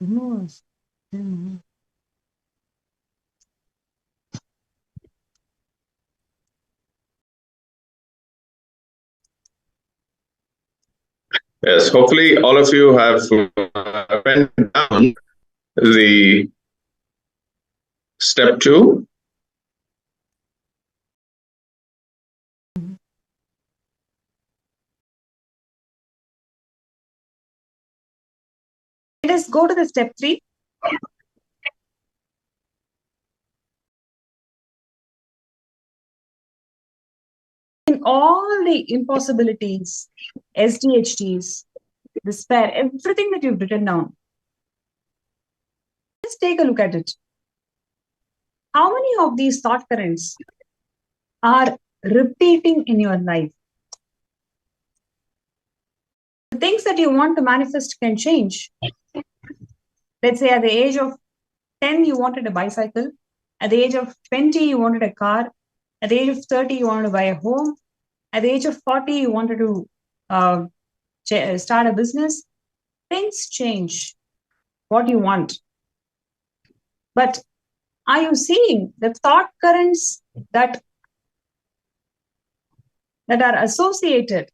Yes, hopefully all of you have went down the step 2. Let us go to the step 3. In all the impossibilities, SDHTs, despair, everything that you've written down, just take a look at it. How many of these thought currents are repeating in your life? The things that you want to manifest can change. Let's say at the age of 10, you wanted a bicycle. At the age of 20, you wanted a car. At the age of 30, you wanted to buy a home. At the age of 40, you wanted to start a business. Things change what you want. But are you seeing the thought currents that are associated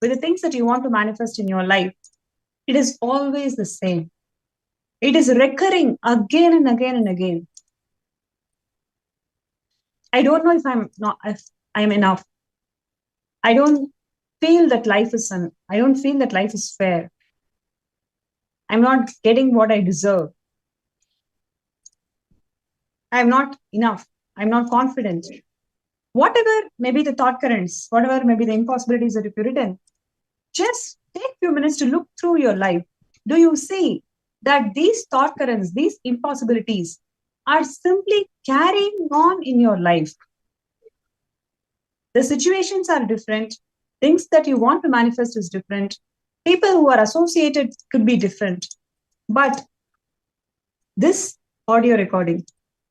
with the things that you want to manifest in your life? It is always the same. It is recurring again and again and again. I don't know if I'm enough. I don't feel that life is fair. I'm not getting what I deserve. I'm not enough. I'm not confident. Whatever may be the thought currents, whatever may be the impossibilities that you've written, just take a few minutes to look through your life. Do you see that these thought currents, these impossibilities are simply carrying on in your life? The situations are different. Things that you want to manifest is different. People who are associated could be different. But this audio recording,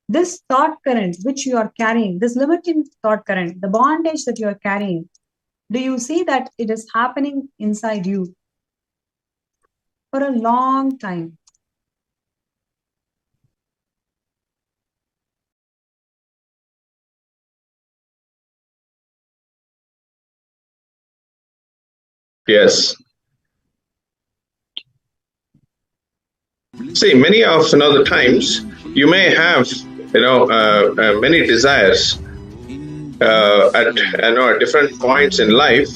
this thought current which you are carrying, this limiting thought current, the bondage that you are carrying, do you see that it is happening inside you for a long time? Yes. See, many of the times you may have many desires at different points in life.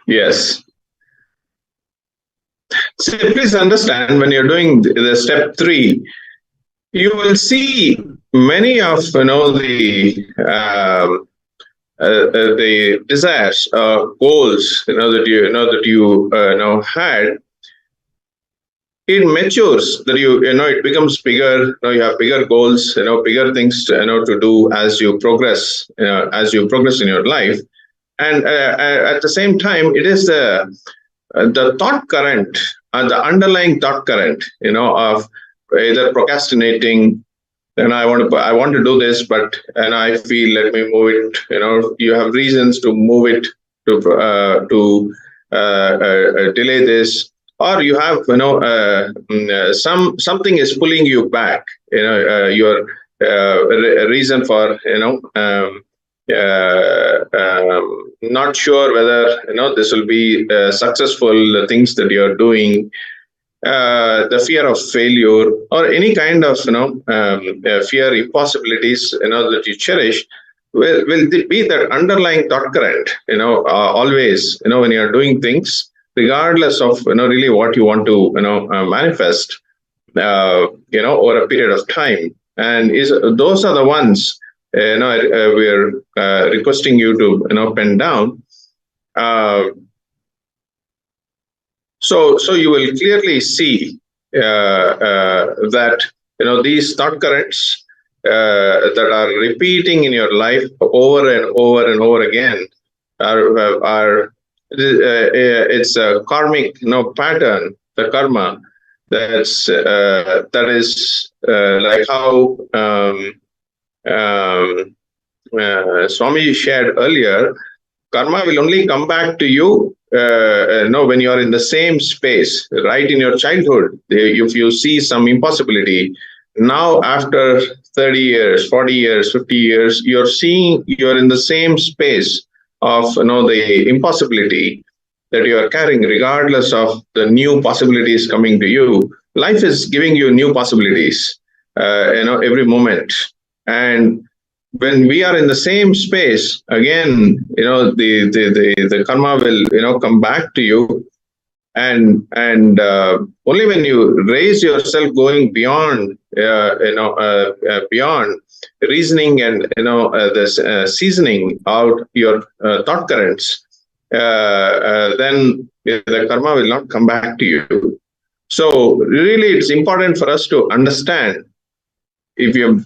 Yes. So please understand, when you're doing the step 3, you will see many of the desires, goals, that you had. It matures, that it becomes bigger. You have bigger goals, bigger things to do as you progress, in your life. And at the same time, it is the thought current, the underlying thought current, of either procrastinating, and I want to do this, but I feel, let me move it. You have reasons to move it, to delay this, or you have something is pulling you back. Your reason for not sure whether this will be successful. The things that you're doing, the fear of failure, or any kind of fear, impossibilities that you cherish, will be that underlying thought current. Always, when you're doing things, regardless of really what you want to manifest, over a period of time, and those are the ones we're requesting you to pen down. So you will clearly see that these thought currents that are repeating in your life over and over and over again are it's a karmic pattern, the karma. That is like how Swami shared earlier. Karma will only come back to you when you are in the same space, right in your childhood. If you see some impossibility, now after 30 years, 40 years, 50 years, you're in the same space of the impossibility that you are carrying, regardless of the new possibilities coming to you. Life is giving you new possibilities, every moment. And when we are in the same space, again, the karma will come back to you, and only when you raise yourself, going beyond beyond reasoning and this seasoning out your thought currents, then the karma will not come back to you. So really, it's important for us to understand, if you're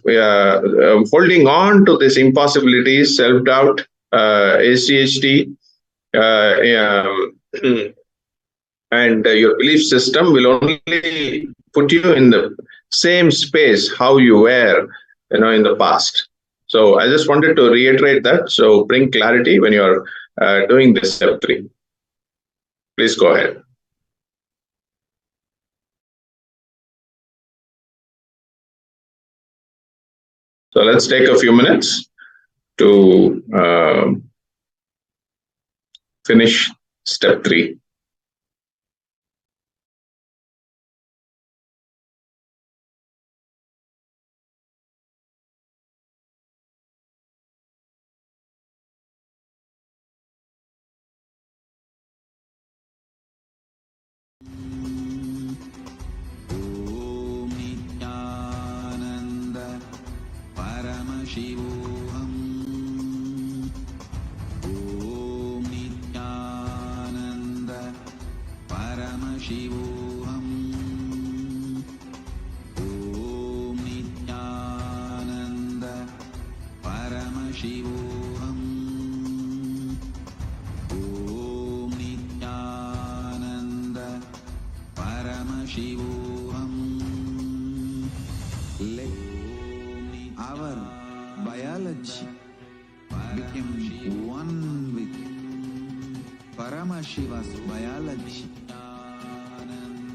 holding on to this impossibility, self-doubt, ADHD, and your belief system will only put you in the same space how you were in the past. So I just wanted to reiterate that, so bring clarity when you're doing this step 3. Please go ahead. So let's take a few minutes to finish step 3. Our biology became one with Paramashiva's biology.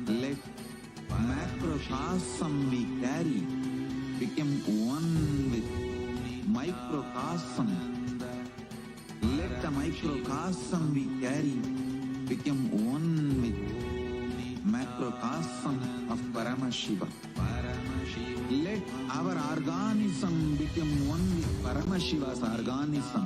Let macrocosm we carry become one with microcosm. Let the microcosm we carry become one with macrocosm of Paramashiva. Let our organism become one with Paramashiva's organism.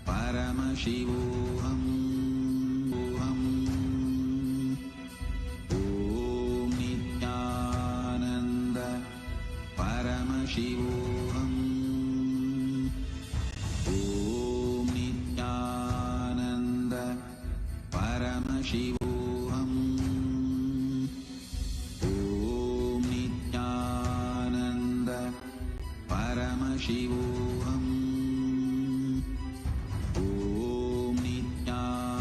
Shivoham. Om Nityananda Paramashivoham. Om Nityananda Paramashivoham. Om Nityananda Paramashivoham.